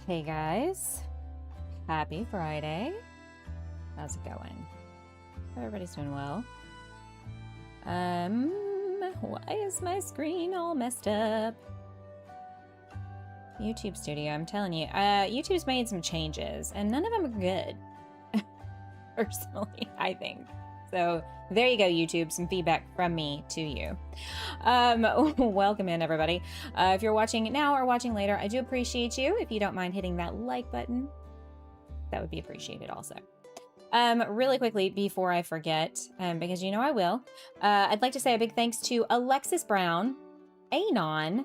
Hey guys, happy Friday. How's it going? Hope everybody's doing well. Why is my screen all messed up? YouTube Studio, I'm telling you, YouTube's made some changes and none of them are good. Personally, I think. So there you go, YouTube, some feedback from me to you. Welcome in, everybody. If you're watching now or watching later, I do appreciate you. If you don't mind hitting that like button, that would be appreciated also. Really quickly, before I forget, because you know I will, I'd like to say a big thanks to Alexis Brown, Anon,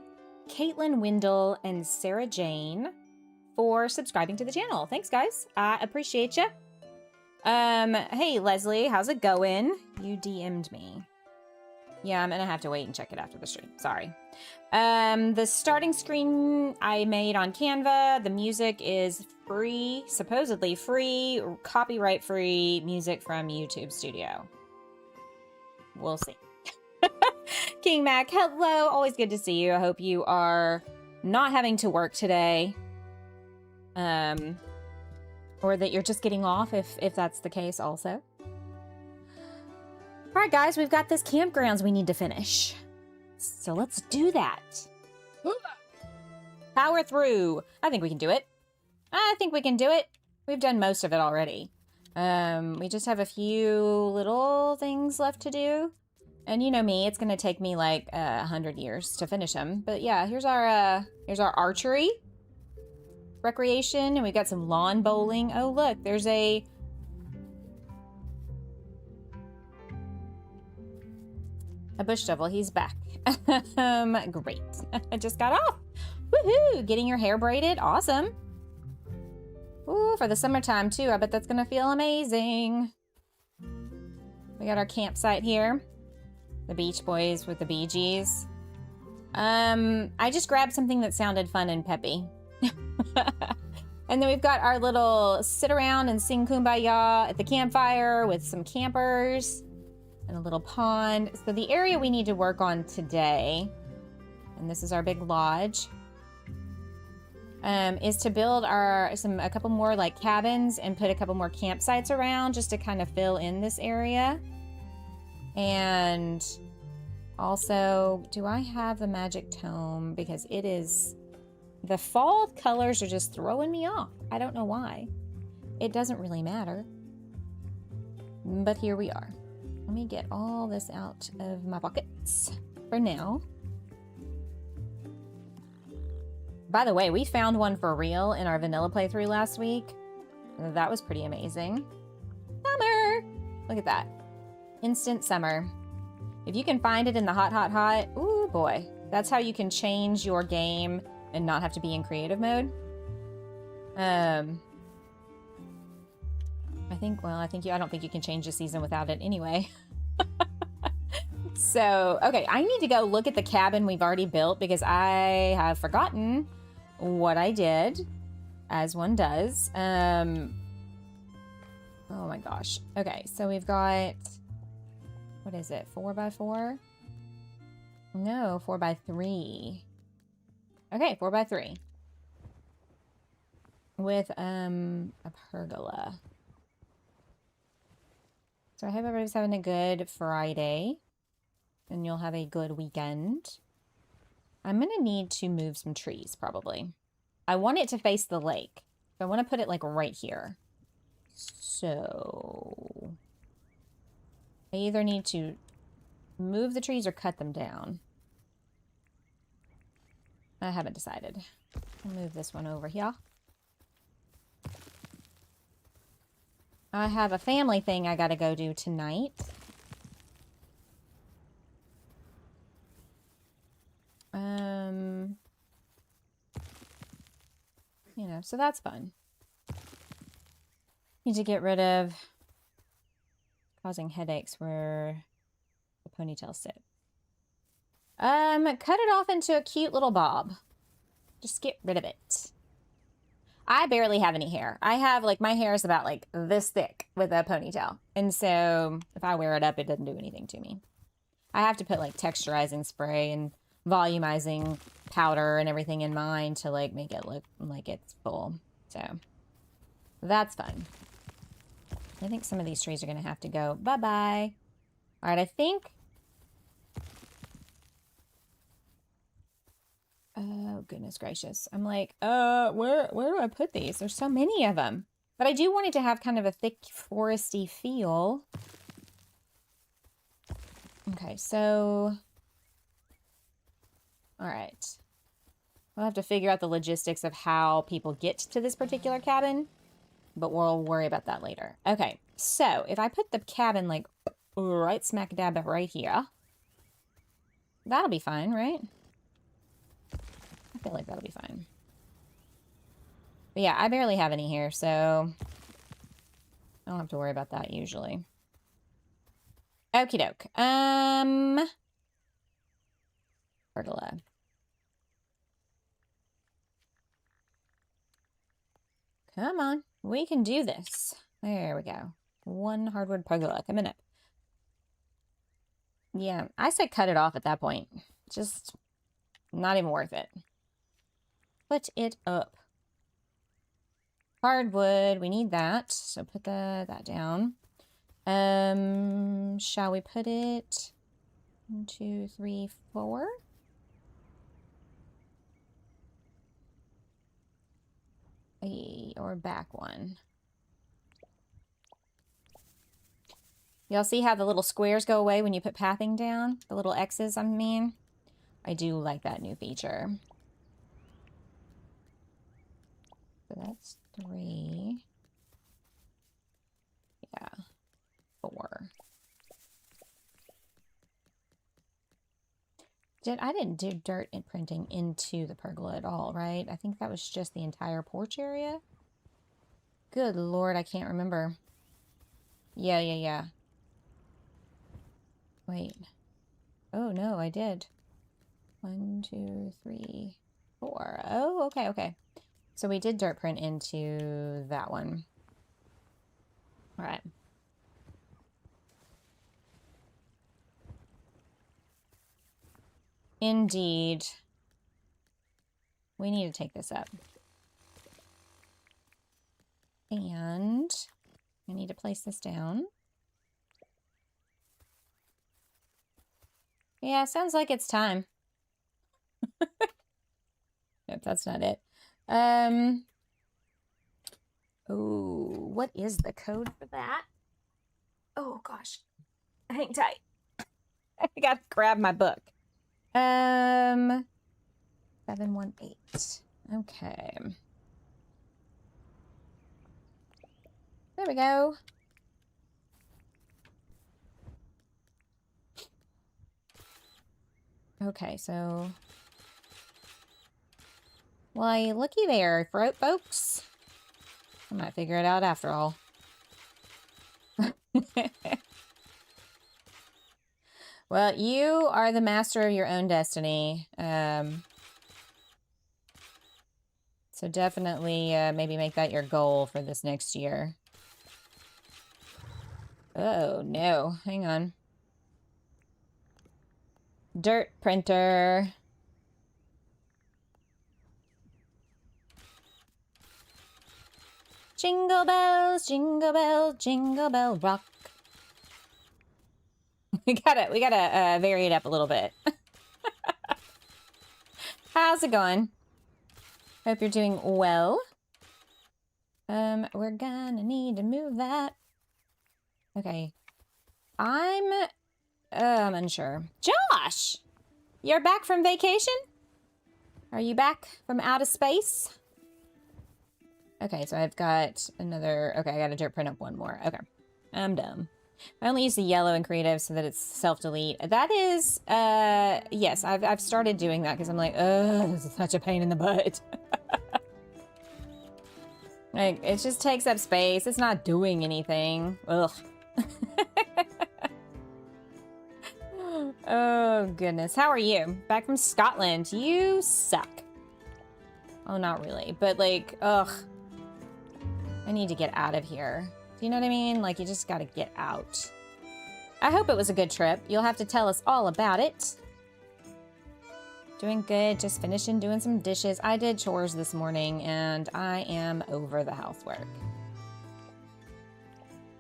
Caitlin Windle, and Sarah Jane for subscribing to the channel. Thanks, guys. I appreciate you. Hey, Leslie, how's it going? You DM'd me. Yeah, I'm gonna have to wait and check it after the stream. Sorry. The starting screen I made on Canva. The music is free, supposedly free, copyright-free music from YouTube Studio. We'll see. King Mac, hello. Always good to see you. I hope you are not having to work today. Or that you're just getting off, if that's the case also. All right, guys, we've got this campgrounds we need to finish. So let's do that. Power through. I think we can do it. I think we can do it. We've done most of it already. We just have a few little things left to do. And you know me, it's gonna take me like 100 years to finish them. But yeah, here's our archery recreation, and we've got some lawn bowling. Oh, look, there's a bush devil. He's back. Great. I just got off. Woohoo! Getting your hair braided. Awesome. Ooh, for the summertime too. I bet that's gonna feel amazing. We got our campsite here. The Beach Boys with the Bee Gees. I just grabbed something that sounded fun and peppy. And then we've got our little sit around and sing Kumbaya at the campfire with some campers and a little pond. So the area we need to work on today, and this is our big lodge, is to build a couple more like cabins and put a couple more campsites around just to kind of fill in this area. And also, do I have the magic tome? Because it is... The fall colors are just throwing me off. I don't know why. It doesn't really matter. But here we are. Let me get all this out of my pockets for now. By the way, we found one for real in our vanilla playthrough last week. That was pretty amazing. Summer! Look at that. Instant summer. If you can find it in the hot, ooh boy. That's how you can change your game and not have to be in creative mode. I don't think you can change the season without it anyway. So, okay, I need to go look at the cabin we've already built because I have forgotten what I did, as one does. Oh my gosh. Okay, so we've got, what is it, 4x4? No, 4x3. Okay, 4x3. With a pergola. So I hope everybody's having a good Friday. And you'll have a good weekend. I'm going to need to move some trees, probably. I want it to face the lake. So I want to put it, like, right here. So... I either need to move the trees or cut them down. I haven't decided. I'll move this one over here. I have a family thing I gotta go do tonight. You know, so that's fun. Need to get rid of causing headaches where the ponytails sit. Cut it off into a cute little bob. Just get rid of it. I barely have any hair. I have, like, my hair is about, like, this thick with a ponytail. And so, if I wear it up, it doesn't do anything to me. I have to put, like, texturizing spray and volumizing powder and everything in mind to like make it look like it's full. So that's fun. I think some of these trees are going to have to go. Bye-bye. All right, I think... Oh, goodness gracious. I'm like, where do I put these? There's so many of them. But I do want it to have kind of a thick foresty feel. Okay, so... All right. We'll have to figure out the logistics of how people get to this particular cabin. But we'll worry about that later. Okay, so if I put the cabin like right smack dab right here, that'll be fine, right? I feel like that'll be fine. But yeah, I barely have any here, so I don't have to worry about that usually. Okie doke. Pergola. Come on. We can do this. There we go. One hardwood pergola coming up. Yeah, I said cut it off at that point. Just not even worth it. Put it up. Hardwood, we need that. So put that down. Shall we put it 1, 2, 3, 4? Or back one. Y'all see how the little squares go away when you put pathing down? The little X's, I mean. I do like that new feature. So that's 3. Yeah. 4. I didn't do dirt imprinting into the pergola at all, right? I think that was just the entire porch area. Good Lord, I can't remember. Yeah. Wait. Oh, no, I did. 1, 2, 3, 4. Oh, okay. So we did dirt print into that one. All right. Indeed. We need to take this up. And I need to place this down. Yeah, sounds like it's time. Nope, that's not it. Oh, what is the code for that? Oh, gosh. Hang tight. I gotta grab my book. 718. Okay. There we go. Okay, so... Why, looky there, folks. I might figure it out after all. Well, you are the master of your own destiny. So definitely maybe make that your goal for this next year. Oh, no. Hang on. Dirt printer. Jingle bells, jingle bell rock. We gotta vary it up a little bit. How's it going? Hope you're doing well. We're gonna need to move that. Okay. I'm unsure. Josh! You're back from vacation? Are you back from outer space? Okay, so I've got another... Okay, I gotta dirt print up one more. Okay. I'm dumb. I only use the yellow in creative so that it's self-delete. That is, yes, I've started doing that because I'm like, this is such a pain in the butt. Like, it just takes up space. It's not doing anything. Ugh. Oh, goodness. How are you? Back from Scotland. You suck. Oh, not really. But, like, ugh. I need to get out of here. Do you know what I mean? Like, you just gotta get out. I hope it was a good trip. You'll have to tell us all about it. Doing good. Just finishing doing some dishes. I did chores this morning, and I am over the housework.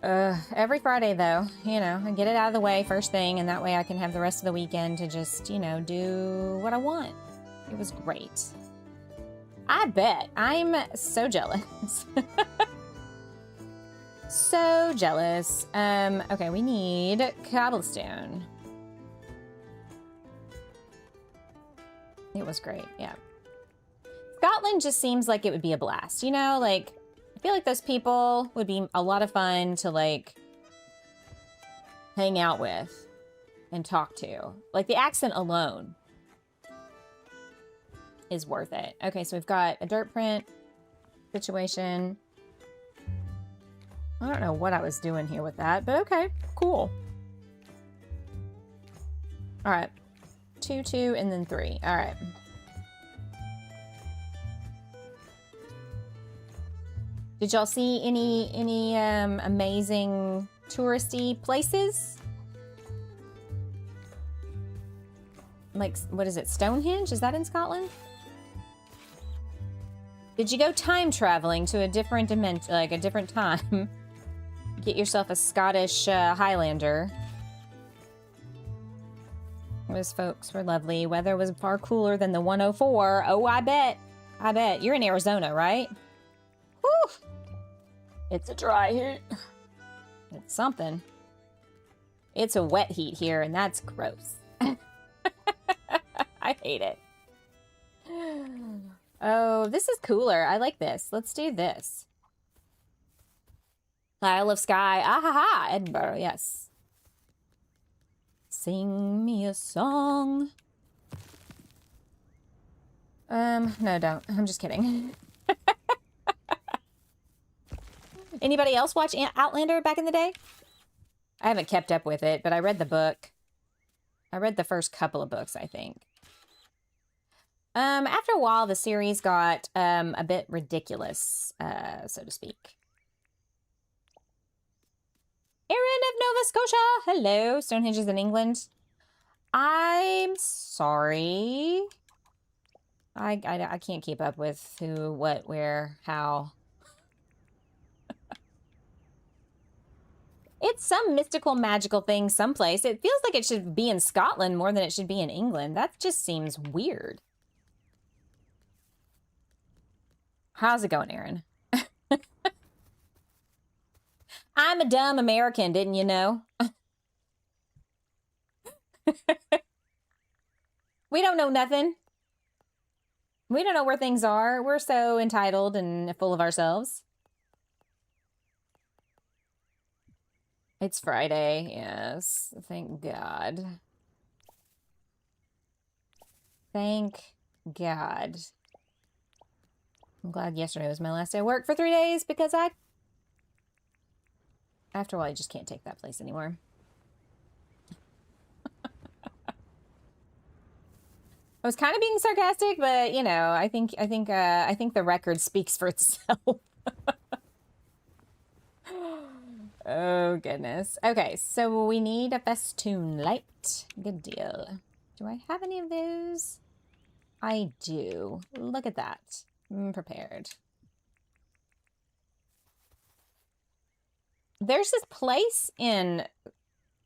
Every Friday, though, you know, I get it out of the way first thing, and that way I can have the rest of the weekend to just, you know, do what I want. It was great. I bet. I'm so jealous. So jealous. Okay, we need cobblestone. It was great, yeah. Scotland just seems like it would be a blast, you know? Like, I feel like those people would be a lot of fun to, like, hang out with and talk to. Like, the accent alone is worth it. Okay, so we've got a dirt print situation. I don't know what I was doing here with that, but okay, cool. All right. 2, 2, and then 3. All right. Did y'all see any amazing touristy places? Like, what is it? Stonehenge? Is that in Scotland? Did you go time traveling to a different dimension, like a different time? Get yourself a Scottish Highlander. Those folks were lovely. Weather was far cooler than the 104. Oh, I bet. I bet. You're in Arizona, right? Whew. It's a dry heat. It's something. It's a wet heat here, and that's gross. I hate it. Oh, this is cooler. I like this. Let's do this. Isle of Skye. Ah ha ha. Edinburgh, yes. Sing me a song. No, don't. I'm just kidding. Anybody else watch Outlander back in the day? I haven't kept up with it, but I read the book. I read the first couple of books, I think. After a while, the series got a bit ridiculous, so to speak. Erin of Nova Scotia. Hello. Stonehenge is in England. I'm sorry. I can't keep up with who, what, where, how. It's some mystical, magical thing someplace. It feels like it should be in Scotland more than it should be in England. That just seems weird. How's it going, Erin? I'm a dumb American, didn't you know? We don't know nothing. We don't know where things are. We're so entitled and full of ourselves. It's Friday, yes. Thank God. Thank God. I'm glad yesterday was my last day of work for 3 days because after a while, I just can't take that place anymore. I was kind of being sarcastic, but you know, I think the record speaks for itself. Oh goodness. Okay, so we need a festoon light. Good deal. Do I have any of those? I do. Look at that. I'm prepared. There's this place in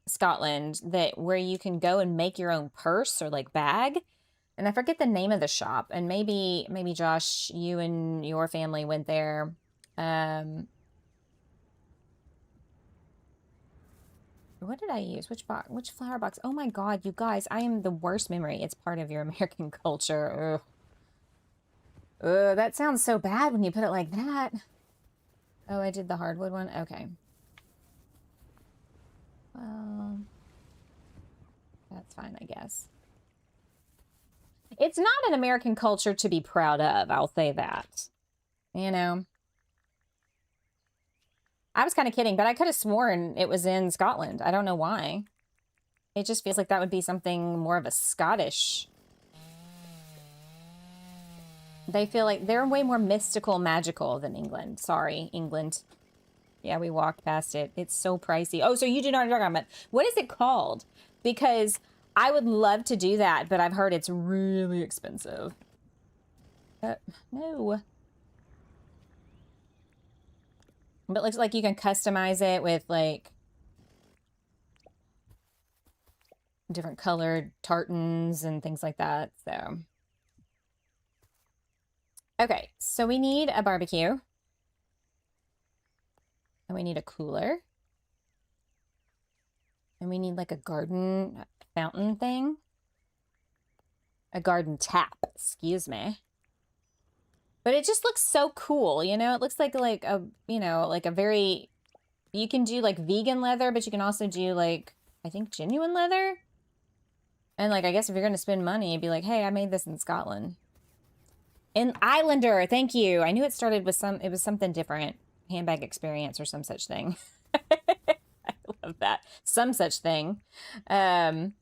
Scotland where you can go and make your own purse or like bag. And I forget the name of the shop. And maybe Josh, you and your family went there. What did I use? Which box? Which flower box? Oh my God, you guys, I am the worst memory. It's part of your American culture. Ugh. That sounds so bad when you put it like that. Oh, I did the hardwood one? Okay. Well, that's fine, I guess. It's not an American culture to be proud of, I'll say that. You know? I was kind of kidding, but I could have sworn it was in Scotland. I don't know why. It just feels like that would be something more of a Scottish. They feel like they're way more mystical, magical than England. Sorry, England. Yeah, we walked past it. It's so pricey. Oh, so you do know what I'm talking about. What is it called? Because I would love to do that, but I've heard it's really expensive. No. But it looks like you can customize it with, like, different colored tartans and things like that, so. Okay, so we need a barbecue. And we need a cooler. And we need, like, a garden fountain thing. A garden tap, excuse me. But it just looks so cool, you know? It looks like a, you know, like a very... You can do, like, vegan leather, but you can also do, like, I think genuine leather? And, like, I guess if you're going to spend money, you'd be like, hey, I made this in Scotland. In Islander, thank you. I knew it started with it was something different. Handbag experience or some such thing. I love that. Some such thing. I've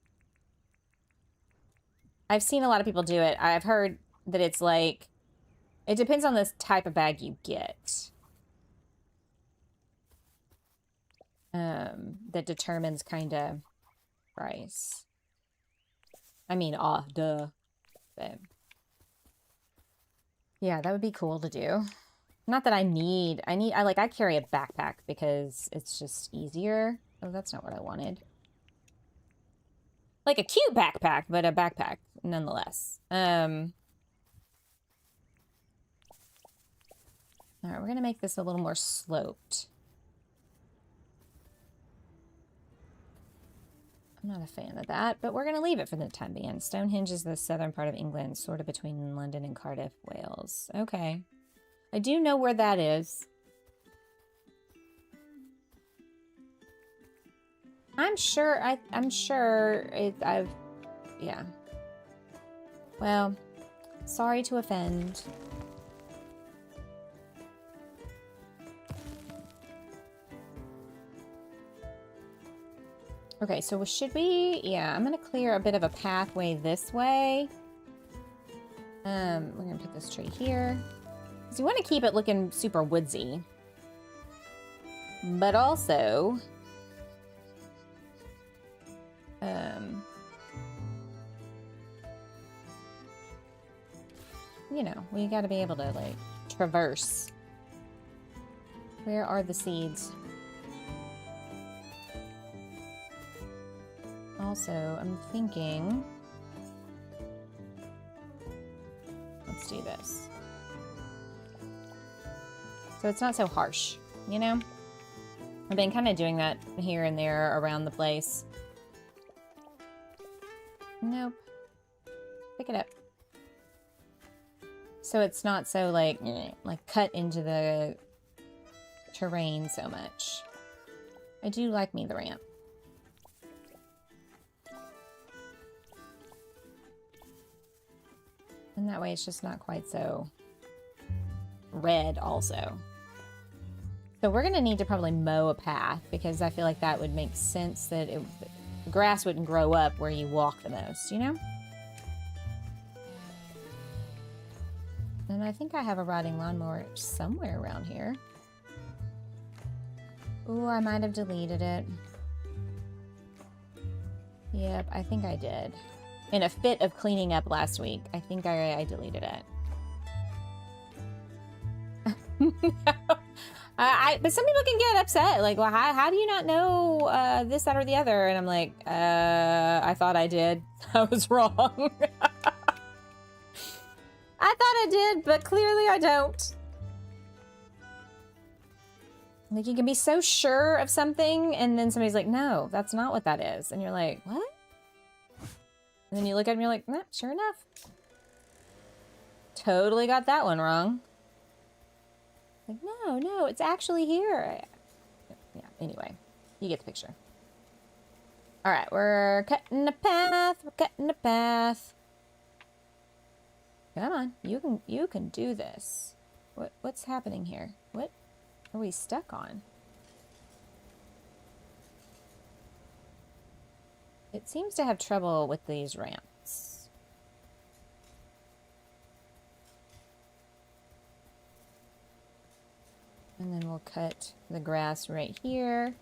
seen a lot of people do it. I've heard that it's like, it depends on the type of bag you get. That determines kind of price. I mean, duh. But yeah, that would be cool to do. Not that I carry a backpack because it's just easier. Oh, that's not what I wanted. Like a cute backpack, but a backpack nonetheless. All right, we're gonna make this a little more sloped. I'm not a fan of that, but we're gonna leave it for the time being. Stonehenge is the southern part of England, sort of between London and Cardiff, Wales. Okay. I do know where that is. I'm sure yeah. Well, sorry to offend. Okay, so should we, yeah, I'm gonna clear a bit of a pathway this way. We're gonna put this tree here. So you want to keep it looking super woodsy. But also... you know, we gotta be able to, like, traverse. Where are the seeds? Also, I'm thinking... let's do this. So it's not so harsh, you know? I've been kind of doing that here and there around the place. Nope. Pick it up. So it's not so, like cut into the terrain so much. I do like me the ramp. And that way it's just not quite so red also. So we're going to need to probably mow a path because I feel like that would make sense that the grass wouldn't grow up where you walk the most, you know? And I think I have a riding lawnmower somewhere around here. Ooh, I might have deleted it. Yep, I think I did. In a fit of cleaning up last week, I think I deleted it. But some people can get upset. Like, well, how do you not know this, that, or the other? And I'm like, I thought I did. I was wrong. I thought I did, but clearly I don't. Like, you can be so sure of something, and then somebody's like, no, that's not what that is. And you're like, what? And then you look at them, you're like, nah, sure enough. Totally got that one wrong. Like, no, it's actually here. Yeah, anyway, you get the picture. All right, we're cutting a path. We're cutting a path. Come on, you can do this. What's happening here? What are we stuck on? It seems to have trouble with these ramps. And then we'll cut the grass right here.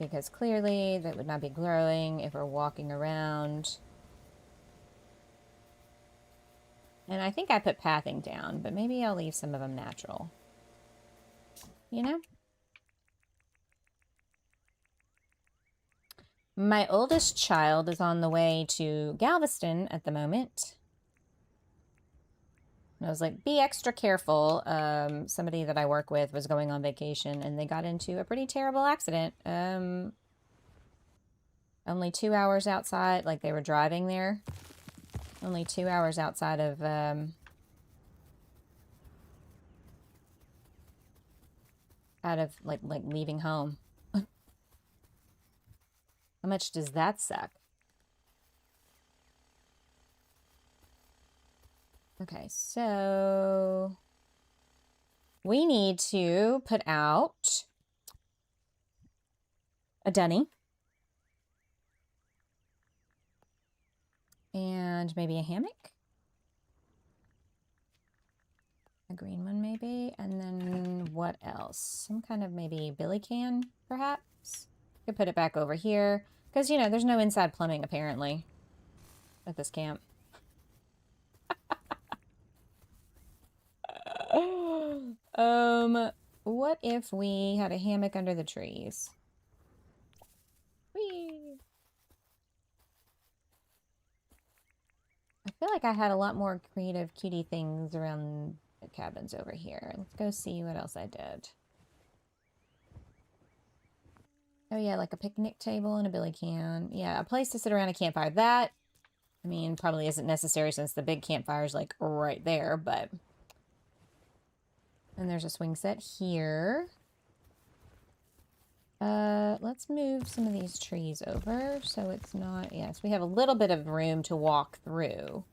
because clearly that would not be glowing if we're walking around. And I think I put pathing down, but maybe I'll leave some of them natural. You know? My oldest child is on the way to Galveston at the moment. And I was like, be extra careful. Somebody that I work with was going on vacation and they got into a pretty terrible accident. Only 2 hours outside, like they were driving there. Only 2 hours outside of, like leaving home. How much does that suck? Okay, so we need to put out a dunny. And maybe a hammock. A green one maybe. And then what else? Some kind of maybe billy can, perhaps. Could put it back over here. Because, you know, there's no inside plumbing, apparently, at this camp. What if we had a hammock under the trees? Whee! I feel like I had a lot more creative cutie things around the cabins over here. Let's go see what else I did. Oh yeah, like a picnic table and a billy can. Yeah, a place to sit around a campfire. That, I mean, probably isn't necessary since the big campfire's like right there, but... And there's a swing set here. Let's move some of these trees over so it's not... Yes, we have a little bit of room to walk through.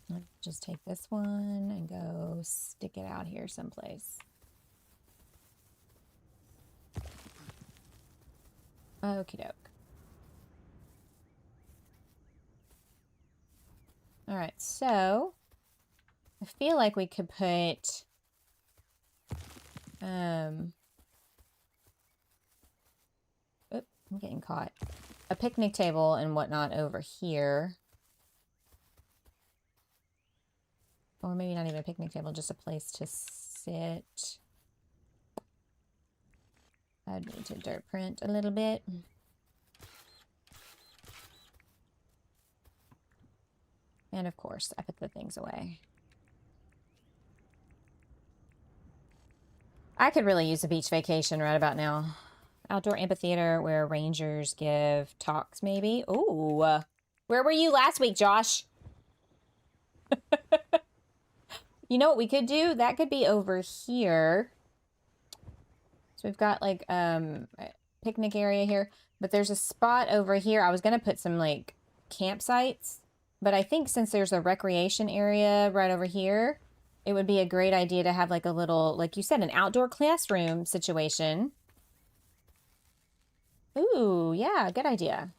Let's just take this one and go stick it out here someplace. Okie doke. Alright, so I feel like we could put oop, I'm getting caught. A picnic table and whatnot over here. Or maybe not even a picnic table, just a place to sit. I'd need to dirt print a little bit. And of course, I put the things away. I could really use a beach vacation right about now. Outdoor amphitheater where rangers give talks, maybe. Ooh, where were you last week, Josh? You know what we could do? That could be over here. So we've got like a picnic area here, but there's a spot over here. I was gonna put some like campsites, but I think since there's a recreation area right over here, it would be a great idea to have like a little, like you said, an outdoor classroom situation. Ooh, yeah, good idea.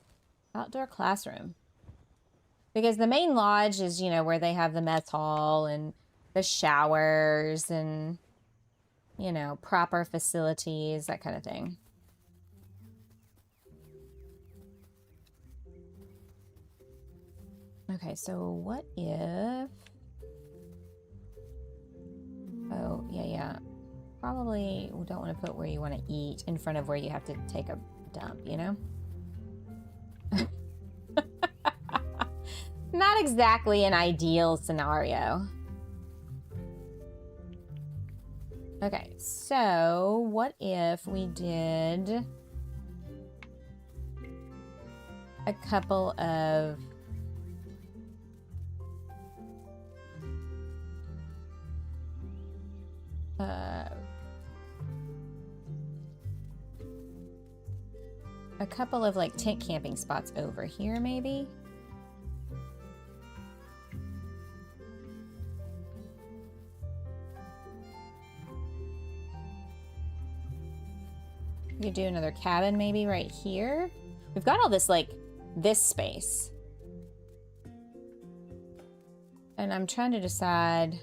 Outdoor classroom. Because the main lodge is, you know, where they have the mess hall and the showers and, you know, proper facilities, that kind of thing. Okay, so what if... Oh, yeah. Probably we don't want to put where you want to eat in front of where you have to take a dump, you know? Not exactly an ideal scenario. Okay, so what if we did a couple of like tent camping spots over here, maybe? We could do another cabin maybe right here. We've got all this, like, this space. And I'm trying to decide,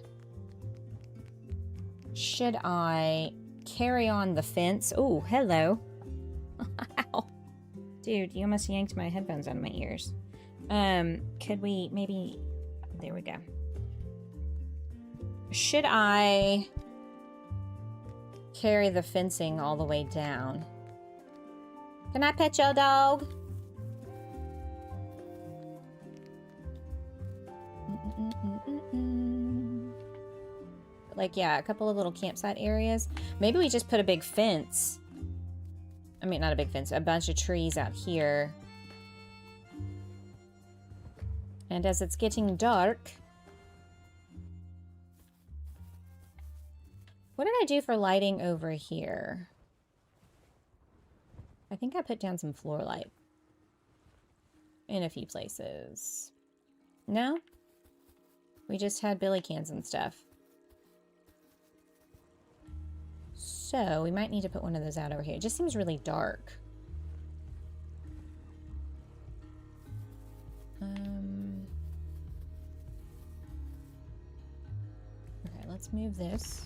should I carry on the fence. Oh, hello. Ow. Dude, you almost yanked my headphones out of my ears. Could we maybe... There we go. Should I carry the fencing all the way down? Can I pet your dog? Like, yeah, a couple of little campsite areas. Maybe we just put a big fence. I mean, not a big fence, a bunch of trees out here. And as it's getting dark... What did I do for lighting over here? I think I put down some floor light. In a few places. No? We just had billy cans and stuff. So, we might need to put one of those out over here. It just seems really dark. Okay, let's move this.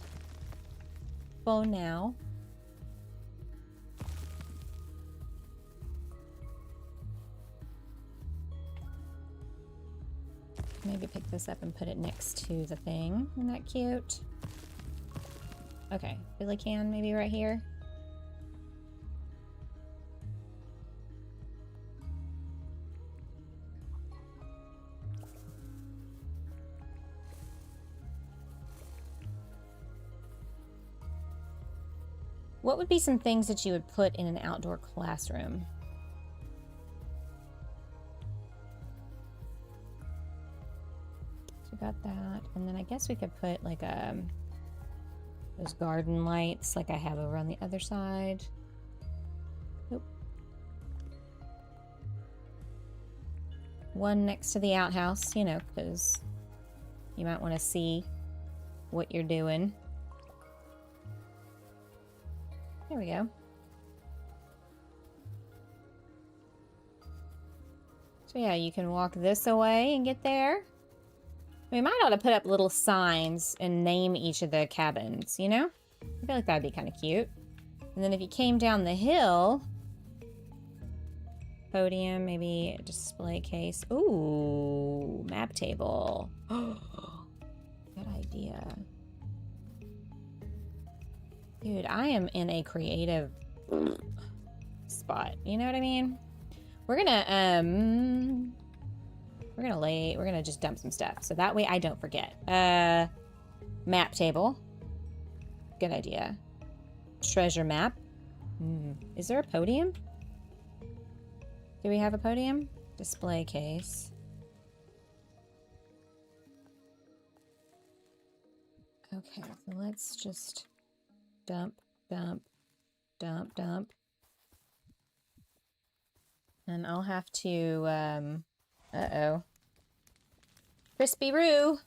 For now. Maybe pick this up and put it next to the thing. Isn't that cute? Okay, billy can maybe right here. What would be some things that you would put in an outdoor classroom? So we got that, and then I guess we could put like those garden lights like I have over on the other side. Nope. One next to the outhouse, you know, because you might want to see what you're doing. There we go. So yeah, you can walk this away and get there. We might ought to put up little signs and name each of the cabins, you know? I feel like that'd be kind of cute. And then if you came down the hill, podium, maybe a display case. Ooh, map table. Good idea. Dude, I am in a creative spot. You know what I mean? We're gonna just dump some stuff. So that way I don't forget. Map table. Good idea. Treasure map. Is there a podium? Do we have a podium? Display case. Okay, so let's just dump, dump, dump, dump. And I'll have to, uh-oh. Crispy Roo!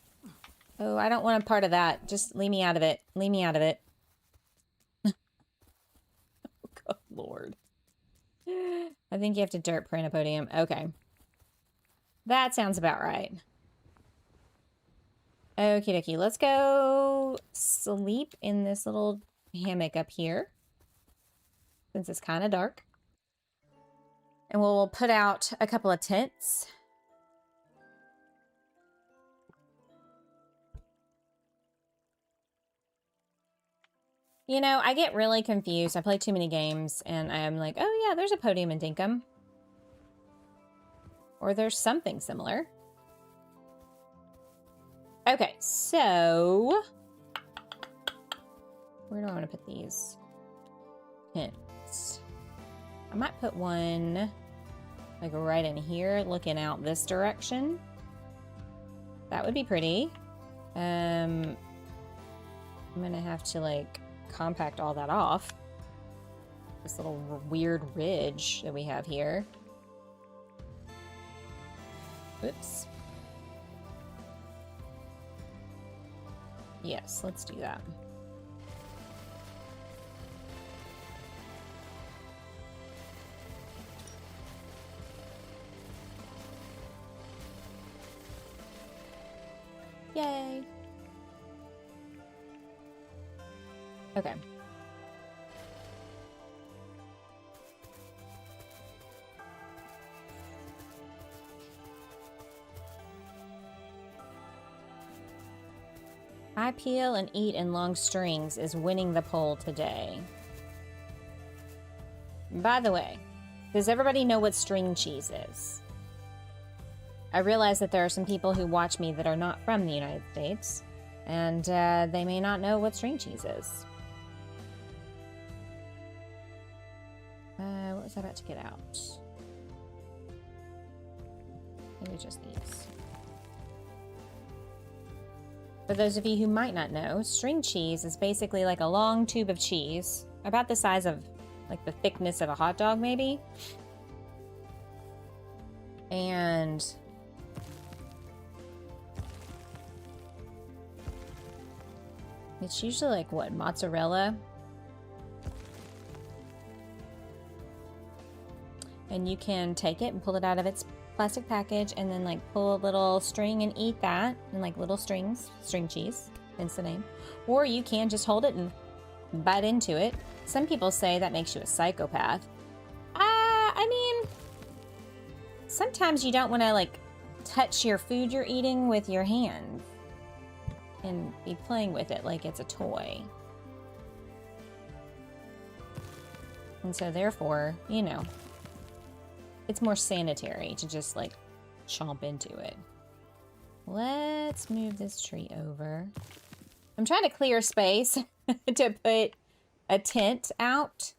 Oh, I don't want a part of that. Just leave me out of it. Leave me out of it. Oh, good lord. I think you have to dirt print a podium. Okay. That sounds about right. Okie dokie. Let's go sleep in this little hammock up here. Since it's kind of dark. And we'll put out a couple of tents. You know, I get really confused. I play too many games and I'm like, oh yeah, there's a podium in Dinkum. Or there's something similar. Okay, so where do I want to put these tents? I might put one like right in here, looking out this direction. That would be pretty. I'm gonna have to like compact all that off. This little weird ridge that we have here. Oops. Yes, let's do that. Yay! Okay. I peel and eat in long strings is winning the poll today. By the way, does everybody know what string cheese is? I realize that there are some people who watch me that are not from the United States, and they may not know what string cheese is. What was I about to get out? Maybe just these. For those of you who might not know, string cheese is basically like a long tube of cheese, about the size of, like, the thickness of a hot dog, maybe. And it's usually like, what, mozzarella? And you can take it and pull it out of its plastic package and then, like, pull a little string and eat that, and, like, little strings, string cheese, hence the name. Or you can just hold it and bite into it. Some people say that makes you a psychopath. I mean, sometimes you don't want to, like, touch your food you're eating with your hand and be playing with it like it's a toy. And so therefore, you know, it's more sanitary to just, like, chomp into it. Let's move this tree over. I'm trying to clear space to put a tent out.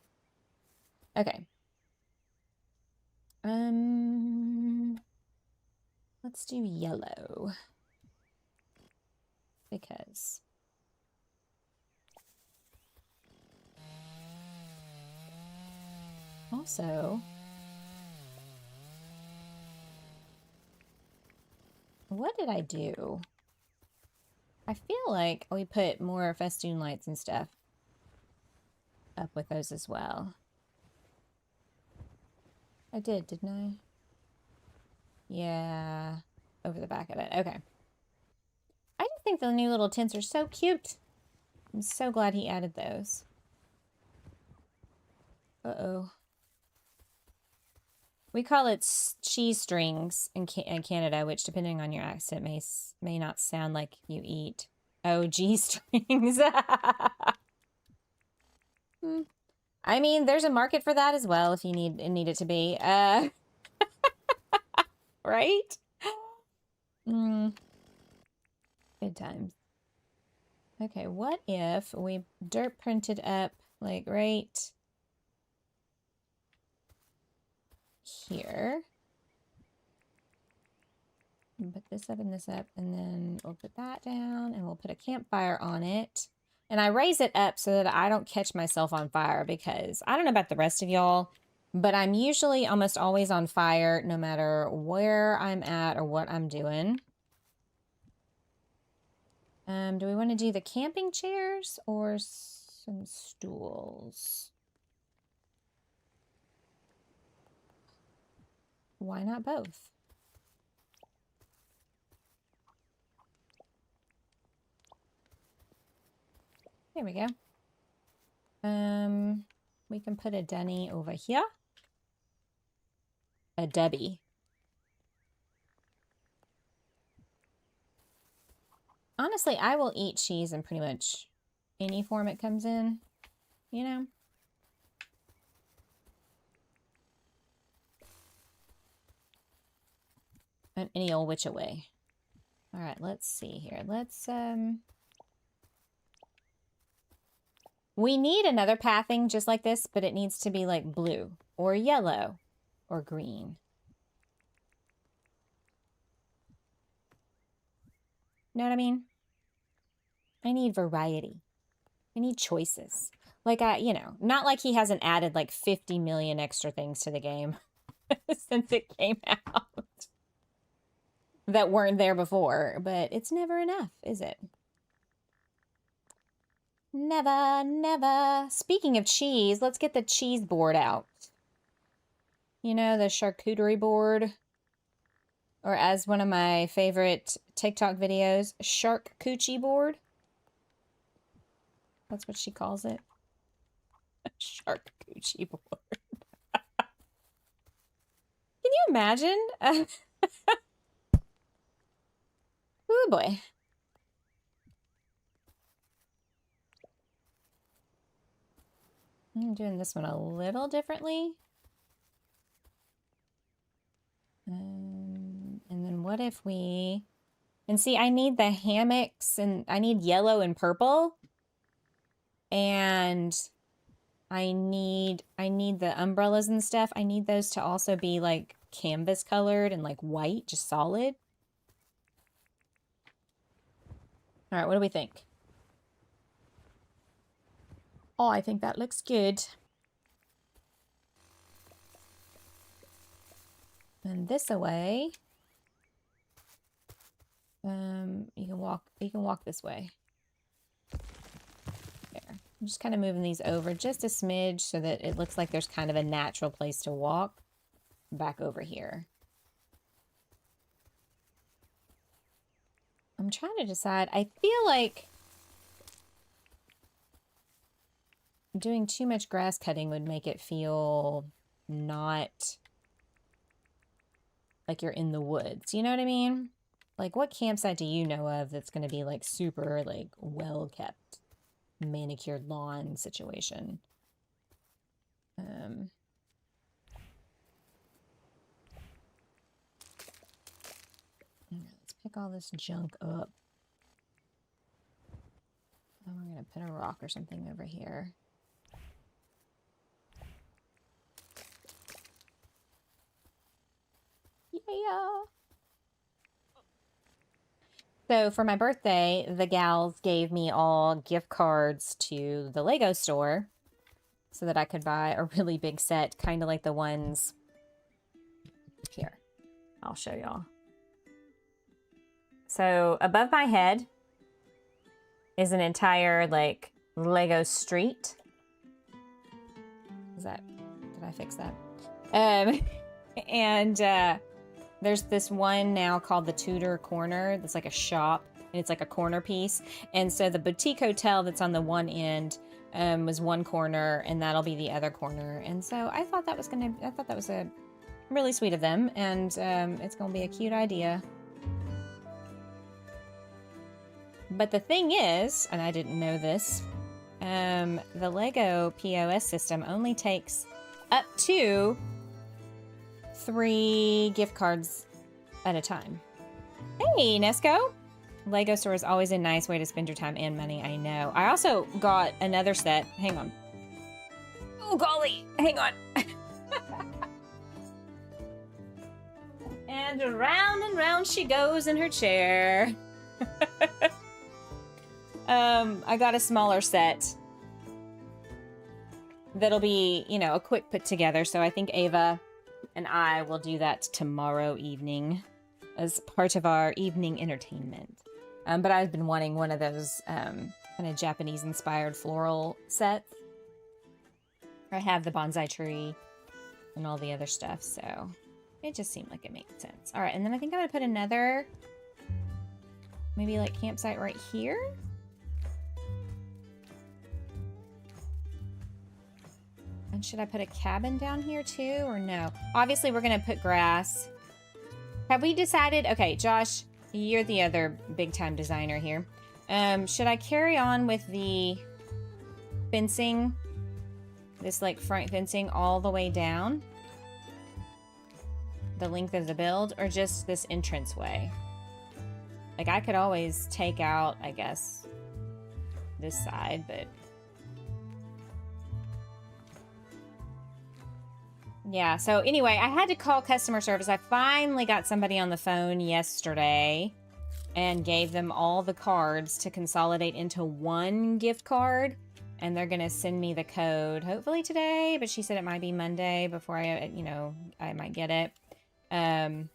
Okay. Let's do yellow. Because also, what did I do? I feel like we put more festoon lights and stuff up with those as well. I did, didn't I? Yeah, over the back of it. Okay. I just think the new little tents are so cute. I'm so glad he added those. Uh-oh. We call it cheese strings in Canada, which, depending on your accent, may not sound like you eat. Oh, G strings. I mean, there's a market for that as well if you need it to be. Right? Good times. Okay, what if we dirt printed up, like, right here? Put this up and this up, and then we'll put that down, and we'll put a campfire on it. And I raise it up so that I don't catch myself on fire, because I don't know about the rest of y'all, but I'm usually almost always on fire no matter where I'm at or what I'm doing. Do we want to do the camping chairs or some stools? Why not both? There we go. We can put a dunny over here. A dubby. Honestly, I will eat cheese in pretty much any form it comes in, you know? And any old which way. All right, let's see here. Let's, we need another pathing just like this, but it needs to be like blue or yellow or green. Know what I mean? I need variety. I need choices. Like, you know, not like he hasn't added like 50 million extra things to the game since it came out that weren't there before, but it's never enough, is it? Never, never. Speaking of cheese, let's get the cheese board out. You know, the charcuterie board. Or as one of my favorite TikTok videos, shark coochie board. That's what she calls it. Shark coochie board. Can you imagine? Oh boy. I'm doing this one a little differently. And then what if we... And see, I need the hammocks, and I need yellow and purple. And I need the umbrellas and stuff. I need those to also be like canvas colored and like white, just solid. All right, what do we think? Oh, I think that looks good. And this away. You can walk this way. There. I'm just kind of moving these over just a smidge so that it looks like there's kind of a natural place to walk back over here. I'm trying to decide. I feel like doing too much grass cutting would make it feel not like you're in the woods. You know what I mean? Like, what campsite do you know of that's going to be like super like well kept, manicured lawn situation? Let's pick all this junk up. Oh, we're going to put a rock or something over here. Yeah. So for my birthday, the gals gave me all gift cards to the Lego store so that I could buy a really big set, kind of like the ones here. I'll show y'all. So above my head is an entire like Lego street. Did I fix that? There's this one now called the Tudor Corner. That's like a shop, and it's like a corner piece. And so the boutique hotel that's on the one end was one corner, and that'll be the other corner. And so I thought that was a really sweet of them, and it's gonna be a cute idea. But the thing is, and I didn't know this, the Lego POS system only takes up to 3 gift cards at a time. Hey, Nesco! Lego store is always a nice way to spend your time and money, I know. I also got another set. Hang on. Oh, golly! Hang on. And round she goes in her chair. I got a smaller set that'll be, you know, a quick put together. So I think Ava and I will do that tomorrow evening as part of our evening entertainment. But I've been wanting one of those kind of Japanese-inspired floral sets. I have the bonsai tree and all the other stuff, so it just seemed like it made sense. All right, and then I think I'm going to put another, maybe like campsite right here. And should I put a cabin down here too, or no? Obviously, we're going to put grass. Have we decided? Okay, Josh, you're the other big-time designer here. Should I carry on with the fencing, this like front fencing all the way down the length of the build, or just this entranceway? Like, I could always take out, I guess, this side, but yeah, so anyway, I had to call customer service. I finally got somebody on the phone yesterday and gave them all the cards to consolidate into one gift card. And they're going to send me the code hopefully today, but she said it might be Monday before I might get it. Oh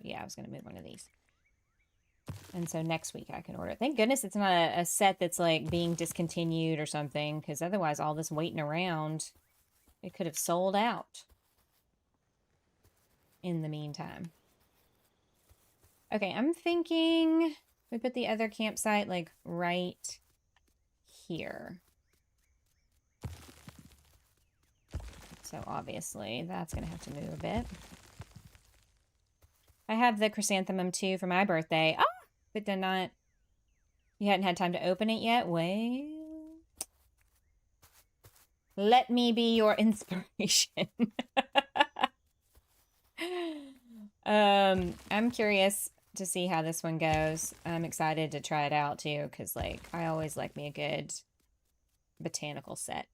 yeah, I was going to move one of these. And so next week I can order it. Thank goodness it's not a set that's like being discontinued or something, because otherwise all this waiting around, it could have sold out in the meantime. Okay, I'm thinking we put the other campsite like right here. So obviously that's going to have to move a bit. I have the chrysanthemum too for my birthday. Oh, but did not You hadn't had time to open it yet? Well, let me be your inspiration. I'm curious to see how this one goes. I'm excited to try it out too, because like I always like me a good botanical set.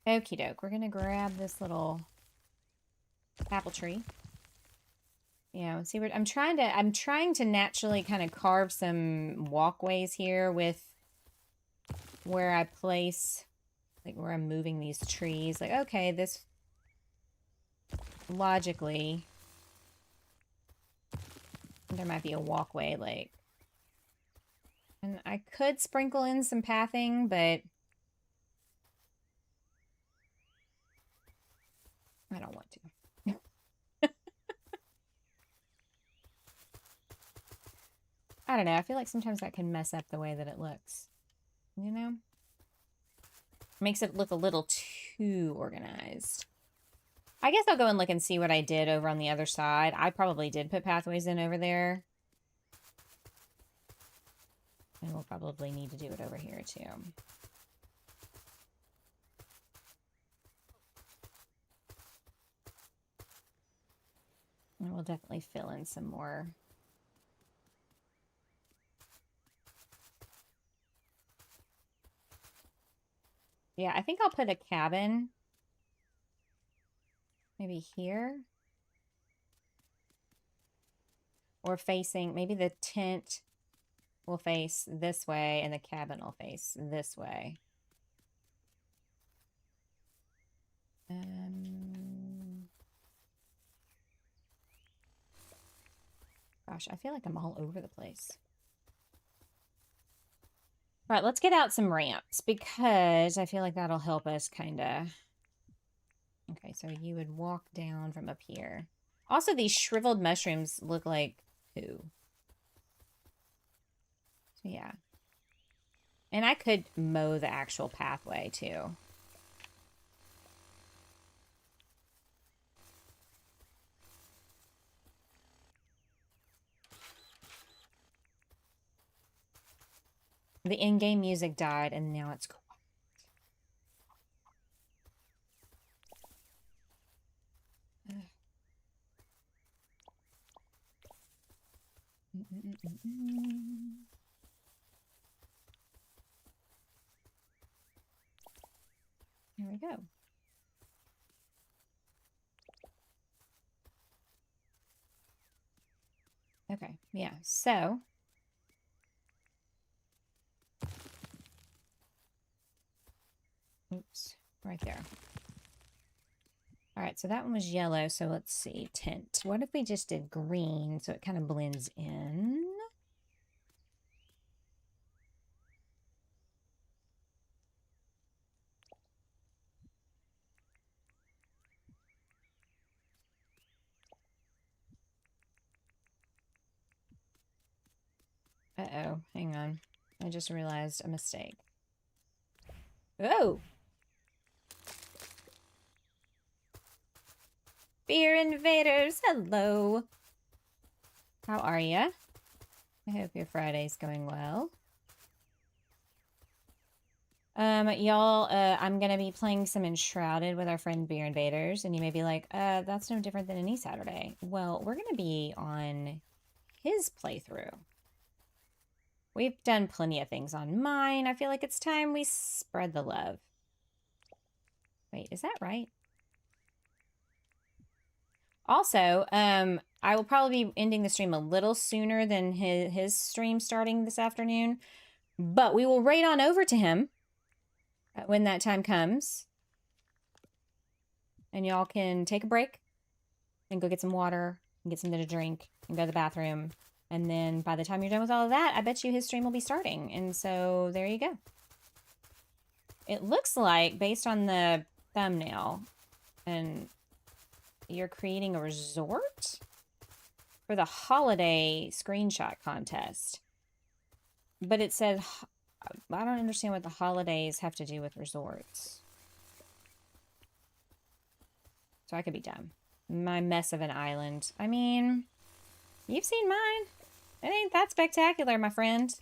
Okie doke, we're gonna grab this little apple tree. Yeah, let's see what I'm trying to naturally kind of carve some walkways here with where I place, like where I'm moving these trees. Like, okay, this logically there might be a walkway, like, and I could sprinkle in some pathing, but I don't want to. I don't know. I feel like sometimes that can mess up the way that it looks. You know? Makes it look a little too organized. I guess I'll go and look and see what I did over on the other side. I probably did put pathways in over there. And we'll probably need to do it over here too. And we'll definitely fill in some more. Yeah, I think I'll put a cabin maybe here. Or facing, maybe the tent will face this way and the cabin will face this way. Gosh, I feel like I'm all over the place. All right, let's get out some ramps because I feel like that'll help us kind of. Okay, so you would walk down from up here. Also, these shriveled mushrooms look like poo. So, yeah. And I could mow the actual pathway, too. The in-game music died, and now it's quiet. Here we go. Okay, yeah, so oops, right there. All right, so that one was yellow, so let's see, tint. What if we just did green so it kind of blends in? Uh-oh, hang on. I just realized a mistake. Oh! Beer invaders, hello! How are ya? I hope your Friday's going well. Y'all, I'm gonna be playing some Enshrouded with our friend Beer Invaders, and you may be like, that's no different than any Saturday. Well, we're gonna be on his playthrough. We've done plenty of things on mine. I feel like it's time we spread the love. Wait, is that right? Also, I will probably be ending the stream a little sooner than his stream starting this afternoon, but we will raid on over to him when that time comes. And y'all can take a break and go get some water and get something to drink and go to the bathroom. And then by the time you're done with all of that, I bet you his stream will be starting. And so there you go. It looks like, based on the thumbnail, and you're creating a resort for the holiday screenshot contest. But it said, I don't understand what the holidays have to do with resorts. So I could be dumb. My mess of an island. I mean, You've seen mine. It ain't that spectacular, my friend.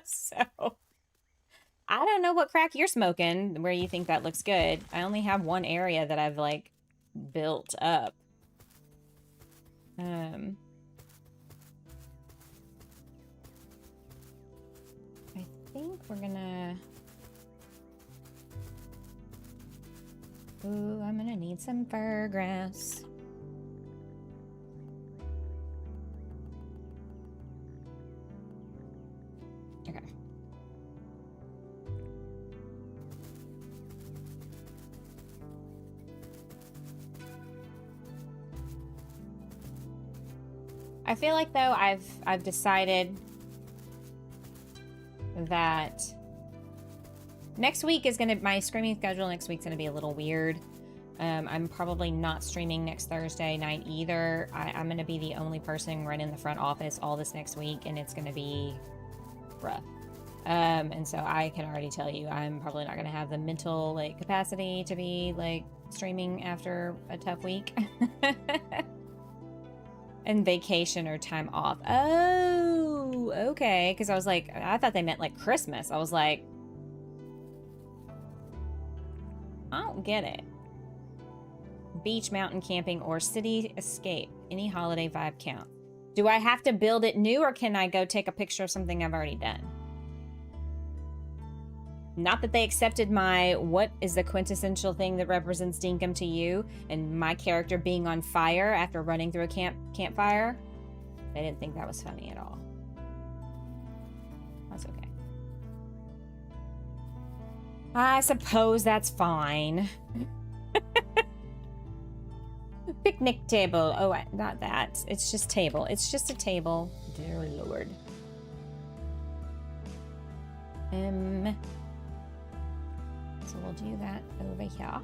So I don't know what crack you're smoking where you think that looks good. I only have one area that I've like built up. I think we're gonna... Ooh, I'm gonna need some fir grass. Okay. I feel like though I've decided that next week is gonna, my streaming schedule next week's gonna be a little weird. I'm probably not streaming next Thursday night either. I'm gonna be the only person running the front office all this next week, and it's gonna be rough. And so I can already tell you I'm probably not gonna have the mental like capacity to be like streaming after a tough week. And vacation or time off. Oh, okay. Because I was like, I thought they meant like Christmas. I was like, I don't get it. Beach, mountain camping, or city escape. Any holiday vibe count. Do I have to build it new, or can I go take a picture of something I've already done? Not that they accepted my what is the quintessential thing that represents Dinkum to you, and my character being on fire after running through a campfire. They didn't think that was funny at all. That's okay. I suppose that's fine. Picnic table. Oh, not that. It's just table. It's just a table. Dear Lord. So we'll do that over here.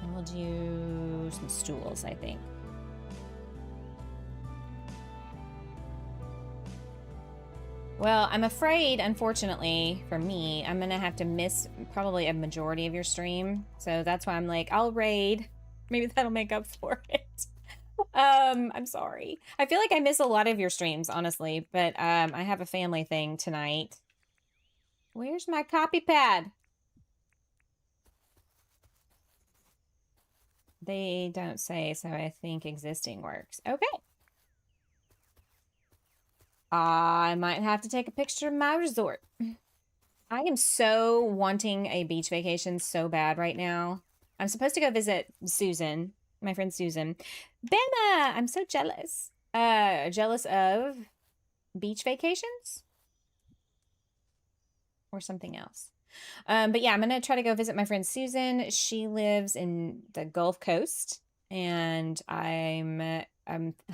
And we'll do some stools, I think. Well, I'm afraid, unfortunately, for me, I'm gonna have to miss probably a majority of your stream. So that's why I'm like, I'll raid. Maybe that'll make up for it. I'm sorry. I feel like I miss a lot of your streams, honestly, but I have a family thing tonight. Where's my copy pad? They don't say, so I think existing works. Okay. I might have to take a picture of my resort. I am so wanting a beach vacation so bad right now. I'm supposed to go visit Susan, my friend Susan. Bama! I'm so jealous. Jealous of beach vacations? Or something else. But yeah, I'm gonna try to go visit my friend Susan. She lives in the Gulf Coast, and I'm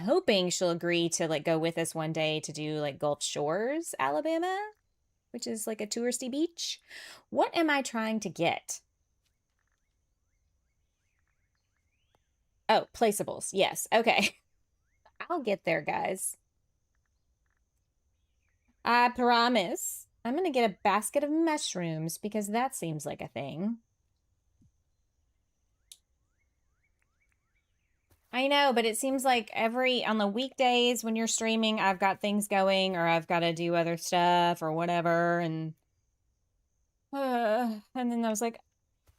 hoping she'll agree to like go with us one day to do like Gulf Shores, Alabama, which is like a touristy beach. What am I trying to get? Oh, placeables. Yes. Okay. I'll get there, guys. I promise. I'm gonna get a basket of mushrooms because that seems like a thing. I know, but it seems like on the weekdays when you're streaming, I've got things going or I've got to do other stuff or whatever. And then I was like,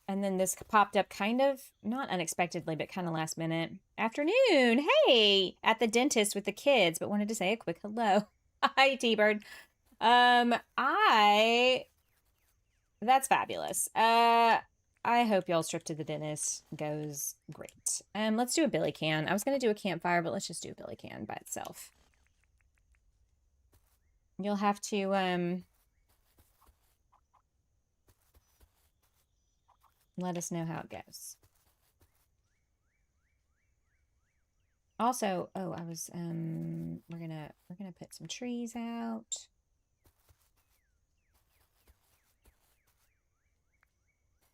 and then this popped up kind of, not unexpectedly, but kind of last minute. Afternoon, hey, at the dentist with the kids, but wanted to say a quick hello. Hi, tbird. That's fabulous. I hope y'all's trip to the dentist goes great. Let's do a billy can. I was going to do a campfire, but let's just do a billy can by itself. You'll have to, let us know how it goes. Also, oh, we're gonna put some trees out.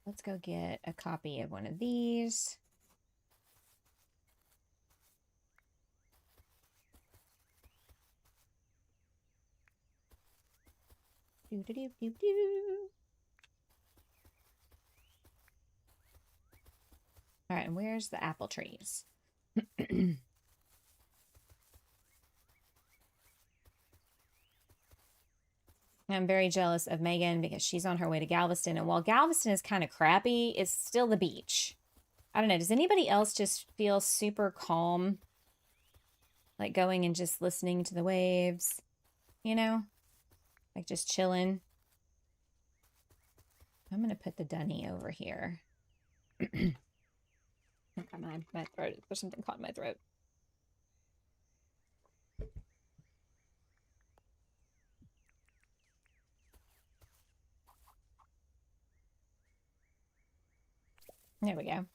Let's go get a copy of one of these. All right, and where's the apple trees? I'm very jealous of Megan because she's on her way to Galveston. And while Galveston is kind of crappy, it's still the beach. I don't know. Does anybody else just feel super calm? Like going and just listening to the waves, you know? Like just chilling. I'm going to put the dunny over here. Okay, my throat. There's something caught in my throat. There we go.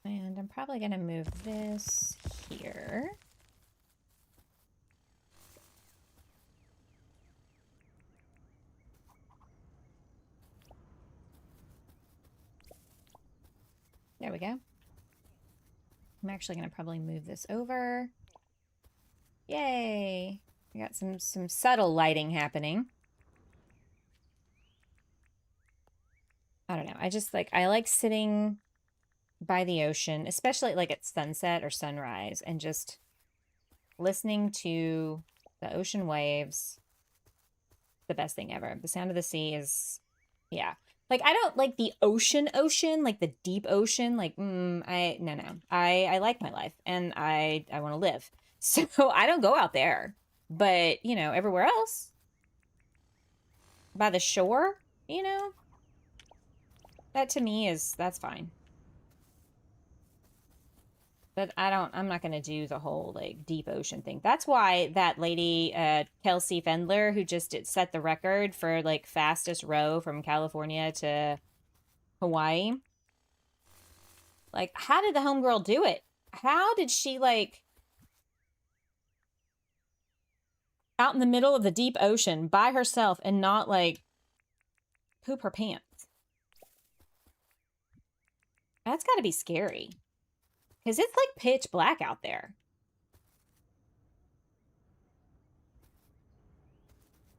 And I'm probably going to move this here. There we go. I'm actually going to probably move this over. Yay! We got some subtle lighting happening. I don't know. I like sitting by the ocean, especially like at sunset or sunrise, and just listening to the ocean waves. The best thing ever. The sound of the sea is, yeah. Like, I don't like the ocean, like the deep ocean. Like, no. I like my life, and I want to live. So I don't go out there. But, you know, everywhere else, by the shore, you know, that to me that's fine. But I'm not going to do the whole, like, deep ocean thing. That's why that lady, Kelsey Fendler, who just set the record for, like, fastest row from California to Hawaii. Like, how did the homegirl do it? How did she, like, out in the middle of the deep ocean by herself and not, like, poop her pants? That's got to be scary. Because it's, like, pitch black out there.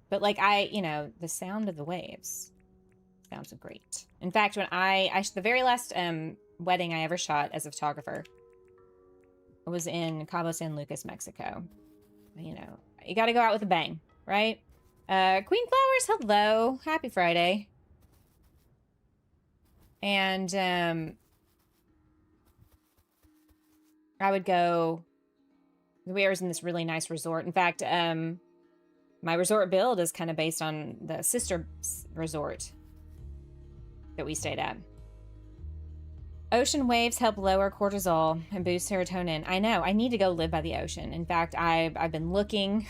But, like, you know, the sound of the waves sounds great. In fact, when the very last wedding I ever shot as a photographer was in Cabo San Lucas, Mexico. You know, you got to go out with a bang, right? Queen Flowers, hello. Happy Friday. And, I would go, we was in this really nice resort. In fact, my resort build is kind of based on the sister resort that we stayed at. Ocean waves help lower cortisol and boost serotonin. I know, I need to go live by the ocean. In fact, I've been looking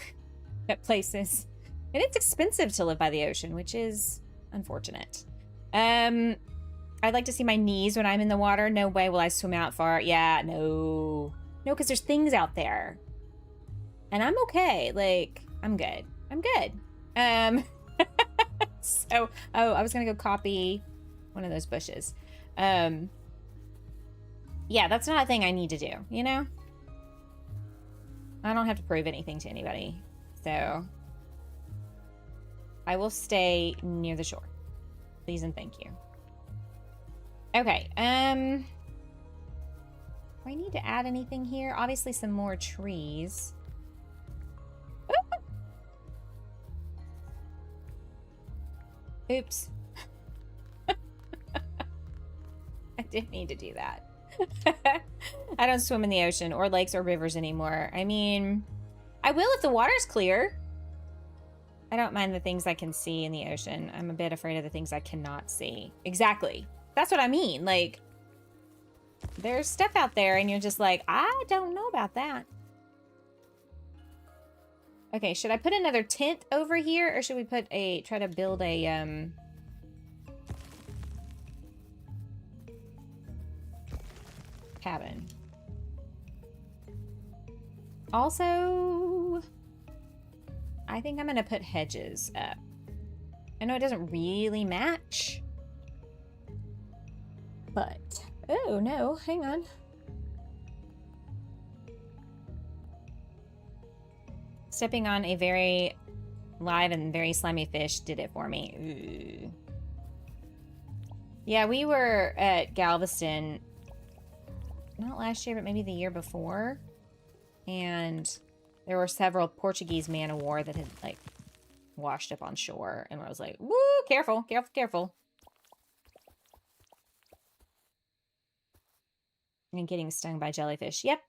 at places, and it's expensive to live by the ocean, which is unfortunate. I'd like to see my knees when I'm in the water. No way will I swim out far. Yeah, no. No, because there's things out there. And I'm okay. Like, I'm good. I'm good. So, I was going to go copy one of those bushes. Yeah, that's not a thing I need to do, you know? I don't have to prove anything to anybody. So, I will stay near the shore. Please and thank you. Okay, do I need to add anything here? Obviously some more trees. Oops. I didn't mean to do that. I don't swim in the ocean or lakes or rivers anymore. I mean, I will if the water's clear. I don't mind the things I can see in the ocean. I'm a bit afraid of the things I cannot see. Exactly. That's what I mean. Like, there's stuff out there and you're just like, I don't know about that. Okay, should I put another tent over here or should we try to build a, cabin? Also, I think I'm gonna put hedges up. I know it doesn't really match, but, oh no, hang on. Stepping on a very Live and very slimy fish did it for me. Ooh. Yeah, we were at Galveston, not last year, but maybe the year before. And there were several Portuguese man-o-war that had, like, washed up on shore. And I was like, woo, careful, careful, careful. And getting stung by jellyfish. Yep.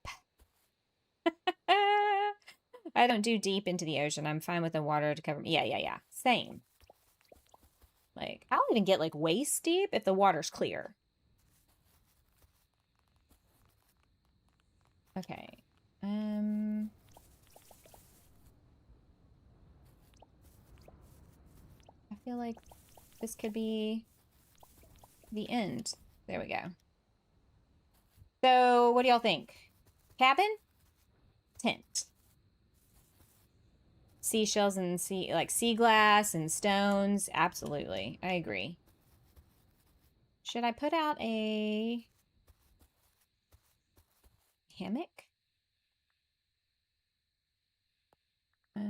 I don't do deep into the ocean. I'm fine with the water to cover me. Yeah. Same. Like, I'll even get, like, waist deep if the water's clear. Okay. I feel like this could be the end. There we go. So, what do y'all think? Cabin? Tent. Seashells and sea glass and stones. Absolutely. I agree. Should I put out a hammock? I'll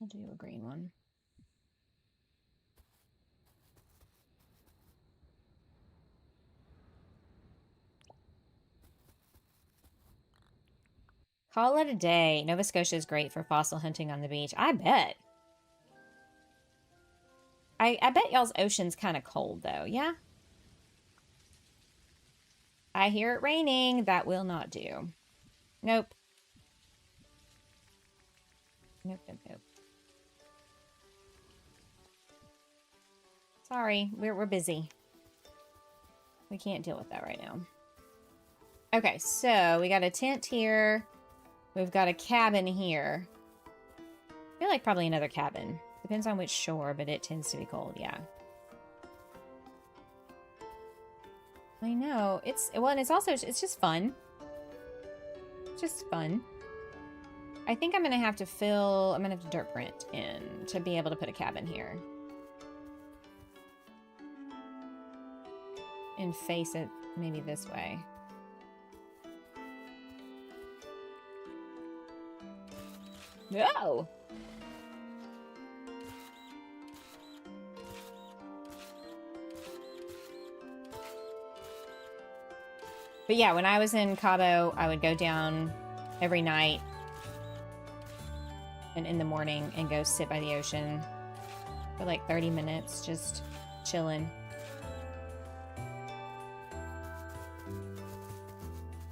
do a green one. Call it a day. Nova Scotia is great for fossil hunting on the beach. I bet. I bet y'all's ocean's kind of cold, though. Yeah? I hear it raining. That will not do. Nope. Nope. Sorry. We're busy. We can't deal with that right now. Okay, so we got a tent here. We've got a cabin here. I feel like probably another cabin. Depends on which shore, but it tends to be cold, yeah. I know. It's just fun. It's just fun. I think I'm gonna have to dirt print in to be able to put a cabin here. And face it maybe this way. No! But yeah, when I was in Cabo, I would go down every night and in the morning and go sit by the ocean for like 30 minutes, just chilling.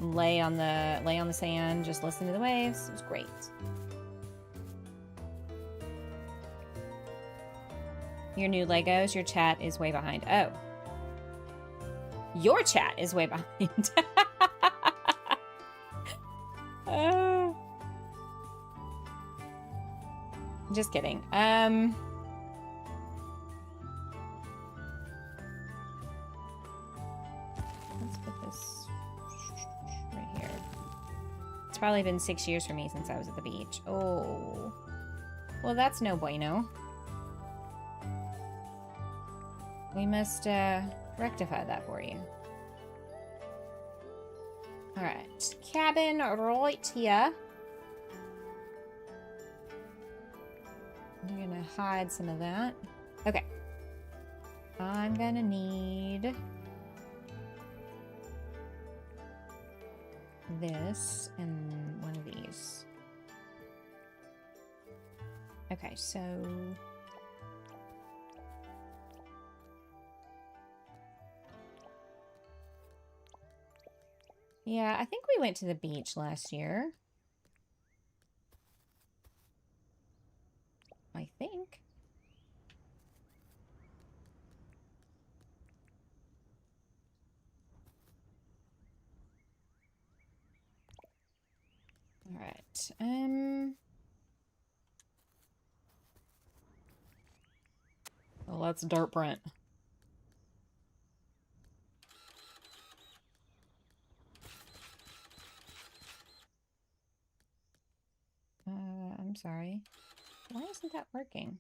Lay on the sand, just listen to the waves. It was great. Your new Legos, your chat is way behind. Oh. Your chat is way behind. Just kidding. Let's put this right here. It's probably been 6 years for me since I was at the beach. Oh. Well, that's no bueno. We must rectify that for you. Alright. Cabin right here. I'm gonna hide some of that. Okay. I'm gonna need this and one of these. Okay, so yeah, I think we went to the beach last year. I think. All right. Well, let's dirt print. I'm sorry. Why isn't that working?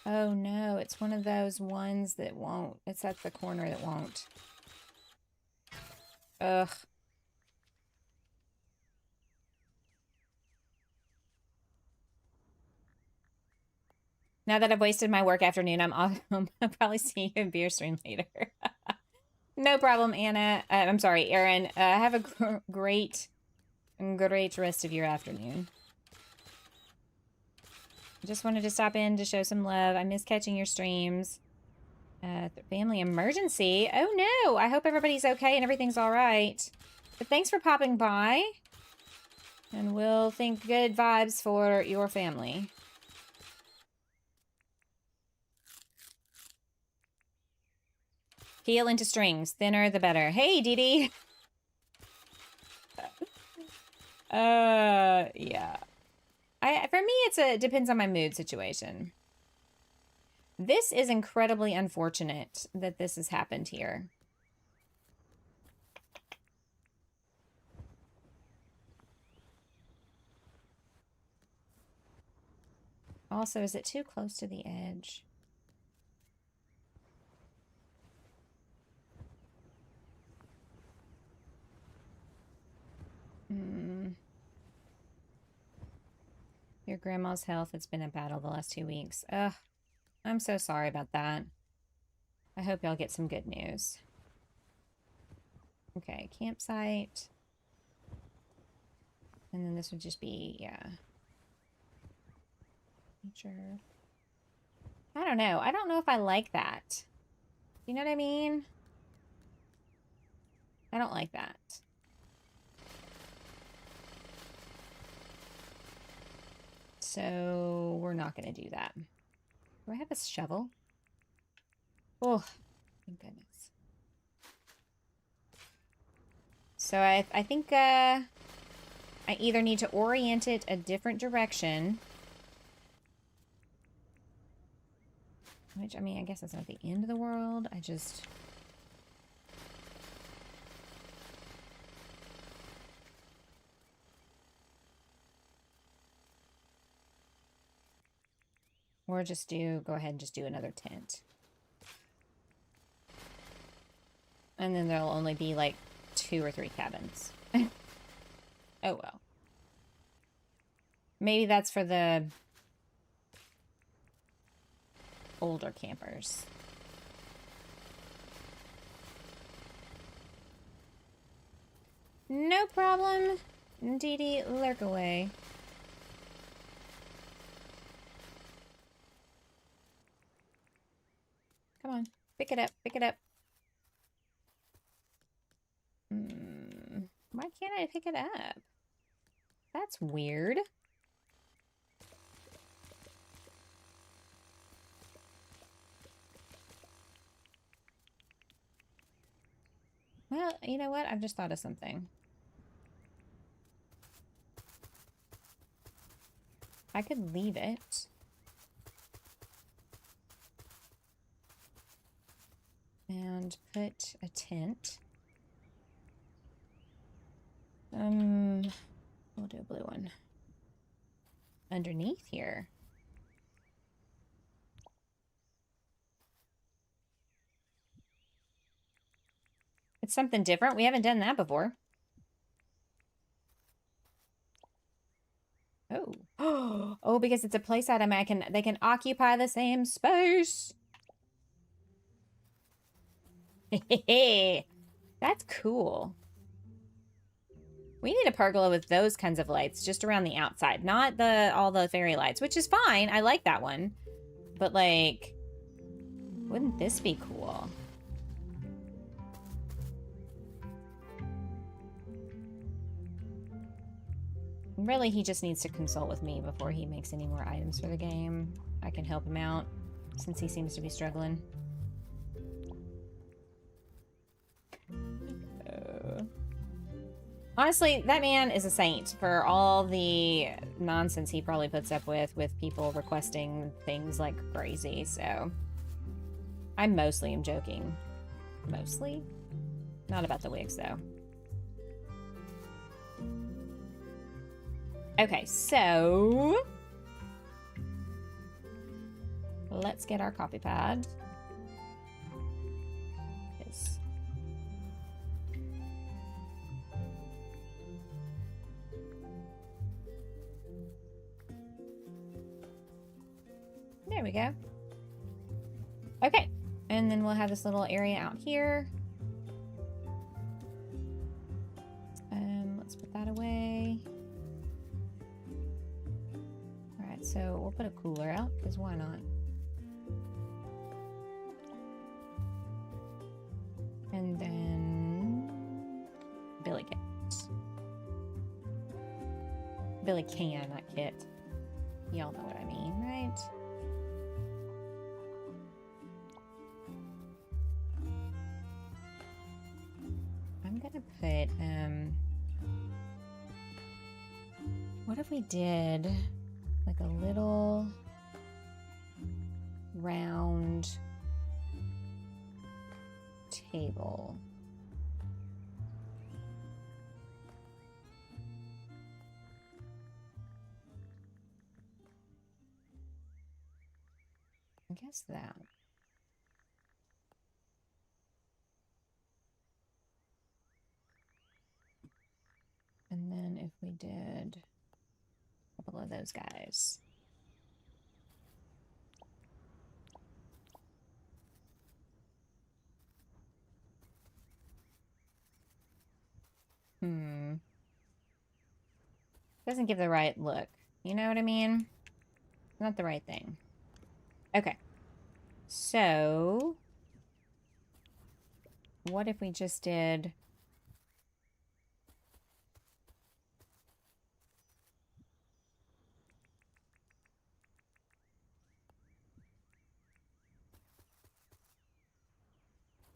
Oh no, it's one of those ones that won't. It's at the corner that won't. Ugh. Now that I've wasted my work afternoon, I'll probably see you in beer stream later. No problem, Anna. I'm sorry, Erin. Have a great rest of your afternoon. Just wanted to stop in to show some love. I miss catching your streams. Family emergency. Oh no! I hope everybody's okay and everything's all right. But thanks for popping by. And we'll think good vibes for your family. Peel into strings. Thinner the better. Hey, Dee Dee! Yeah. For me, it depends on my mood situation. This is incredibly unfortunate that this has happened here. Also, is it too close to the edge? Your grandma's health, it's been a battle the last 2 weeks. Ugh, I'm so sorry about that. I hope y'all get some good news. Okay, campsite. And then this would just be, yeah. Nature. I don't know. I don't know if I like that. You know what I mean? I don't like that. So we're not going to do that. Do I have a shovel? Oh, thank goodness. So I think I either need to orient it a different direction. Which, I mean, I guess that's not the end of the world. I just... Or just go ahead and just do another tent. And then there'll only be like 2 or 3 cabins. Oh well. Maybe that's for the older campers. No problem. Dee Dee, lurk away. Come on, pick it up, pick it up. Why can't I pick it up? That's weird. Well, you know what? I've just thought of something. I could leave it. And put a tent. We'll do a blue one. Underneath here. It's something different. We haven't done that before. Oh. Oh, because it's a place item, they can occupy the same space. That's cool. We need a pergola with those kinds of lights just around the outside, not all the fairy lights, which is fine. I like that one. But like, wouldn't this be cool? Really, he just needs to consult with me before he makes any more items for the game. I can help him out since he seems to be struggling. Honestly, that man is a saint for all the nonsense he probably puts up with people requesting things like crazy, so... I mostly am joking. Mostly? Not about the wigs, though. Okay, so... let's get our copy pad. There we go. Okay. And then we'll have this little area out here. Let's put that away. All right, so we'll put a cooler out, because why not? And then Billy Kit. Billy Can, not Kit. Y'all know what I mean, right? I'm gonna put, what if we did like a little round table? I guess that. And then if we did a couple of those guys. Doesn't give the right look. You know what I mean? Not the right thing. Okay. So, what if we just did...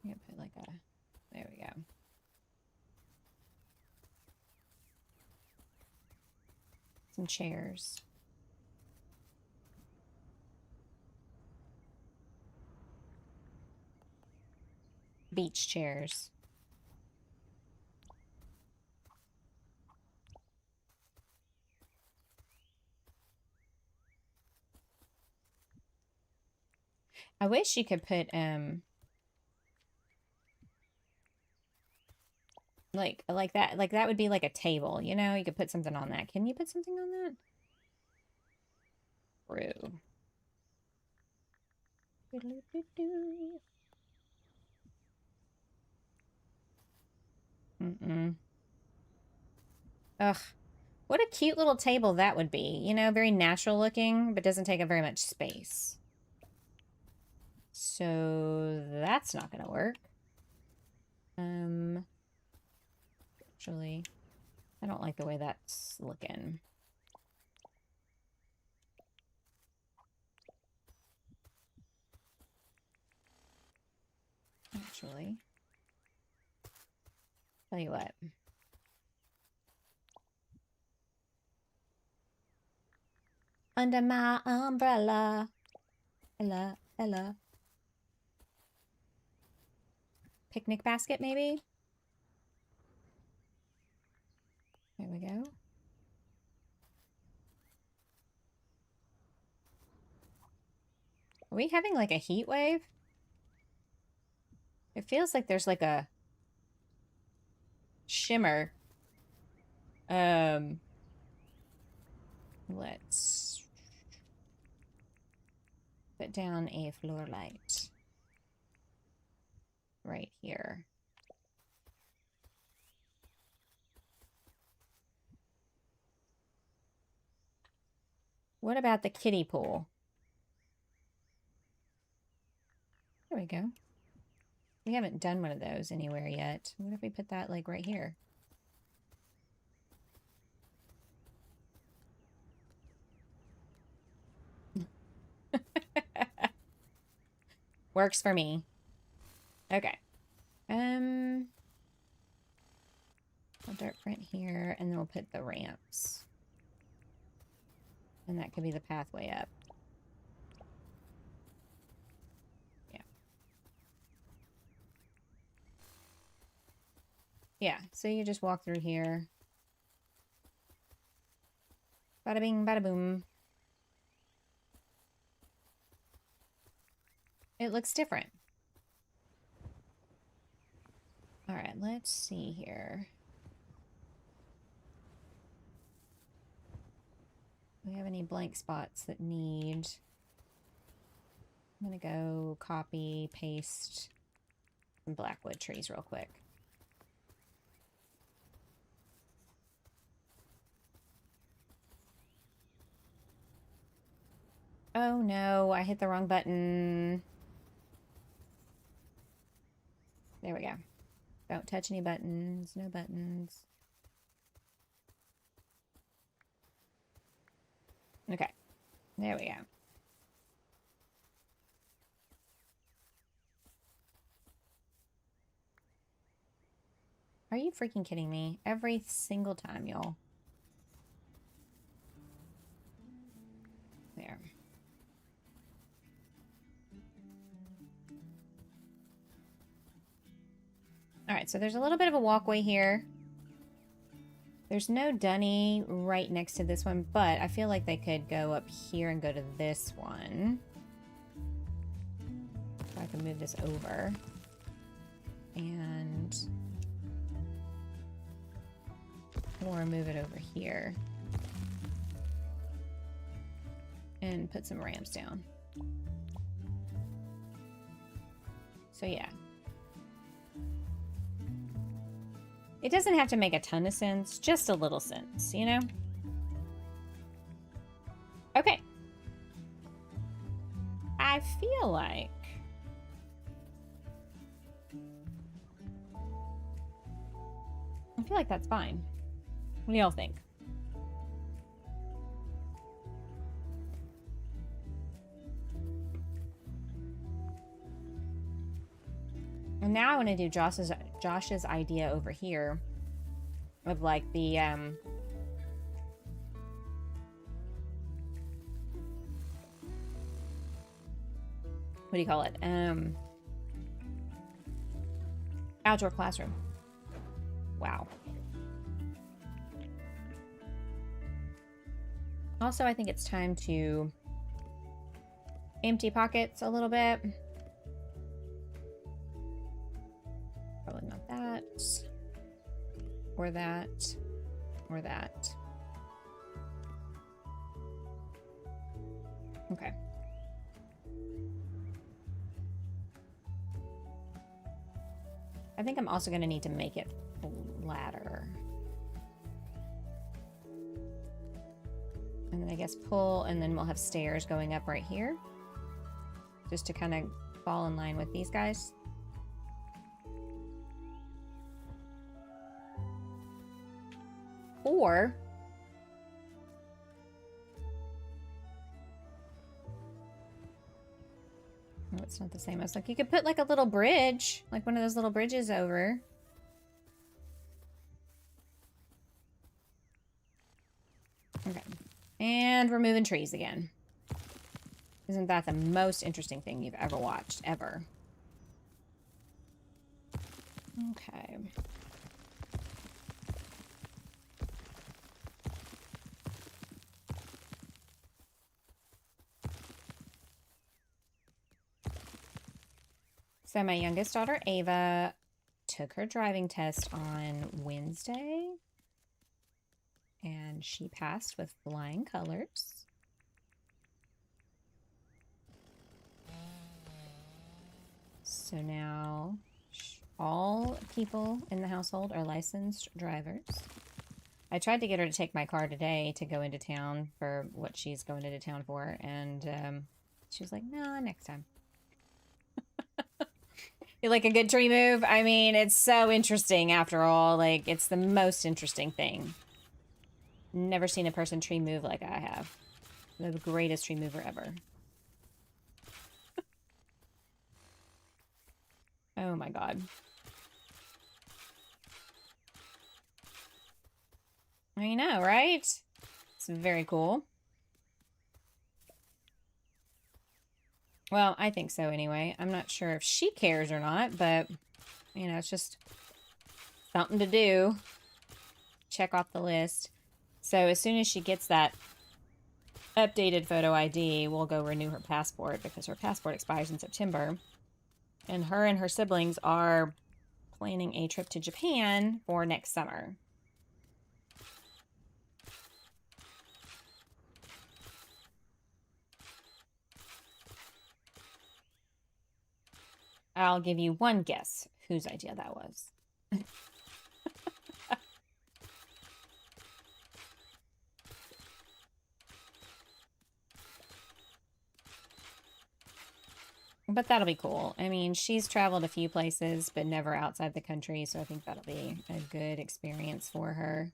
I'm gonna put like a... There we go. Some chairs. Beach chairs. I wish you could put, like that would be like a table, you know? You could put something on that. Can you put something on that? True. Ugh. What a cute little table that would be. You know, very natural looking, but doesn't take up very much space. So that's not gonna work. Actually, I don't like the way that's looking. Actually, tell you what. Under my umbrella. Ella, Ella. Picnic basket, maybe? There we go. Are we having like a heat wave? It feels like there's like a shimmer. Let's put down a floor light right here. What about the kiddie pool? There we go. We haven't done one of those anywhere yet. What if we put that like right here? Works for me. Okay. A dirt print here, and then we'll put the ramps. And that could be the pathway up. Yeah. Yeah, so you just walk through here. Bada bing, bada boom. It looks different. All right, let's see here. Do we have any blank spots that need... I'm gonna go copy, paste some blackwood trees real quick. Oh no, I hit the wrong button. There we go. Don't touch any buttons, no buttons. Okay, there we go. Are you freaking kidding me? Every single time, y'all. There. Alright, so there's a little bit of a walkway here. There's no dunny right next to this one, but I feel like they could go up here and go to this one. So I can move this over. And... or move it over here. And put some ramps down. So yeah. It doesn't have to make a ton of sense, just a little sense, you know? Okay. I feel like... that's fine. What do y'all think? And now I want to do Josh's idea over here of like the what do you call it? Outdoor classroom. Wow. Also, I think it's time to empty pockets a little bit. Probably not that. Or that. Or that. Okay. I think I'm also going to need to make it flatter. And then I guess pull, and then we'll have stairs going up right here. Just to kind of fall in line with these guys. Or... oh, it's not the same. I was like, you could put like a little bridge. Like one of those little bridges over. Okay. And we're moving trees again. Isn't that the most interesting thing you've ever watched? Ever. Okay. So my youngest daughter, Ava, took her driving test on Wednesday. And she passed with flying colors. So now all people in the household are licensed drivers. I tried to get her to take my car today to go into town for what she's going into town for. And she was like, no, next time. You like a good tree move? I mean, it's so interesting after all. Like, it's the most interesting thing. Never seen a person tree move like I have. They're the greatest tree mover ever. Oh my god. I know, right? It's very cool. Well, I think so anyway. I'm not sure if she cares or not, but, you know, it's just something to do. Check off the list. So as soon as she gets that updated photo ID, we'll go renew her passport because her passport expires in September. And her siblings are planning a trip to Japan for next summer. I'll give you one guess whose idea that was. But that'll be cool. I mean, she's traveled a few places, but never outside the country, so I think that'll be a good experience for her.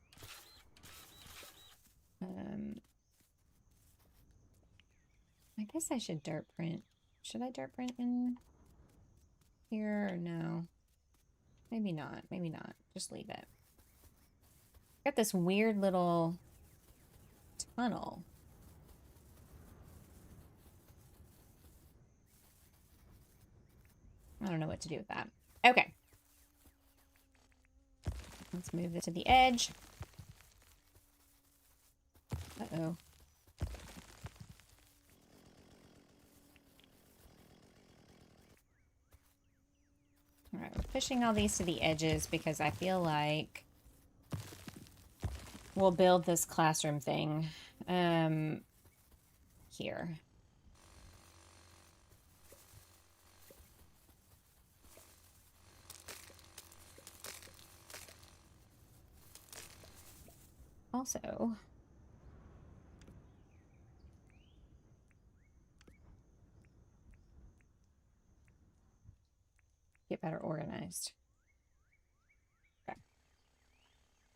I guess I should dirt print. Should I dirt print in here or no? Maybe not. Maybe not. Just leave it. Got this weird little tunnel. I don't know what to do with that. Okay. Let's move it to the edge. Uh-oh. All right, we're pushing all these to the edges because I feel like we'll build this classroom thing here. Also, get better organized. Okay.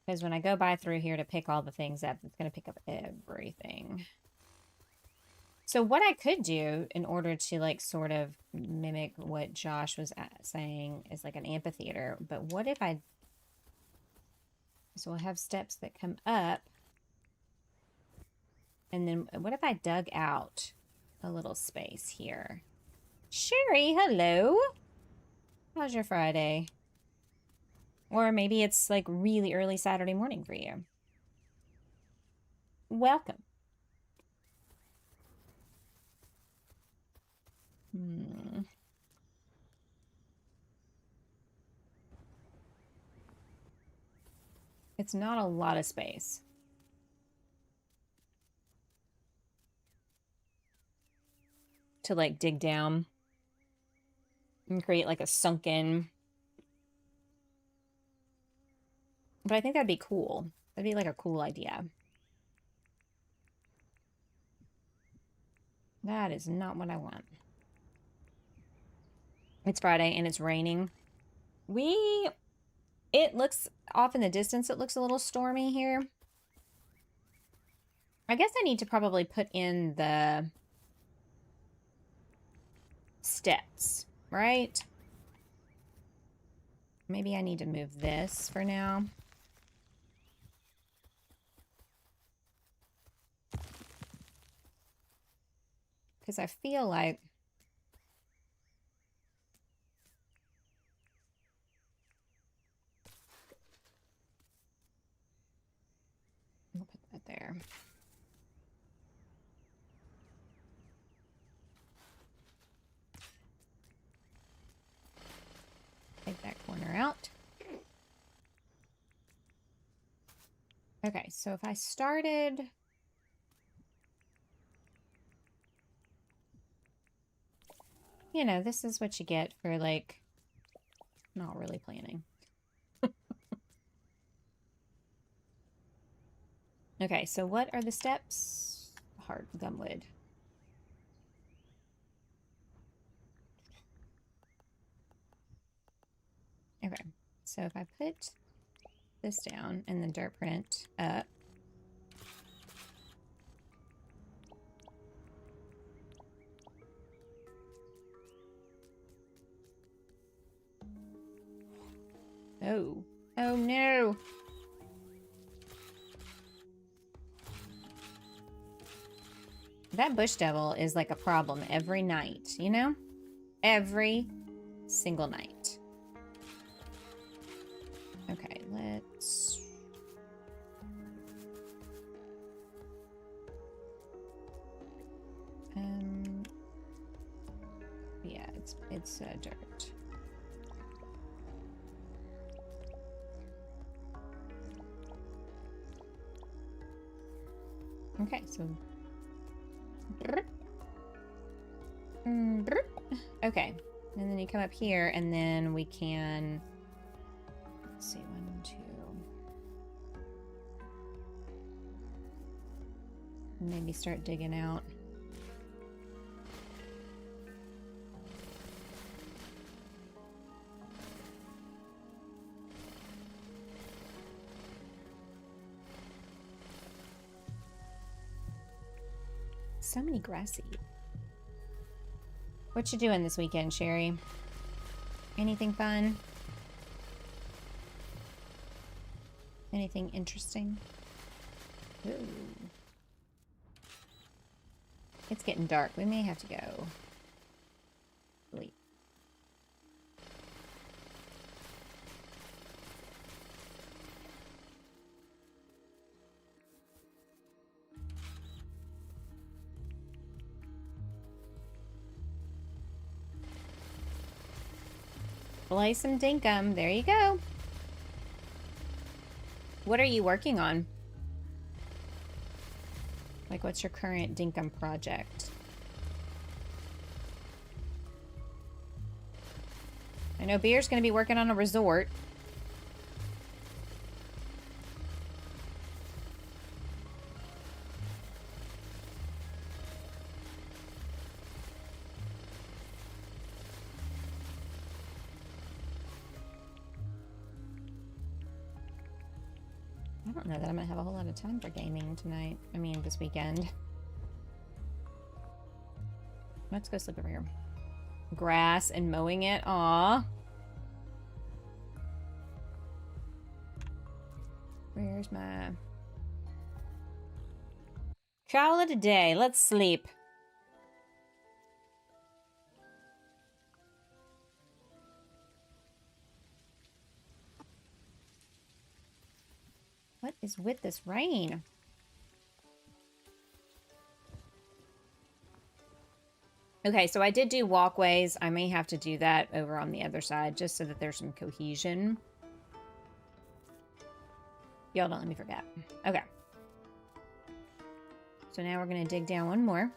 Because when I go by through here to pick all the things up, it's going to pick up everything. So what I could do in order to like sort of mimic what Josh was saying is like an amphitheater, but what if I... So we'll have steps that come up. And then what if I dug out a little space here? Sherry, hello. How's your Friday? Or maybe it's like really early Saturday morning for you. Welcome. It's not a lot of space. To like dig down and create like a sunken. But I think that'd be cool. That'd be like a cool idea. That is not what I want. It's Friday and it's raining. It looks off in the distance, it looks a little stormy here. I guess I need to probably put in the steps, right? Maybe I need to move this for now. Because I feel like I'll put that there. Take that corner out. Okay, so if I started... You know, this is what you get for, like, not really planning. Okay, so what are the steps? Hard gumwood. Okay, so if I put this down and then dirt print up, oh no. That bush devil is like a problem every night, you know? Every single night. Okay, let's... yeah, it's dirt. Okay, so... Okay. And then you come up here, and then we can... Let's see, 1, 2... Maybe start digging out. So many grassy. What you doing this weekend, Sherry? Anything fun? Anything interesting? Ooh. It's getting dark. We may have to go sleep. Play some Dinkum. There you go. What are you working on? Like, what's your current Dinkum project? I know Beer's going to be working on a resort. I don't know that I'm going to have a whole lot of time for gaming tonight. I mean, this weekend. Let's go sleep over here. Grass and mowing it. Aw. Where's my... Call it a day. Let's sleep. What is with this rain? Okay, so I did do walkways. I may have to do that over on the other side just so that there's some cohesion. Y'all don't let me forget. Okay. So now we're going to dig down one more.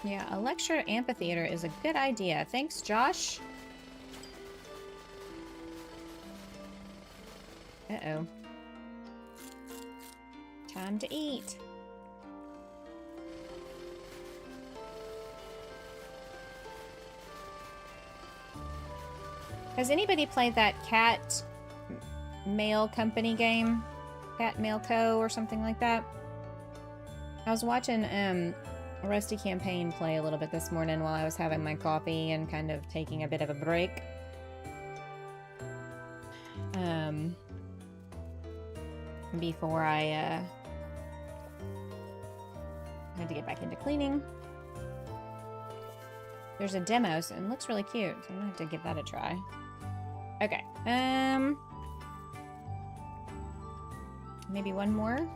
Yeah, a lecture amphitheater is a good idea. Thanks, Josh. Uh-oh. Time to eat. Has anybody played that Cat Mail Company game? Cat Mail Co. or something like that? I was watching Rusty Campaign play a little bit this morning while I was having my coffee and kind of taking a bit of a break. Before I had to get back into cleaning. There's a demo, so it looks really cute. So I'm gonna have to give that a try. Okay. Maybe one more.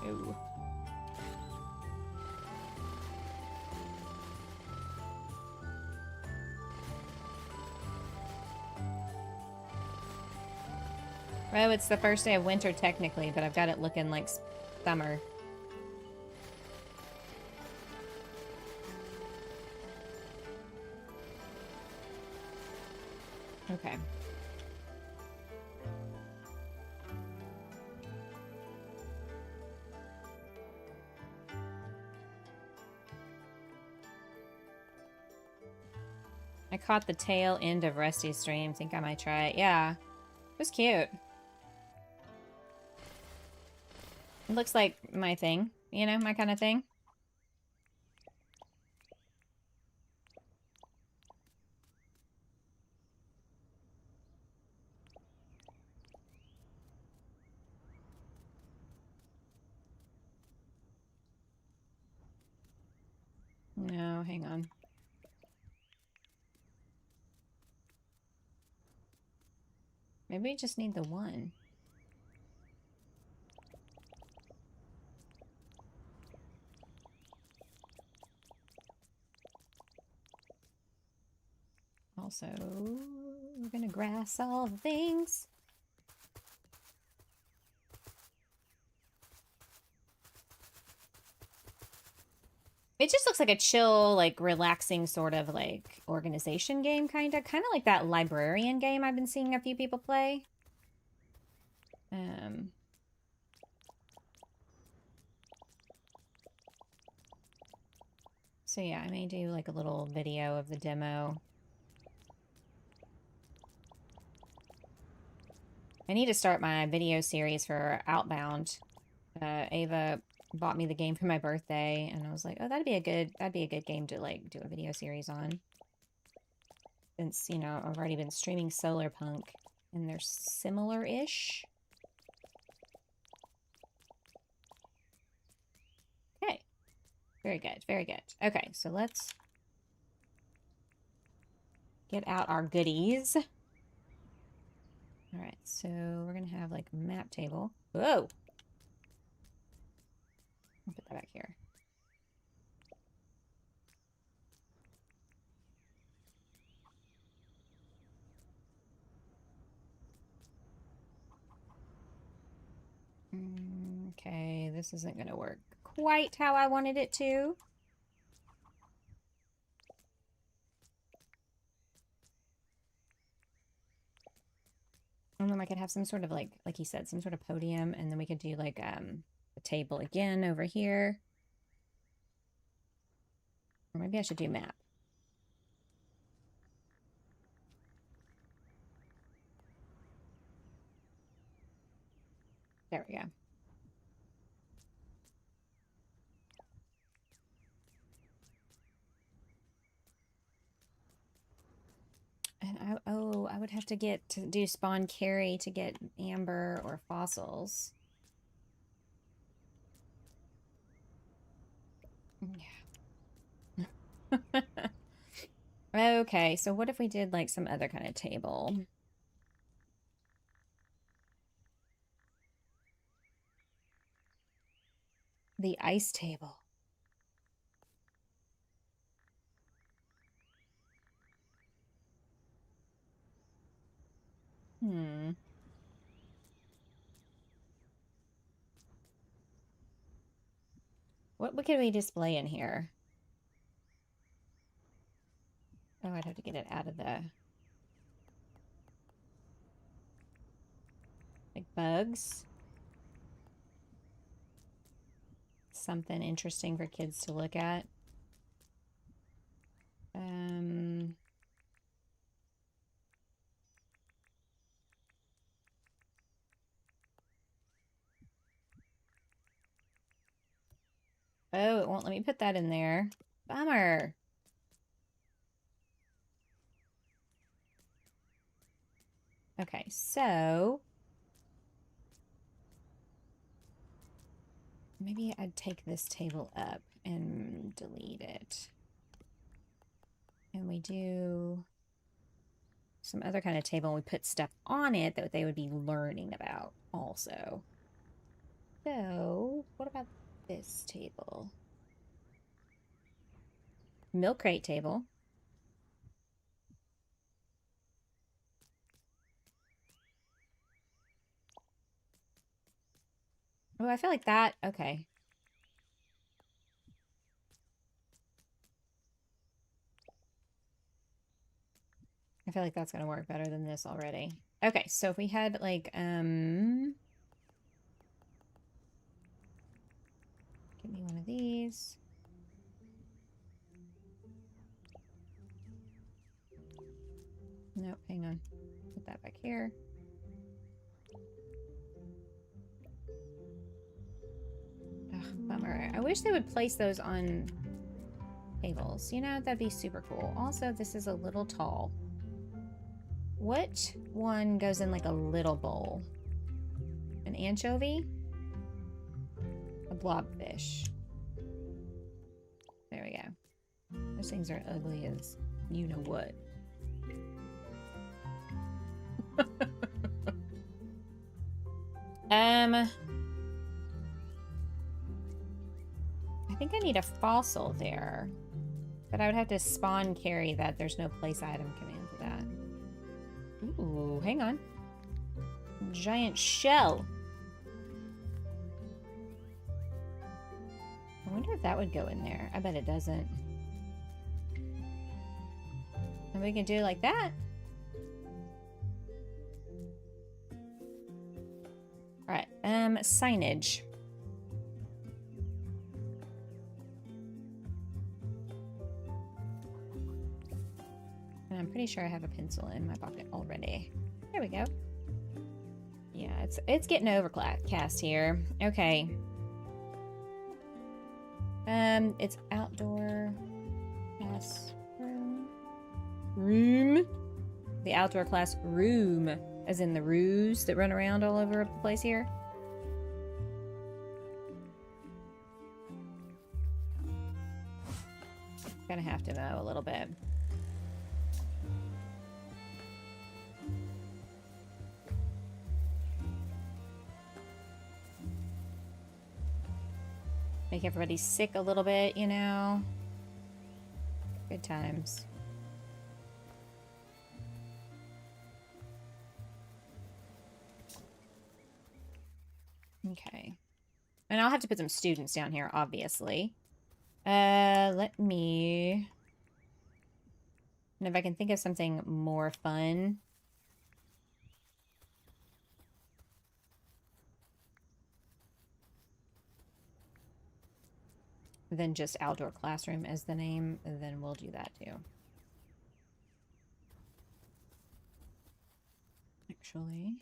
Ooh. Oh, it's the first day of winter technically, but I've got it looking like summer. Okay. I caught the tail end of Rusty's stream. Think I might try it. Yeah. It was cute. It looks like my thing. You know, my kind of thing. No, hang on. Maybe we just need the one. Also, we're gonna grass all the things. It just looks like a chill, like relaxing sort of like organization game, kind of like that librarian game I've been seeing a few people play. So yeah, I may do like a little video of the demo. I need to start my video series for Outbound. Ava bought me the game for my birthday, and I was like, oh, that'd be a good game to like do a video series on. Since, you know, I've already been streaming Solar Punk, and they're similar-ish. Okay. Very good, very good. Okay, so let's get out our goodies. All right, so we're gonna have like a map table. Whoa! I'll put that back here. Okay, this isn't gonna work quite how I wanted it to. And then I could have some sort of like he said, some sort of podium, and then we could do like a table again over here. Or maybe I should do map. There we go. And I would have to do spawn carry to get amber or fossils. Yeah. Okay, so what if we did like some other kind of table? The ice table. What could we display in here? Oh, I'd have to get it out of the... like bugs. Something interesting for kids to look at. Oh, it won't let me put that in there. Bummer. Okay, so maybe I'd take this table up and delete it. And we do some other kind of table, and we put stuff on it that they would be learning about also. So, what about this table? Milk crate table. Oh, I feel like that, okay. I feel like that's gonna work better than this already. Okay, so if we had like, give me one of these. Nope, hang on. Put that back here. Ugh, bummer. I wish they would place those on tables. You know, that'd be super cool. Also, this is a little tall. What one goes in like a little bowl? An anchovy? A blobfish. There we go. Those things are ugly as you know what. I think I need a fossil there, but I would have to spawn carry that. There's no place item command for Ooh, hang on. Giant shell. I wonder if that would go in there. I bet it doesn't. And we can do it like that. Alright, signage. And I'm pretty sure I have a pencil in my pocket already. There we go. Yeah, it's getting overcast here. Okay. It's outdoor classroom. The outdoor class room, as in the roos that run around all over the place here. Gonna have to mow a little bit. Make everybody sick a little bit, you know. Good times. Okay. And I'll have to put some students down here, obviously. Let me... And if I can think of something more fun... than just outdoor classroom as the name, then we'll do that too. Actually,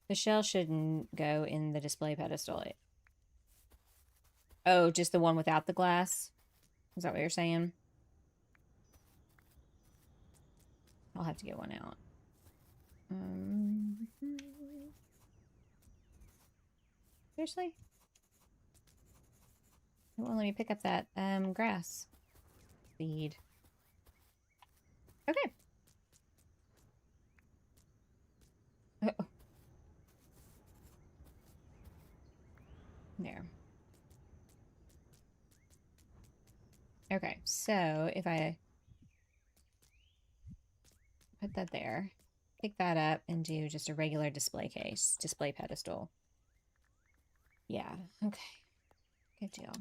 the shell shouldn't go in the display pedestal. Oh, just the one without the glass? Is that what you're saying? I'll have to get one out. Seriously? It won't let me pick up that grass seed. Okay. Uh-oh. There. Okay, so if I put that there, pick that up and do just a regular display case, display pedestal. Yeah, okay. Good deal.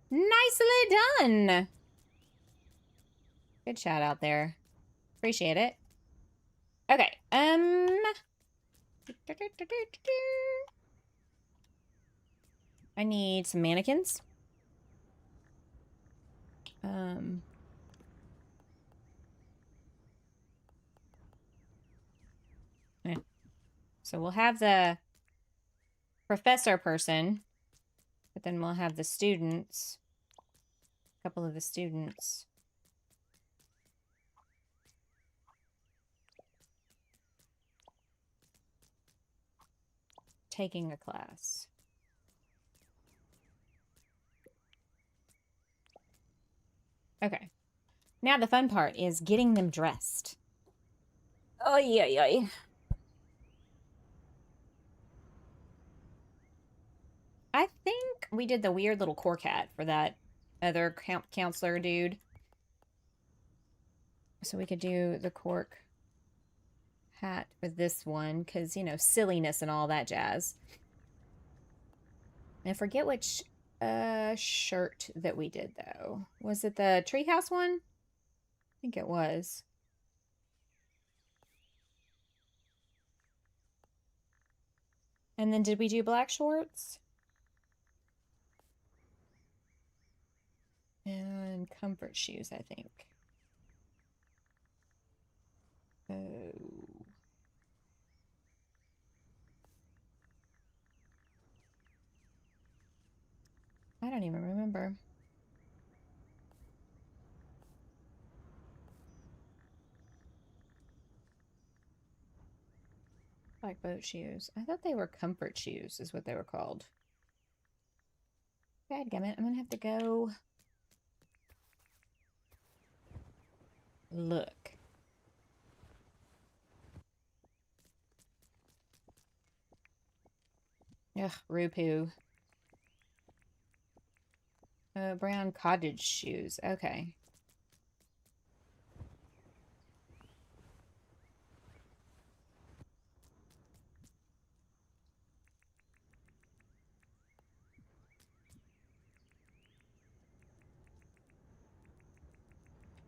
Nicely done. Good shout out there. Appreciate it. Okay. I need some mannequins. So we'll have the professor person, but then we'll have the students, a couple of the students. Taking a class. Okay. Now the fun part is getting them dressed. Oh, yeah. I think we did the weird little cork hat for that other counselor dude. So we could do the cork hat with this one, because, you know, silliness and all that jazz. And I forget which shirt that we did, though. Was it the treehouse one? I think it was. And then did we do black shorts? And comfort shoes, I think. Oh. I don't even remember. Black boat shoes. I thought they were comfort shoes is what they were called. Dadgummit, I'm gonna have to go look. Ugh, Rupu. Brown cottage shoes. Okay.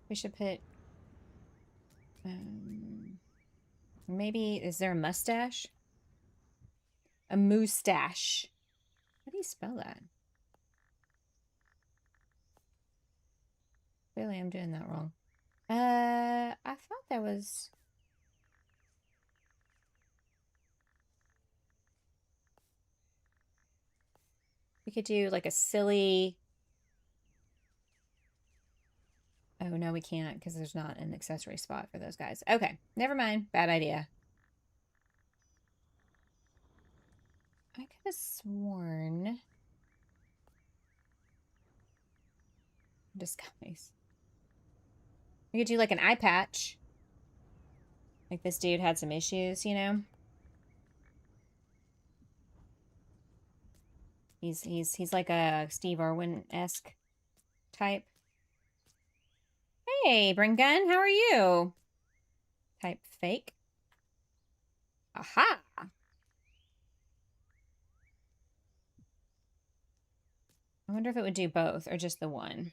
We should put... maybe... Is there a mustache? A moustache. How do you spell that? Clearly I'm doing that wrong. I thought that was... We could do like a silly... Oh, no, we can't because there's not an accessory spot for those guys. Okay, never mind. Bad idea. I could have sworn... Disguise. We could do like an eye patch. Like this dude had some issues, you know? He's like a Steve Irwin-esque type. Hey, Bringun, how are you? Type fake. Aha! I wonder if it would do both or just the one.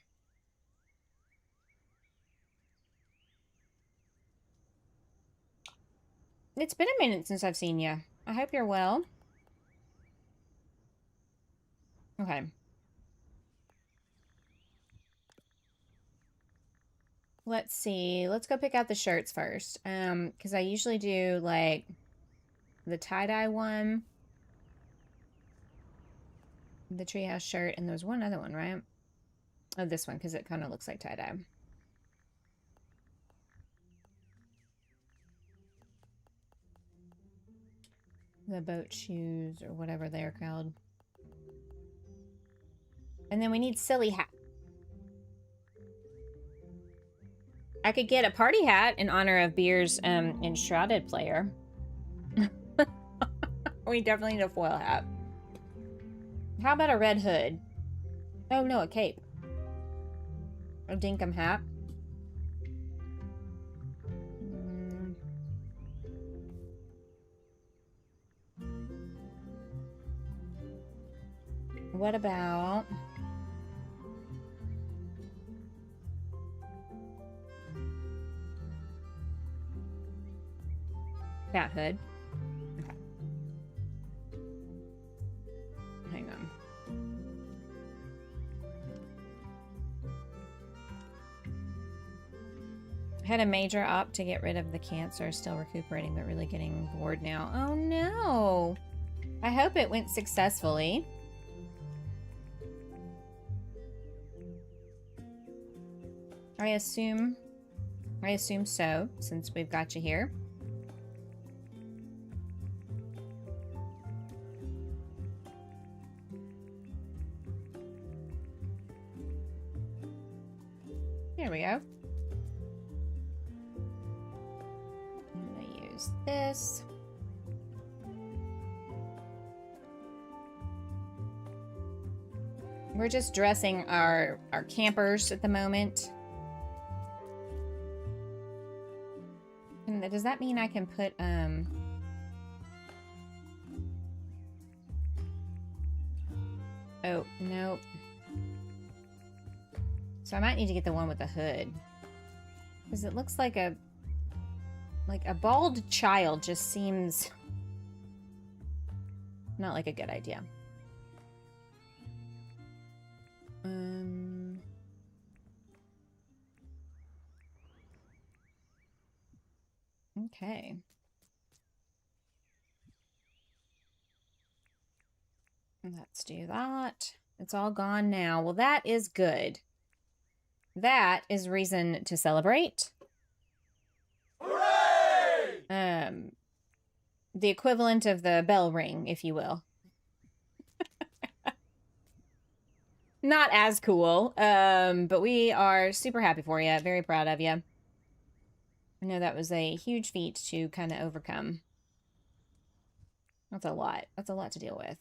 It's been a minute since I've seen you. I hope you're well. Okay. Let's see. Let's go pick out the shirts first. Because I usually do, like, the tie-dye one. The treehouse shirt. And there's one other one, right? Oh, this one, because it kind of looks like tie-dye. The boat shoes, or whatever they're called. And then we need silly hat. I could get a party hat in honor of Beer's enshrouded player. We definitely need a foil hat. How about a red hood? Oh no, a cape. A Dinkum hat. What about... that hood? Okay. Hang on. I had a major op to get rid of the cancer. Still recuperating, but really getting bored now. Oh no! I hope it went successfully. I assume so, since we've got you here. There we go. I'm gonna use this. We're just dressing our campers at the moment. And does that mean I can put, oh, nope. So I might need to get the one with the hood. Because it looks like a bald child just seems not like a good idea. Okay. Let's do that. It's all gone now. Well, that is good. That is reason to celebrate. Hooray! The equivalent of the bell ring, if you will. Not as cool, but we are super happy for you. Very proud of you. I know that was a huge feat to kind of overcome. That's a lot. That's a lot to deal with.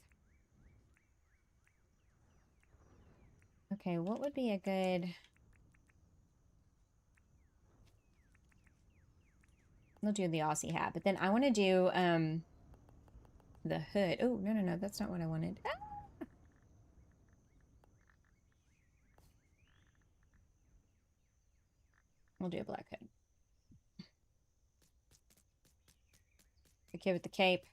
Okay, what would be a good... We'll do the Aussie hat, but then I want to do the hood. Oh, no, no, no, that's not what I wanted. Ah! We'll do a black hood. The kid with the cape.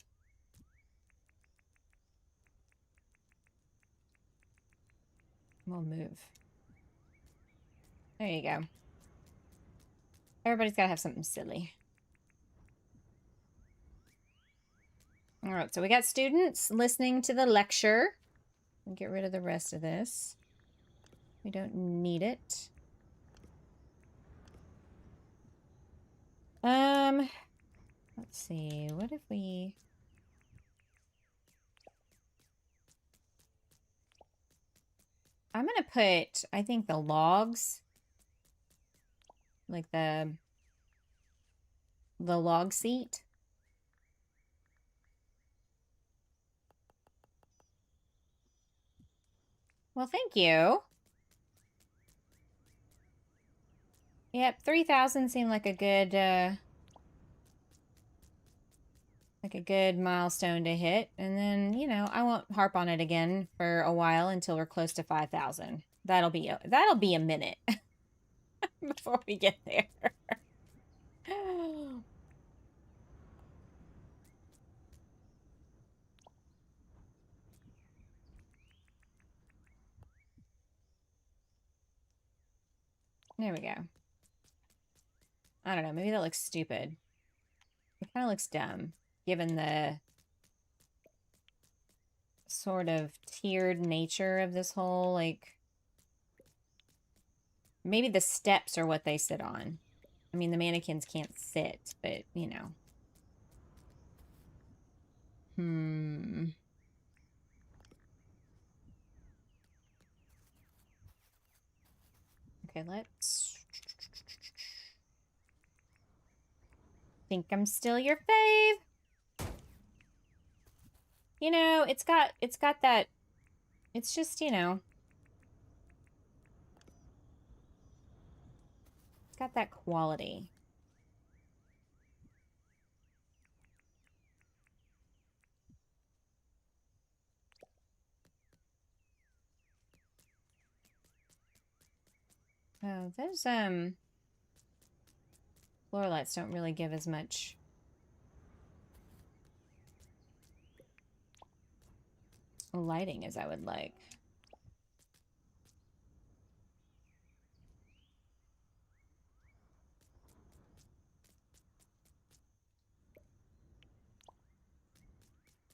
We'll move. There you go. Everybody's got to have something silly. All right, so we got students listening to the lecture. We'll get rid of the rest of this. We don't need it. Let's see. What if we... I'm going to put, I think, the logs, like the log seat. Well, thank you. Yep, 3,000 seemed like a good milestone to hit. And then, you know, I won't harp on it again for a while until we're close to 5,000. That'll be a minute before we get there. There we go. I don't know, maybe that looks stupid. It kind of looks dumb, given the sort of tiered nature of this whole, like... Maybe the steps are what they sit on. I mean, the mannequins can't sit, but, you know. Okay, let's... Think I'm still your fave. You know, it's got that... It's just, you know... It's got that quality. Oh, those, floor lights don't really give as much lighting as I would like.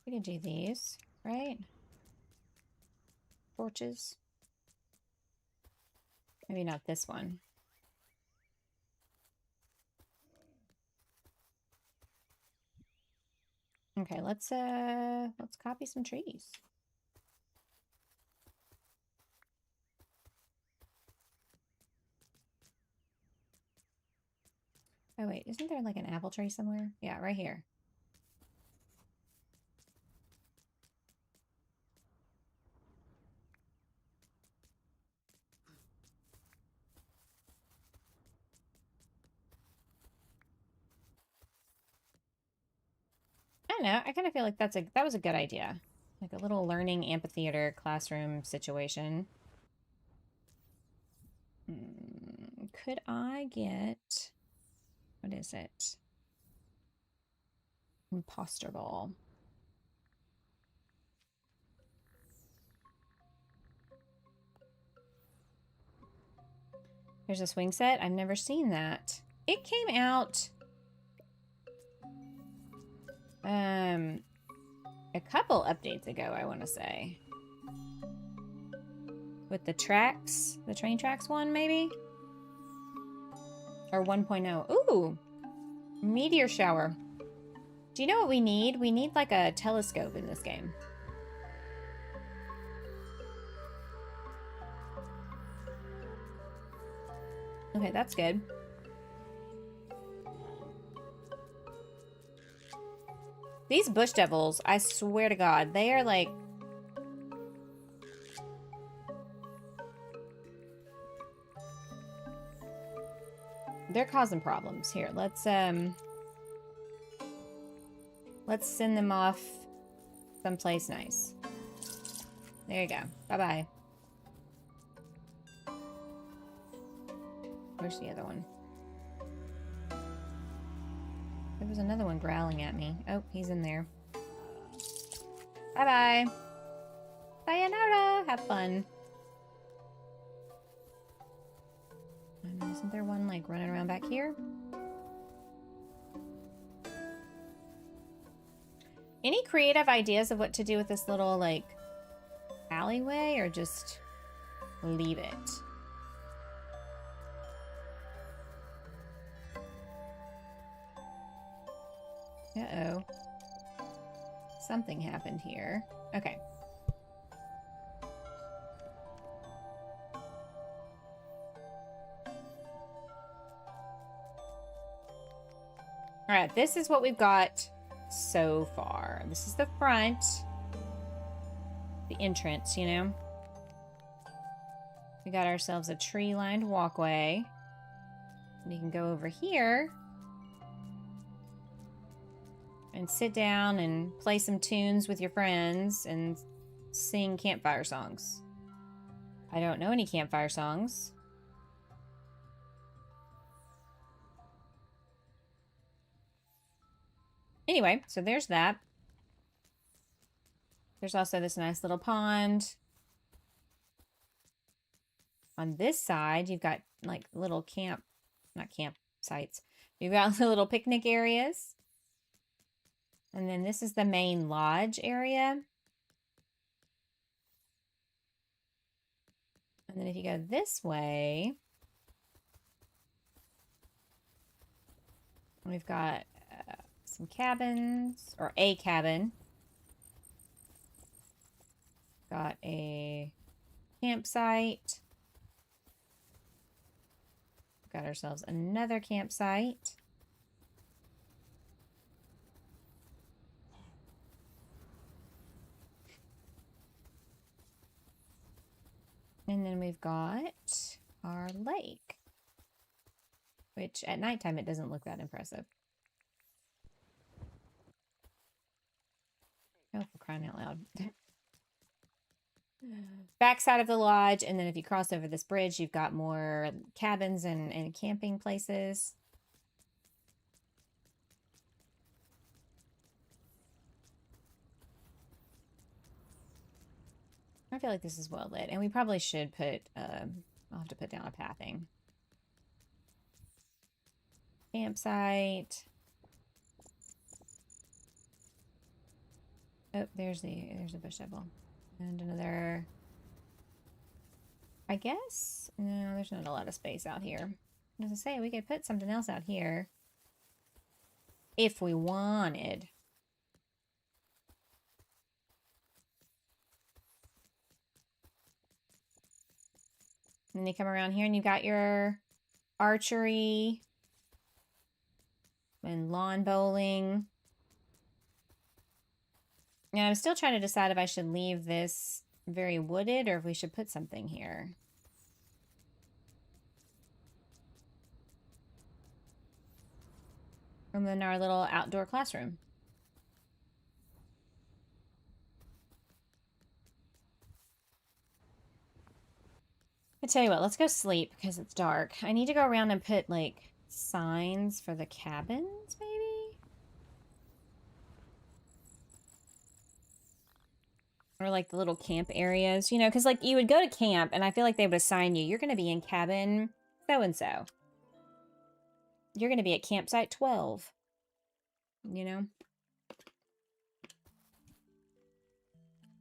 We can do these, right? Torches. Maybe not this one. Okay, let's copy some trees. Oh wait, isn't there like an apple tree somewhere? Yeah, right here. I don't know, I kind of feel like that was a good idea. Like a little learning amphitheater classroom situation. Could I get... What is it? Imposter ball. There's a swing set. I've never seen that. It came out a couple updates ago, I want to say. With the tracks, the train tracks one, maybe? Or 1.0. Ooh! Meteor shower. Do you know what we need? We need like a telescope in this game. Okay, that's good. These bush devils, I swear to God, they are like... They're causing problems. Here, let's send them off someplace nice. There you go. Bye-bye. Where's the other one? There was another one growling at me. Oh, he's in there. Bye-bye. Sayonara. Have fun. Isn't there one, like, running around back here? Any creative ideas of what to do with this little, like, alleyway, or just leave it? Uh-oh. Something happened here. Okay. Alright, this is what we've got so far. This is the front. The entrance, you know? We got ourselves a tree-lined walkway. And you can go over here and sit down and play some tunes with your friends and sing campfire songs. I don't know any campfire songs. Anyway, so there's that. There's also this nice little pond. On this side, you've got like little not campsites. You've got the little picnic areas. And then this is the main lodge area. And then if you go this way, we've got some cabins, or a cabin. Got a campsite. Got ourselves another campsite. And then we've got our lake, which at nighttime it doesn't look that impressive. Oh, for crying out loud. Backside of the lodge, and then if you cross over this bridge, you've got more cabins and camping places. I feel like this is well lit, and we probably should put, I'll have to put down a pathing. Campsite. Oh, there's a bush devil. And another, I guess, no, there's not a lot of space out here. As I say, we could put something else out here if we wanted. And then you come around here and you got your archery and lawn bowling. And I'm still trying to decide if I should leave this very wooded or if we should put something here. And then our little outdoor classroom. I tell you what, let's go sleep because it's dark. I need to go around and put like signs for the cabins, maybe? Or like the little camp areas, you know, because like you would go to camp and I feel like they would assign you, you're going to be in cabin so-and-so. You're going to be at campsite 12, you know?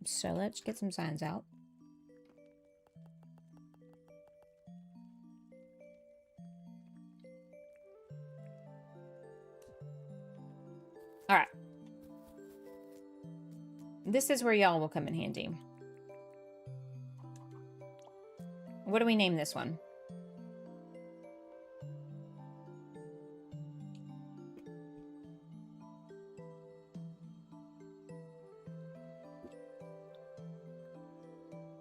So let's get some signs out. All right. This is where y'all will come in handy. What do we name this one?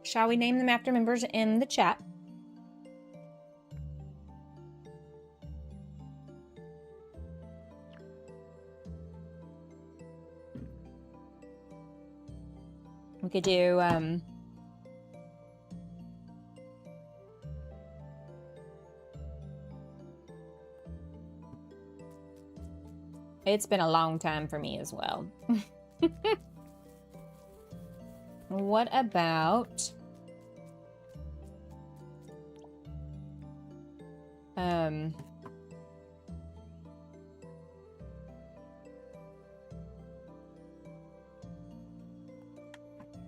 Shall we name them after members in the chat? We could do, it's been a long time for me as well. What about,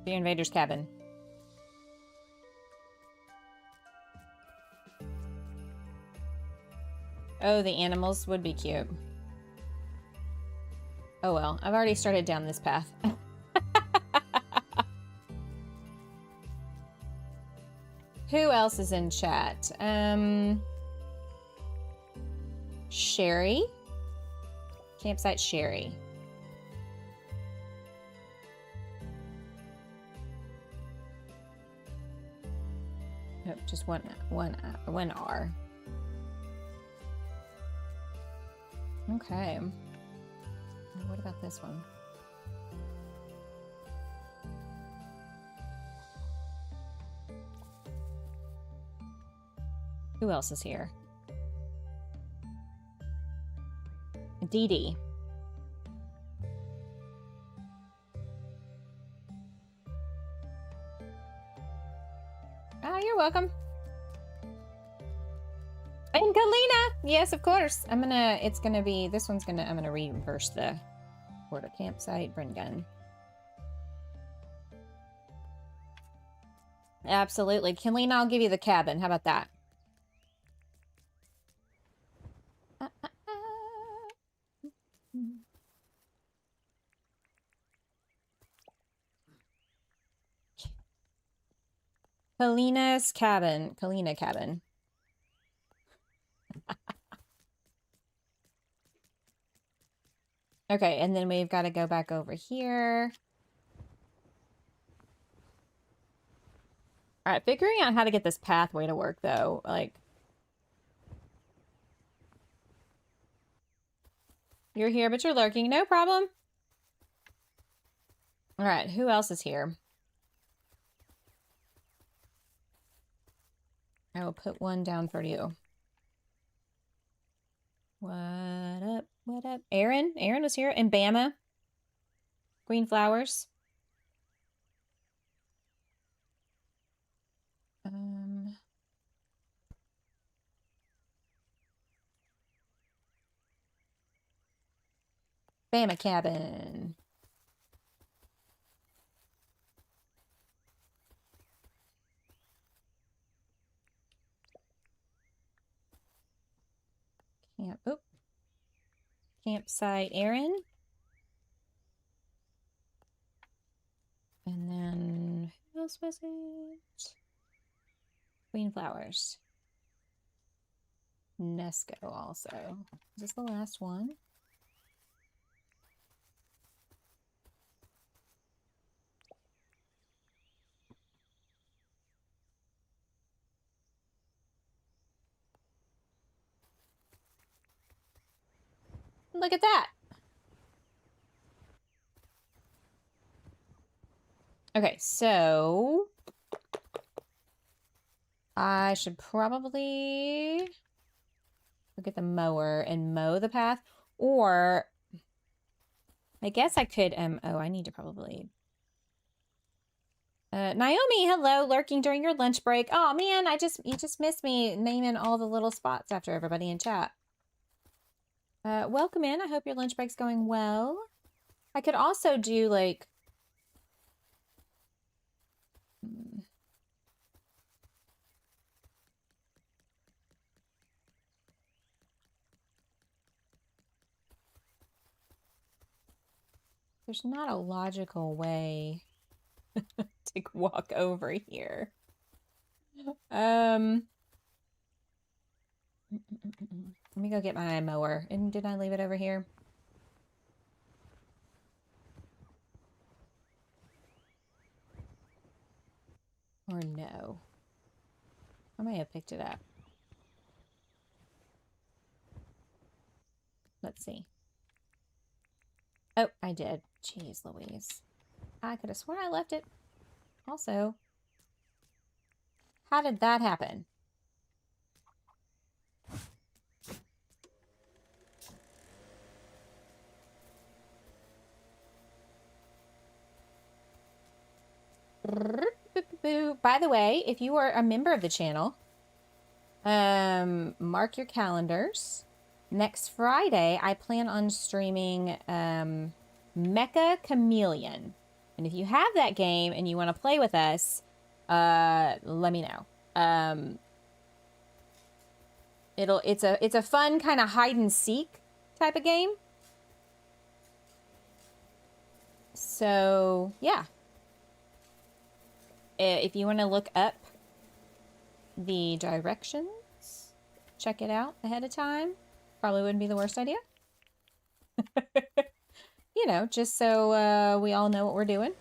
the invader's cabin? Oh, the animals would be cute. Oh well, I've already started down this path. Who else is in chat? Sherry? Campsite Sherry. Oh, just one R. Okay. What about this one? Who else is here? Dee Dee. Oh, you're welcome. And Kalina! Yes, of course. I'm gonna reverse the order. Campsite, burn gun. Absolutely. Kalina, I'll give you the cabin. How about that? Kalina's cabin. Kalina cabin. Okay, and then we've got to go back over here. All right, figuring out how to get this pathway to work, though. Like, you're here, but you're lurking. No problem. All right, who else is here? I will put one down for you. What up? What up? Aaron? Aaron was here. And Bama. Green flowers. Bama cabin. Campsite Aaron. And then, who else was it? Queen Flowers. Nesco also. Is this the last one? Look at that. Okay, so I should probably look at the mower and mow the path, or I guess I could, oh, I need to probably, Naomi, hello, lurking during your lunch break. Oh man, you just missed me naming all the little spots after everybody in chat. Welcome in. I hope your lunch break's going well. I could also do like, there's not a logical way to walk over here. Let me go get my mower. And did I leave it over here? Or no? I may have picked it up. Let's see. Oh, I did. Jeez Louise. I could have sworn I left it. Also, how did that happen? By the way, if you are a member of the channel, mark your calendars. Next Friday, I plan on streaming Mecha Chameleon. And if you have that game and you want to play with us, let me know. It's a fun kind of hide and seek type of game. So, yeah. If you want to look up the directions, check it out ahead of time. Probably wouldn't be the worst idea. You know, just so we all know what we're doing.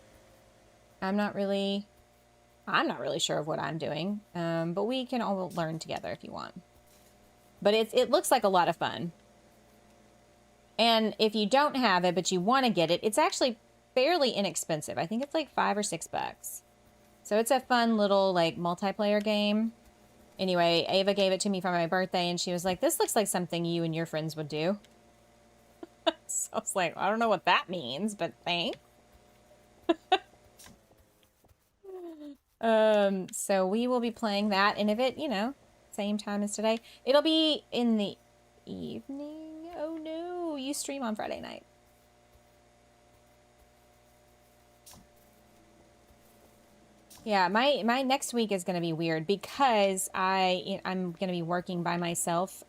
I'm not really sure of what I'm doing, but we can all learn together if you want. But it looks like a lot of fun. And if you don't have it, but you want to get it, it's actually fairly inexpensive. I think it's like $5 or $6. So it's a fun little like multiplayer game. Anyway, Ava gave it to me for my birthday, and she was like, "This looks like something you and your friends would do." So I was like, I don't know what that means, but thanks. So we will be playing that, and if it, you know, same time as today, it'll be in the evening. Oh no, you stream on Friday night. Yeah, my next week is going to be weird because I'm going to be working by myself,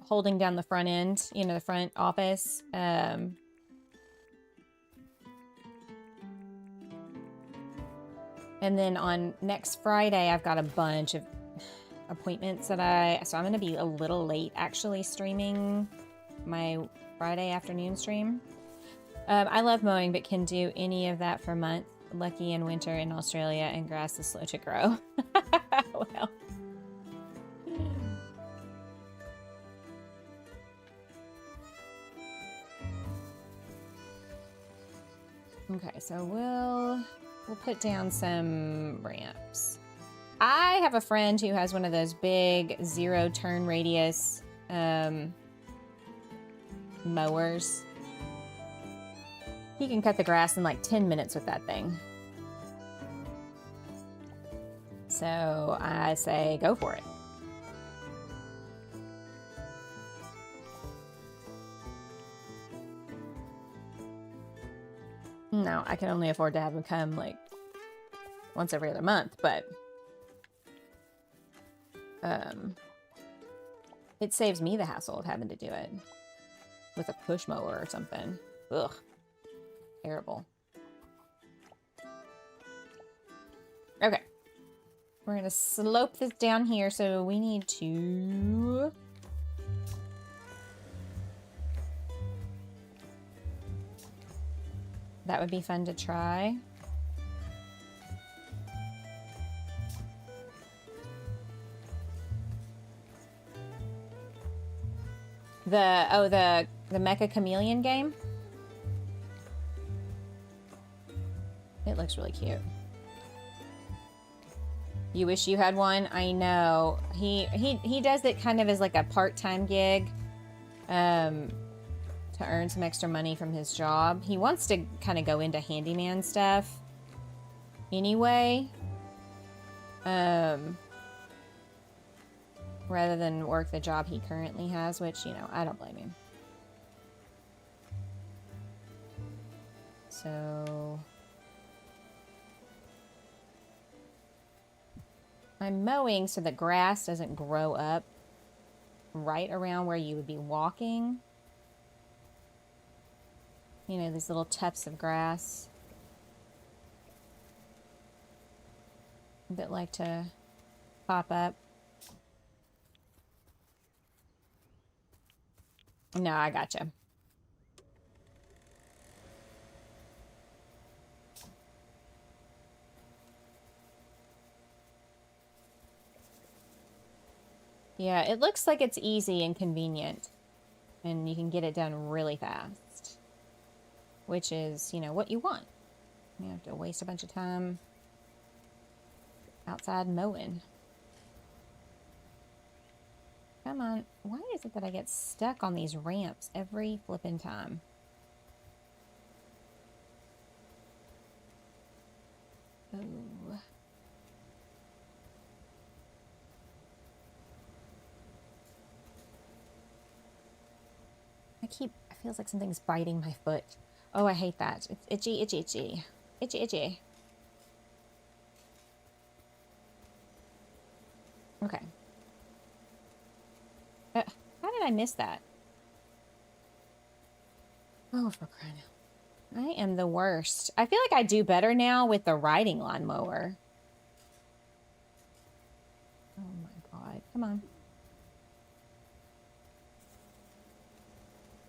holding down the front end, you know, the front office. And then on next Friday, I've got a bunch of appointments that so I'm going to be a little late actually streaming my Friday afternoon stream. I love mowing, but can do any of that for a month. Lucky in winter in Australia, and grass is slow to grow. Well. Okay, so we'll put down some ramps. I have a friend who has one of those big 0 turn radius mowers. He can cut the grass in like 10 minutes with that thing. So I say go for it. No, I can only afford to have him come like once every other month, but it saves me the hassle of having to do it with a push mower or something. Ugh. Terrible. Okay. We're going to slope this down here, so we need to... That would be fun to try. The Mecha Chameleon game? It looks really cute. You wish you had one? I know. He does it kind of as like a part-time gig to earn some extra money from his job. He wants to kind of go into handyman stuff anyway. Rather than work the job he currently has, which, you know, I don't blame him. So... I'm mowing so the grass doesn't grow up right around where you would be walking. You know, these little tufts of grass that like to pop up. No, I gotcha. Yeah, it looks like it's easy and convenient, and you can get it done really fast. which is, you know, what you want. You don't have to waste a bunch of time outside mowing. Come on. Why is it that I get stuck on these ramps every flippin' time? Oh. It feels like something's biting my foot. Oh, I hate that. It's itchy, itchy, itchy. Itchy, itchy. Okay. How did I miss that? Oh, for crying out. I am the worst. I feel like I do better now with the riding lawnmower. Oh my God. Come on.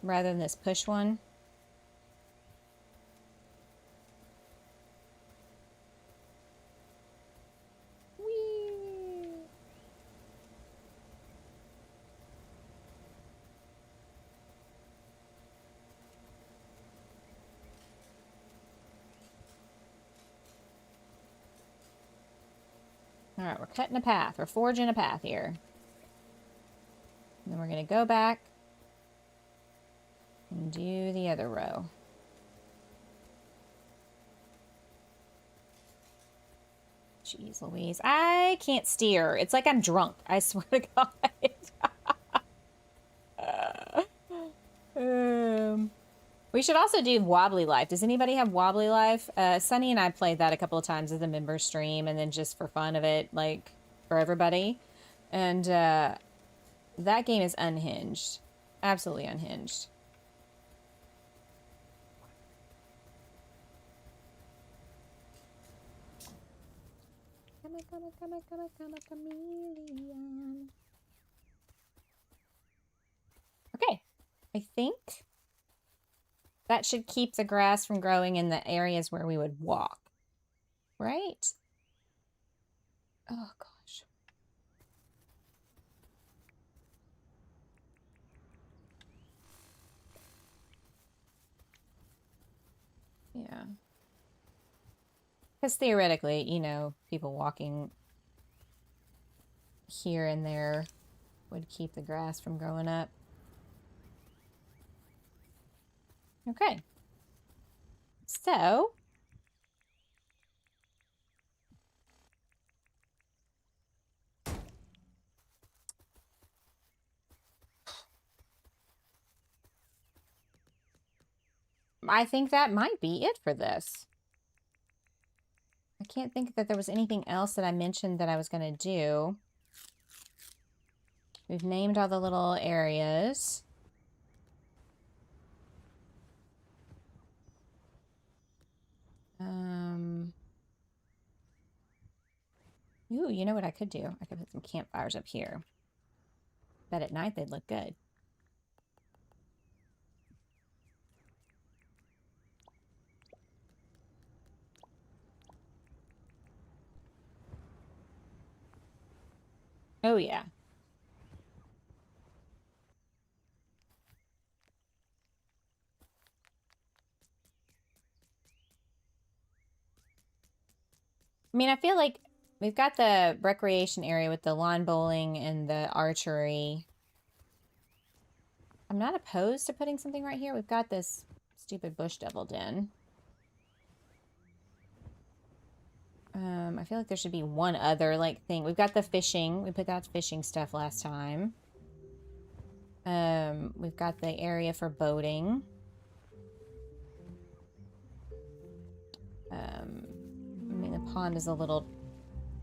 Rather than this push one. Whee! All right, we're cutting a path. We're forging a path here. And then we're going to go back and do the other row. Jeez Louise. I can't steer. It's like I'm drunk. I swear to God. We should also do Wobbly Life. Does anybody have Wobbly Life? Sunny and I played that a couple of times as a member stream, and then just for fun of it, like, for everybody. And that game is unhinged. Absolutely unhinged. Chameleon. Okay, I think that should keep the grass from growing in the areas where we would walk, right? Oh, gosh. Yeah. Because theoretically, you know, people walking here and there would keep the grass from growing up. Okay. So, I think that might be it for this. I can't think that there was anything else that I mentioned that I was going to do. We've named all the little areas. Ooh, you know what I could do? I could put some campfires up here. Bet at night they'd look good. Oh, yeah. I mean, I feel like we've got the recreation area with the lawn bowling and the archery. I'm not opposed to putting something right here. We've got this stupid bush devil den. I feel like there should be one other, like, thing. We've got the fishing. We put out fishing stuff last time. We've got the area for boating. I mean, the pond is a little...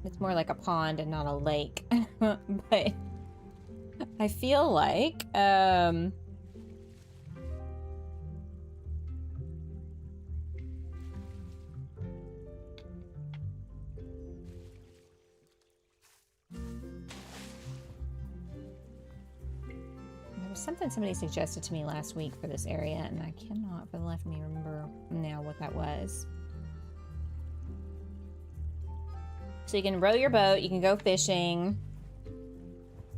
It's more like a pond and not a lake. But I feel like... something somebody suggested to me last week for this area, and I cannot for the life of me remember now what that was. So you can row your boat, you can go fishing,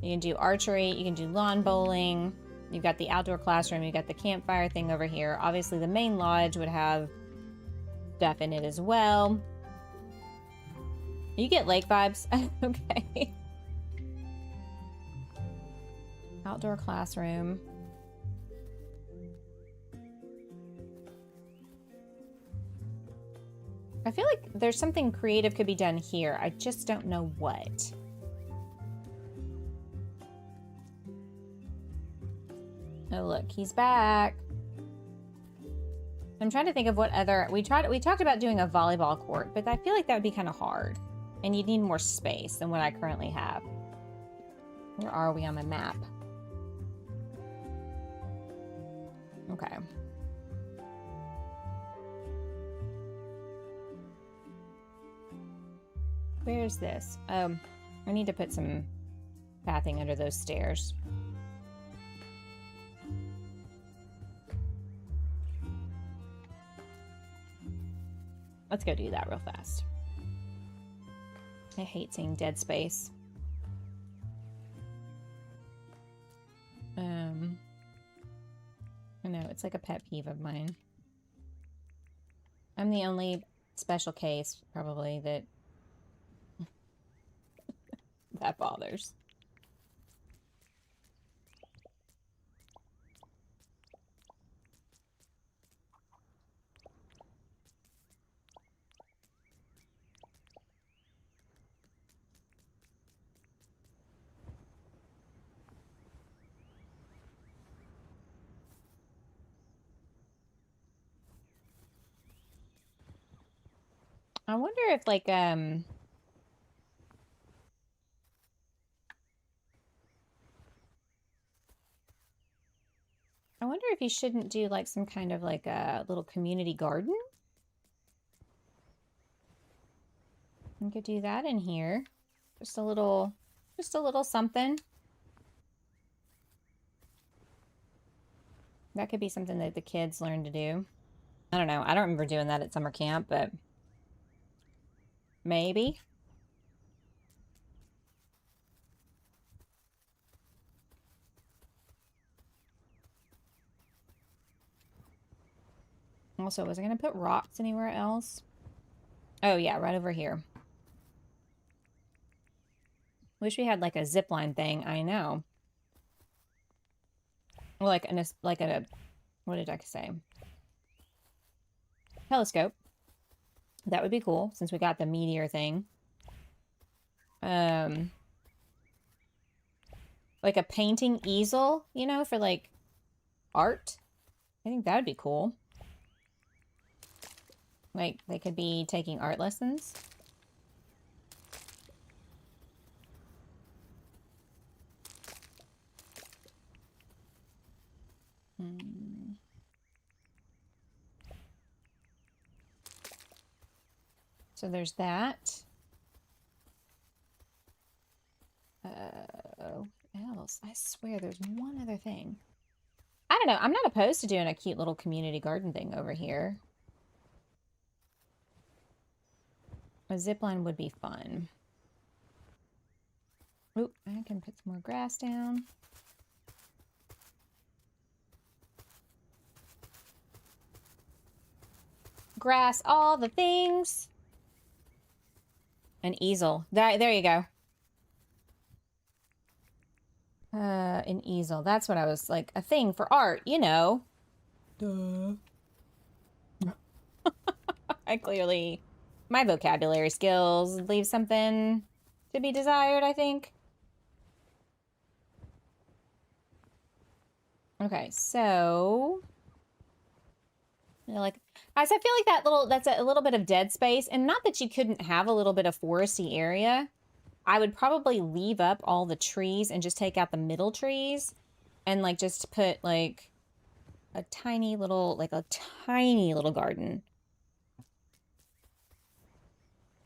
you can do archery, you can do lawn bowling, You've got the outdoor classroom, you've got the campfire thing over here. Obviously the main lodge would have stuff in it as well. You get lake vibes. Okay. Outdoor classroom. I feel like there's something creative could be done here. I just don't know what. Oh, look, he's back. I'm trying to think of what other... We talked about doing a volleyball court, but I feel like that would be kind of hard. And you'd need more space than what I currently have. Where are we on my map? Okay. Where's this? I need to put some pathing under those stairs. Let's go do that real fast. I hate seeing dead space. I know, it's like a pet peeve of mine. I'm the only special case, probably, that that bothers. I wonder if, like, I wonder if you shouldn't do, like, some kind of, like, a little community garden? You could do that in here. Just a little something. That could be something that the kids learn to do. I don't know. I don't remember doing that at summer camp, but maybe. Also, was I going to put rocks anywhere else? Oh, yeah, right over here. Wish we had, like, a zip line thing. I know. Well, like a, what did I say? Telescope. That would be cool, since we got the meteor thing. Like a painting easel, you know, for, like, art. I think that would be cool. Like, they could be taking art lessons. So there's that. What else? I swear there's one other thing. I don't know. I'm not opposed to doing a cute little community garden thing over here. A zipline would be fun. Oop, I can put some more grass down. Grass, all the things. An easel. There you go. An easel. That's what I was like. A thing for art, you know. Duh. I clearly... My vocabulary skills leave something to be desired, I think. Okay, so... Like, guys, I feel like that's a little bit of dead space, and not that you couldn't have a little bit of foresty area. I would probably leave up all the trees and just take out the middle trees and, like, just put, like, a tiny little garden.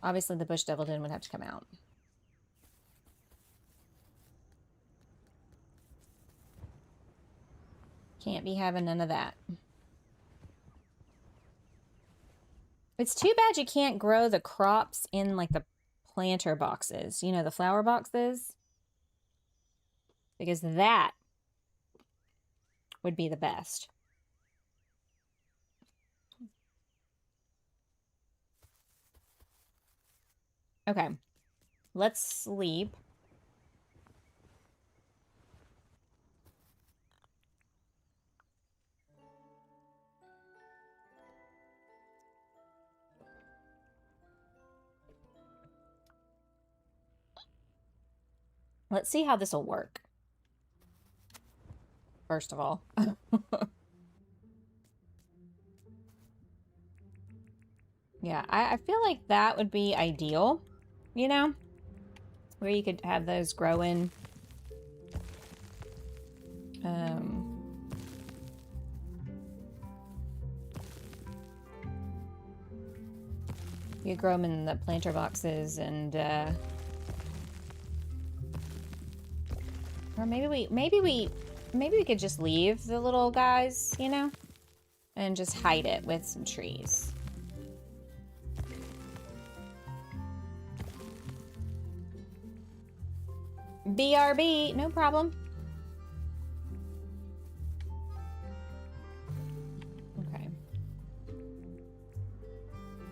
Obviously, the bush devil would have to come out. Can't be having none of that. It's too bad you can't grow the crops in, like, the planter boxes. You know, the flower boxes? Because that would be the best. Okay, let's sleep. Let's see how this will work. First of all. Yeah, I feel like that would be ideal, you know? Where you could have those growing. You grow them in the planter boxes and, or maybe we could just leave the little guys, you know? And just hide it with some trees. BRB, no problem. Okay.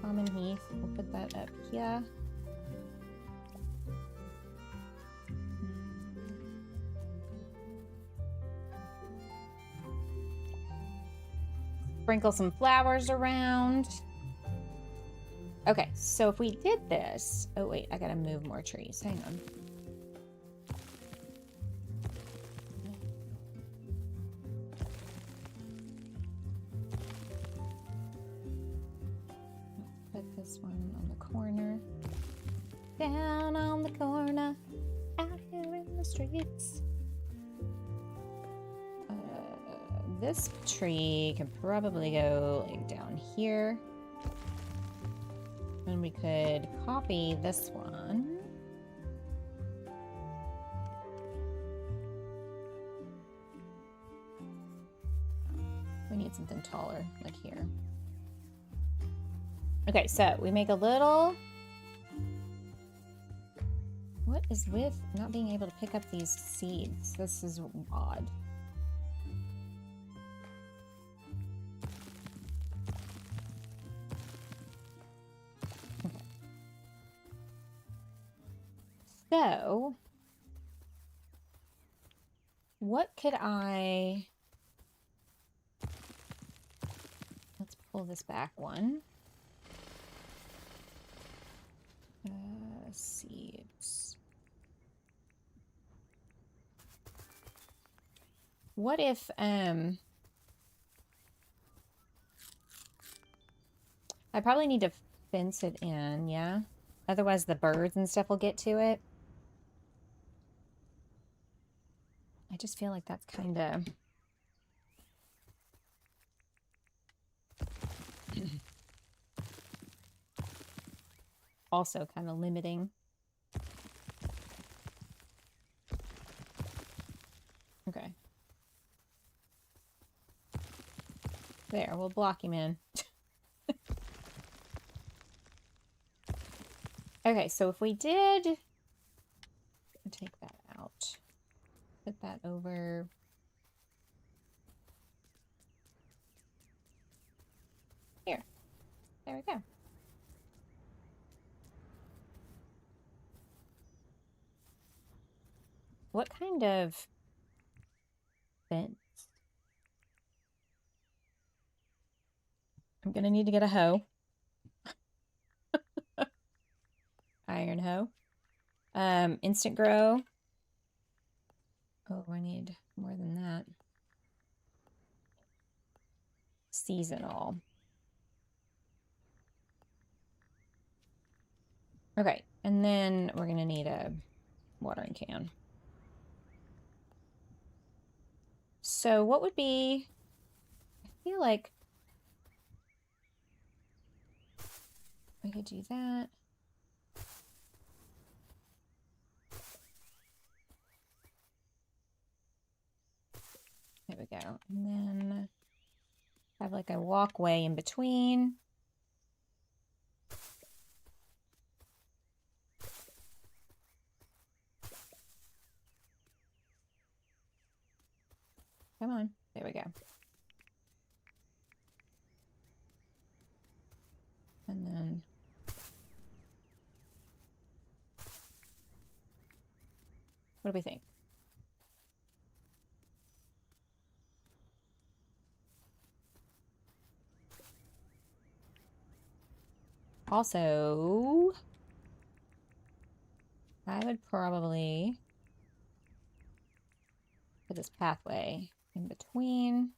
Common heath, we'll put that up here. Sprinkle some flowers around. Okay, so if we did this, oh wait, I gotta move more trees, hang on. Put this one on the corner. Down on the corner, out here in the streets. This tree can probably go like down here. And we could copy this one. We need something taller, like here. Okay, so we make a little... What is with not being able to pick up these seeds? This is odd. So, what could I... Let's pull this back one. Seeds. What if, I probably need to fence it in, yeah? Otherwise the birds and stuff will get to it. I just feel like that's kind of... also kind of limiting. Okay. There, we'll block him in. Okay, so if we did take that out, put that over. Here. There we go. What kind of fence? I'm gonna need to get a hoe. Iron hoe. Instant grow. Oh, I need more than that. Seasonal. Okay, and then we're gonna need a watering can. So what would be, I feel like we could do that. There we go. And then have like a walkway in between. Come on. There we go. And then what do we think? Also, I would probably put this pathway in between.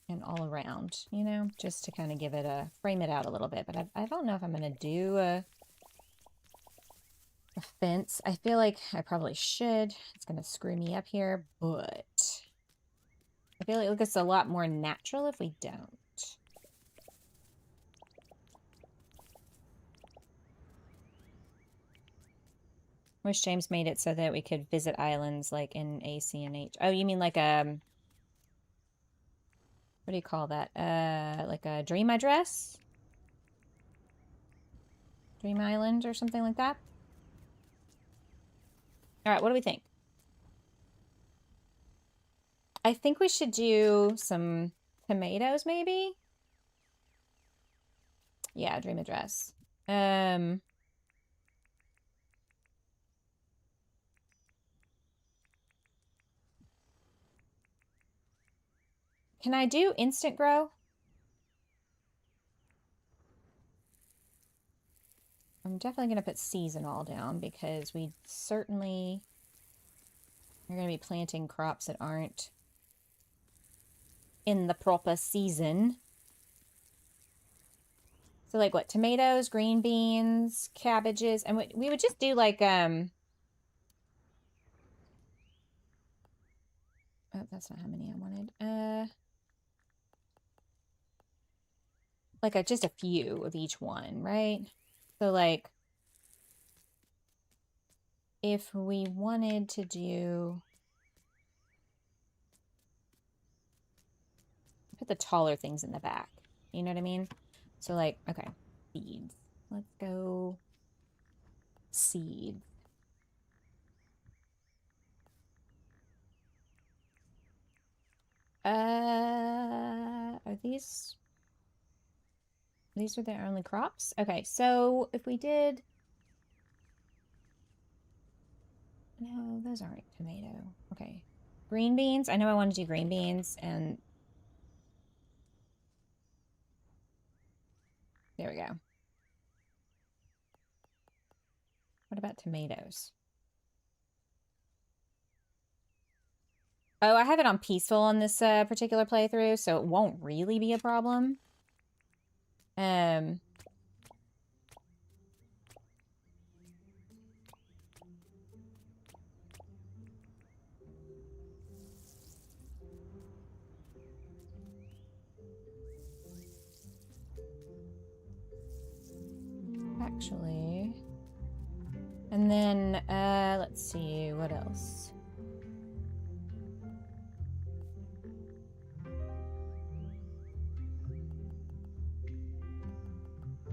And all around, you know, just to kind of give it a, frame it out a little bit. But I don't know if I'm going to do a fence. I feel like I probably should. It's going to screw me up here, but I feel like it looks a lot more natural if we don't. Wish James made it so that we could visit islands like in ACNH. Oh, you mean like what do you call that? Like a dream address? Dream Island or something like that? All right, what do we think? I think we should do some tomatoes, maybe? Yeah, dream address. Can I do instant grow? I'm definitely going to put seasonal down because we certainly are going to be planting crops that aren't in the proper season. So like what? Tomatoes, green beans, cabbages, and we would just do like oh, that's not how many I wanted. Like just a few of each one, right? So like if we wanted to do, put the taller things in the back. You know what I mean? So like, okay, seeds. Let's go seeds. Are these are their only crops? Okay, so if we did, no, those aren't tomato. Okay, green beans. I know I want to do green beans, and there we go. What about tomatoes? Oh, I have it on peaceful on this particular playthrough, so it won't really be a problem. Actually, and then let's see what else.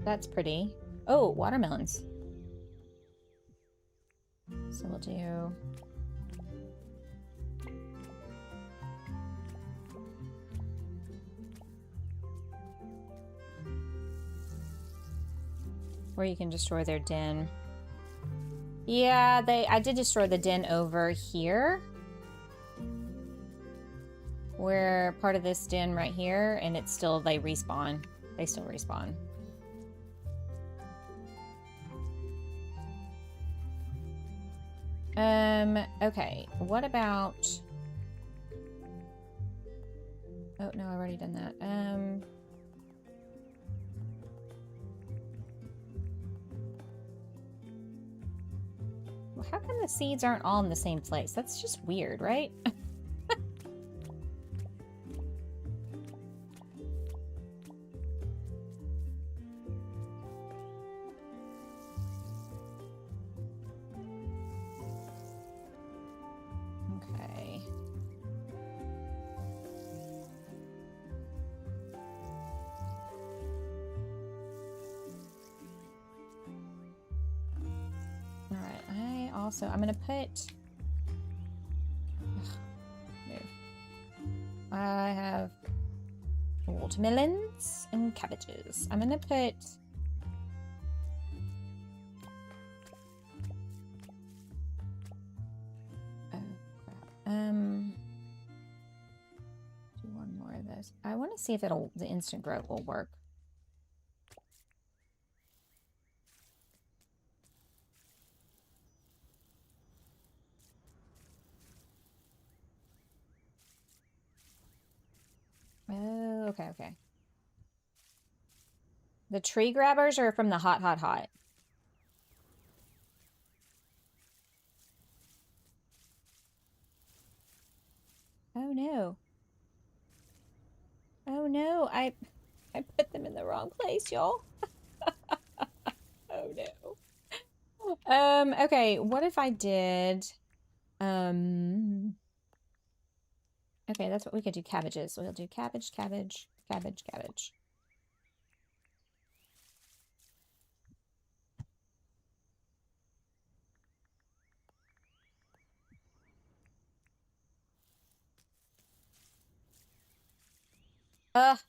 That's pretty. Oh, watermelons. So we'll do where you can destroy their den. Yeah, I did destroy the den over here. We're part of this den right here, and it's still, they respawn. They still respawn. Okay, what about... Oh, no, I've already done that. Well, how come the seeds aren't all in the same place? That's just weird, right? Also, I'm gonna put... Move. I have watermelons and cabbages. I'm gonna put... Oh, crap. Do one more of those. I want to see if the instant grow will work. Oh, okay, okay. The tree grabbers are from the hot, hot, hot. Oh no. Oh no, I put them in the wrong place, y'all. Oh no. Okay, what if I did okay, that's what we could do. Cabbages. So we'll do cabbage, cabbage, cabbage, cabbage.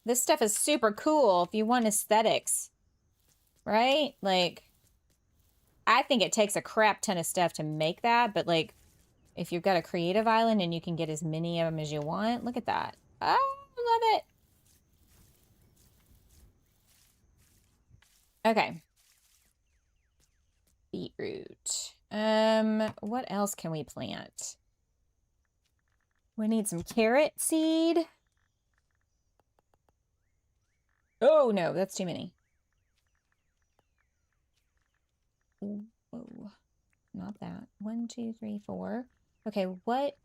This stuff is super cool if you want aesthetics. Right? Like, I think it takes a crap ton of stuff to make that, but like, if you've got a creative island and you can get as many of them as you want, look at that. Oh, I love it. Okay. Beetroot. What else can we plant? We need some carrot seed. Oh no, that's too many. Whoa. Not that. 1, 2, 3, 4. Okay, what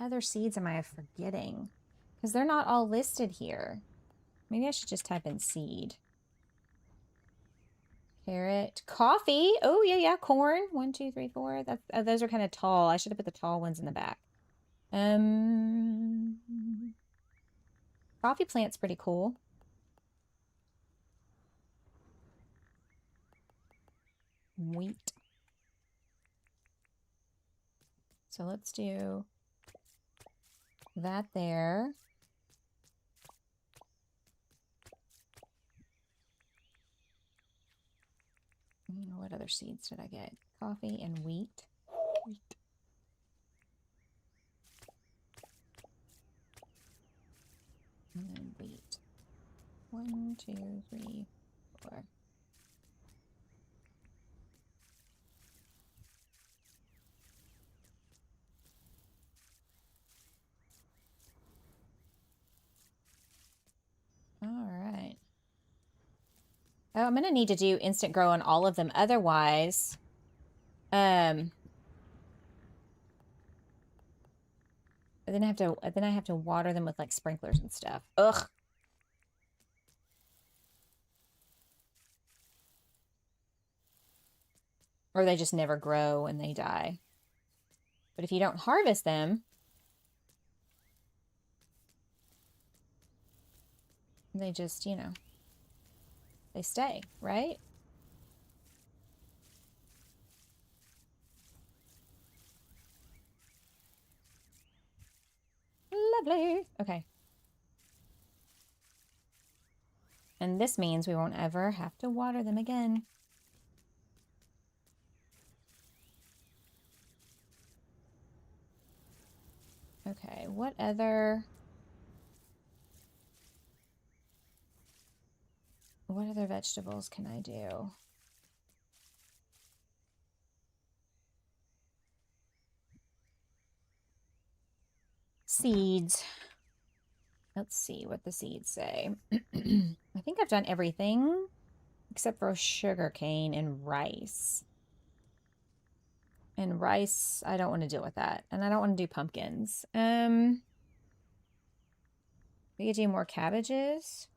other seeds am I forgetting? Because they're not all listed here. Maybe I should just type in seed. Carrot. Coffee. Oh, yeah, yeah. Corn. 1, 2, 3, 4. That's, those are kind of tall. I should have put the tall ones in the back. Coffee plant's pretty cool. Wheat. So let's do that there. What other seeds did I get? Coffee and wheat. Wheat. And then wheat. 1, 2, 3, 4. All right. Oh, I'm gonna need to do instant grow on all of them. Otherwise, then I have to water them with like sprinklers and stuff. Ugh. Or they just never grow and they die. But if you don't harvest them, they just, you know, they stay, right? Lovely. Okay. And this means we won't ever have to water them again. Okay, what other vegetables can I do? Seeds. Let's see what the seeds say. I think I've done everything except for sugarcane and rice. And rice, I don't want to deal with that. And I don't want to do pumpkins. We could do more cabbages.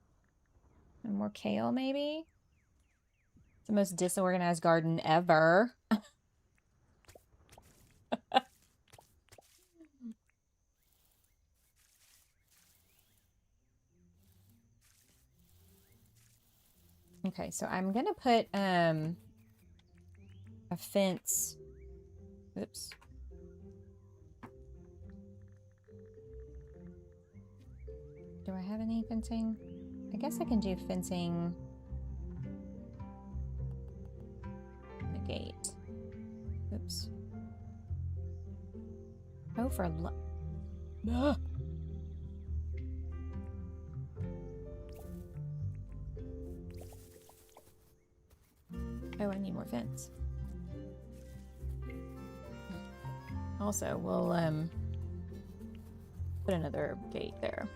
And more kale, maybe. It's the most disorganized garden ever. Okay, so I'm gonna put a fence. Oops. Do I have any fencing? I guess I can do fencing. The gate. Oops. Oh, for oh, I need more fence. Also, we'll put another gate there.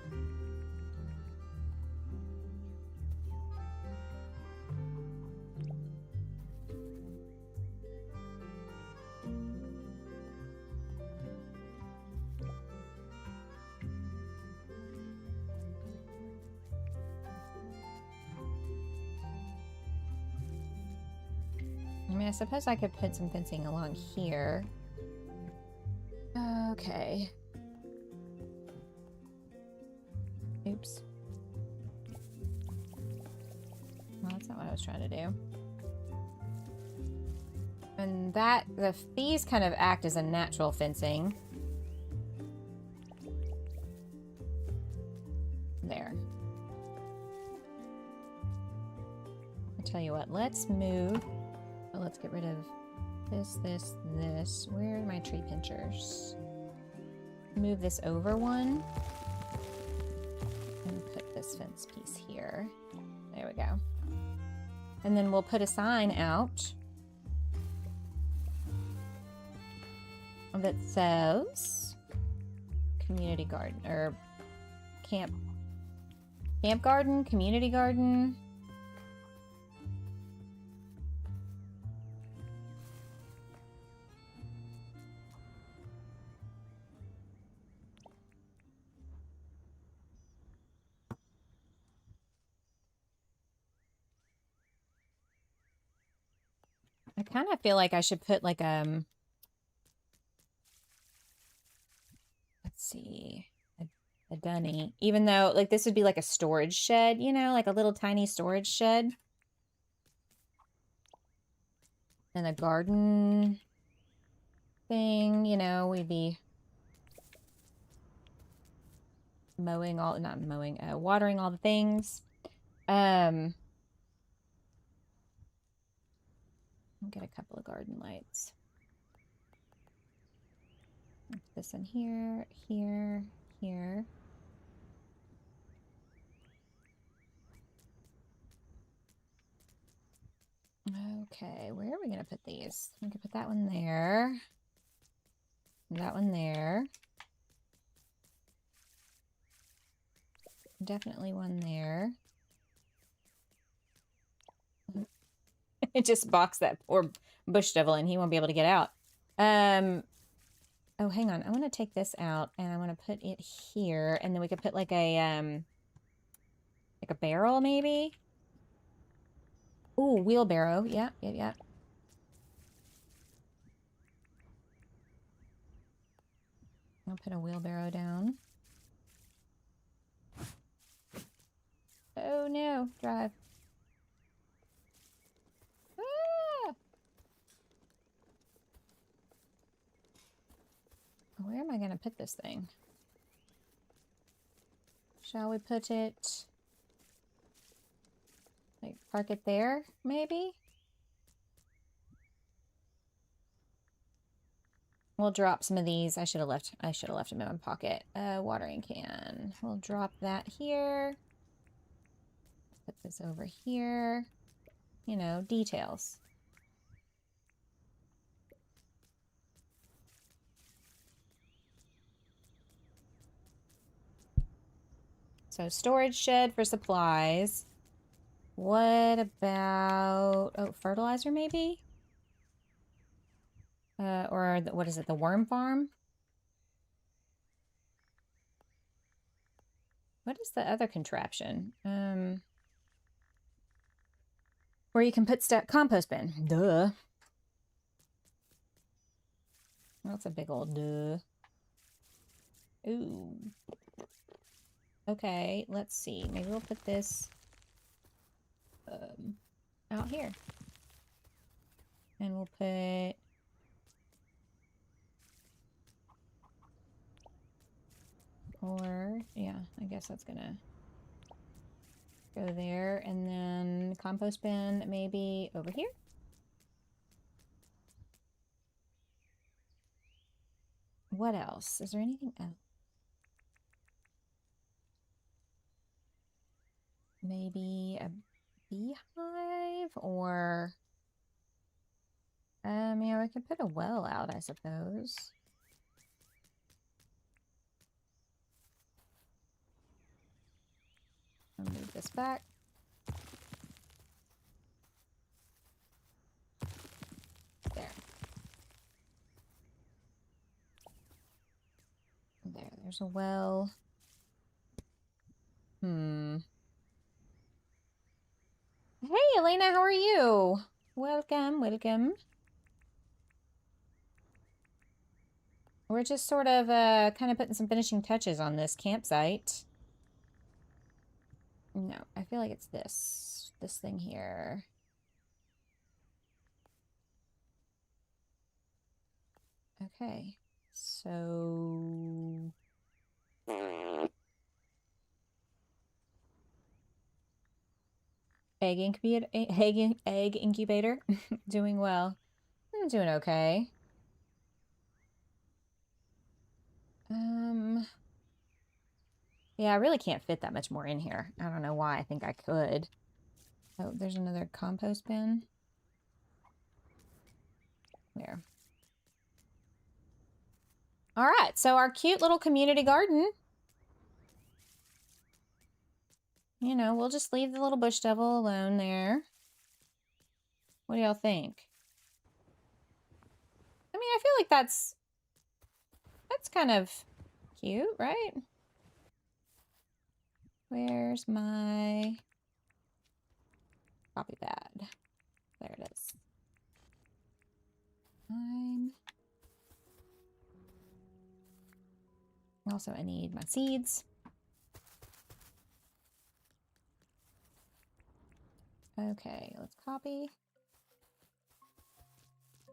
I mean, I suppose I could put some fencing along here. Okay. Oops. Well, that's not what I was trying to do. And that, these kind of act as a natural fencing. There. I'll tell you what, let's move. Oh, let's get rid of this, this, this. Where are my tree pinchers? Move this over one. And put this fence piece here. There we go. And then we'll put a sign out that says community garden, or camp garden, community garden. I kind of feel like I should put like let's see, a dunny, even though like this would be like a storage shed, you know, like a little tiny storage shed. And a garden thing, you know, we'd be watering all the things. I'll get a couple of garden lights. Put this in here, here, here. Okay, where are we gonna put these? We can put that one there. That one there. Definitely one there. It just boxed that poor bush devil in. He won't be able to get out. Oh, hang on. I want to take this out and I want to put it here, and then we could put like a barrel maybe. Ooh, wheelbarrow. Yeah, yeah, yeah. I'll put a wheelbarrow down. Oh no, drive. Ah! Where am I going to put this thing? Shall we put it, like, park it there, maybe? We'll drop some of these. I should have left them in my pocket. Watering can. We'll drop that here. Put this over here. You know, details. So storage shed for supplies. What about, oh, fertilizer maybe? Or what is it, the worm farm? What is the other contraption? Where you can put stuff, compost bin. Duh. That's a big old duh. Ooh. Okay, let's see. Maybe we'll put this out here. And we'll put... Or, yeah, I guess that's gonna go there. And then compost bin maybe over here. What else? Is there anything else? Maybe a beehive or... yeah, we could put a well out, I suppose. I'll move this back. There. There's a well. Hey, Elena, how are you? Welcome, welcome. We're just sort of kind of putting some finishing touches on this campsite. No, I feel like it's this thing here. Okay, so... Egg incubator. Doing well. I'm doing okay. Yeah, I really can't fit that much more in here. I don't know why. I think I could. Oh, there's another compost bin. There. All right, so our cute little community garden. You know, we'll just leave the little bush devil alone there. What do y'all think? I mean, I feel like that's kind of cute, right? Where's my copy pad? There it is. Also, I need my seeds. Okay, let's copy.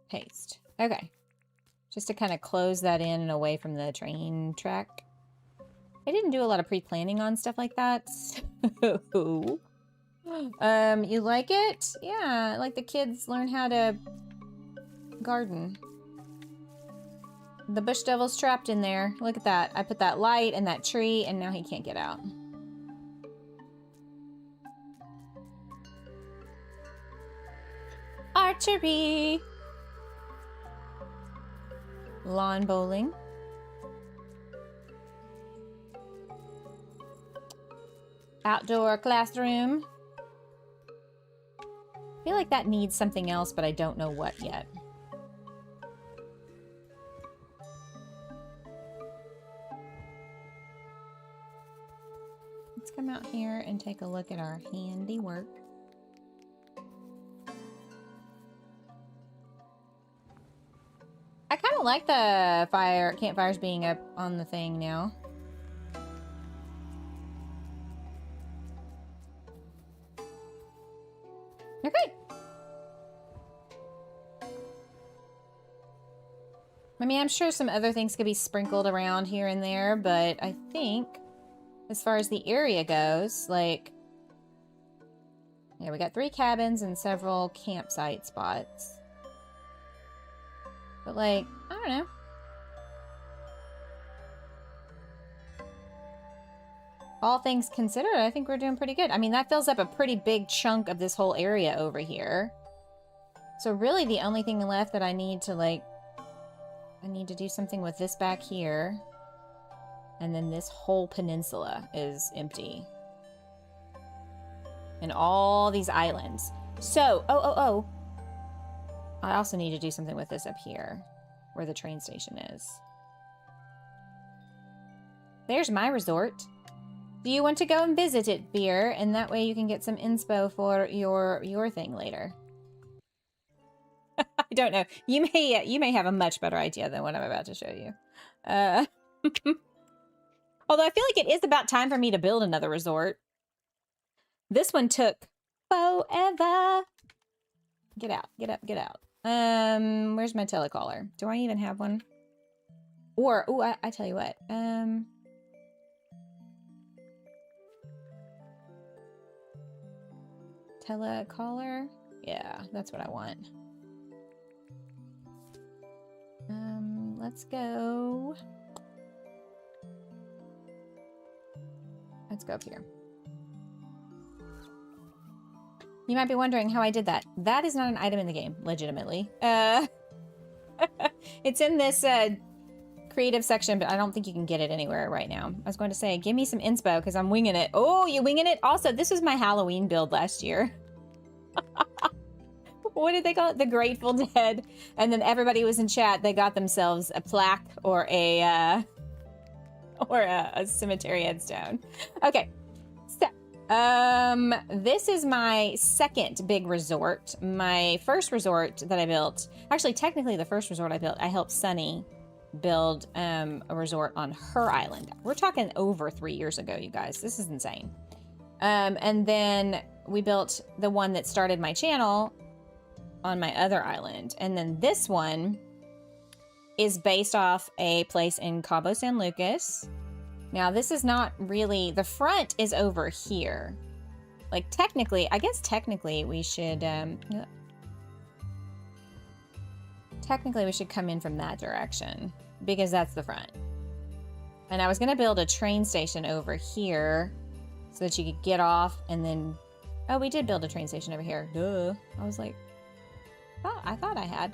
Paste. Okay. Just to kind of close that in and away from the train track. I didn't do a lot of pre-planning on stuff like that. So, you like it? Yeah, like the kids learn how to garden. The bush devil's trapped in there. Look at that. I put that light and that tree, and now he can't get out. Archery! Lawn bowling. Outdoor classroom. I feel like that needs something else, but I don't know what yet. Let's come out here and take a look at our handiwork. I kind of like the campfires being up on the thing now. Okay. I mean, I'm sure some other things could be sprinkled around here and there, but I think as far as the area goes, like, yeah, we got 3 cabins and several campsite spots. But, like, I don't know. All things considered, I think we're doing pretty good. I mean, that fills up a pretty big chunk of this whole area over here. So really the only thing left that I need to, like, I need to do something with this back here. And then this whole peninsula is empty. And all these islands. So, I also need to do something with this up here, where the train station is. There's my resort. Do you want to go and visit it, Beer? And that way you can get some inspo for your thing later. I don't know. You may have a much better idea than what I'm about to show you. Although I feel like it is about time for me to build another resort. This one took forever. Get out, get up, get out. Where's my telecaller? Do I even have one? Or, oh, I tell you what. Telecaller? Yeah, that's what I want. Let's go. Let's go up here. You might be wondering how I did that. That is not an item in the game, legitimately. It's in this creative section, but I don't think you can get it anywhere right now. I was going to say, give me some inspo because I'm winging it. Oh, you winging it? Also, this was my Halloween build last year. What did they call it? The Grateful Dead. And then everybody was in chat. They got themselves a plaque or a cemetery headstone. Okay. So, this is my second big resort. My first resort that I built, actually, technically the first resort I built, I helped Sunny build a resort on her island. We're talking over 3 years ago, you guys. This is insane. And then we built the one that started my channel on my other island. And then this one is based off a place in Cabo San Lucas. Now, this is not really, the front is over here. Like, technically, I guess technically we should, technically we should come in from that direction because that's the front. And I was going to build a train station over here so that you could get off and then, oh, we did build a train station over here. Duh. I was like, oh, I thought I had.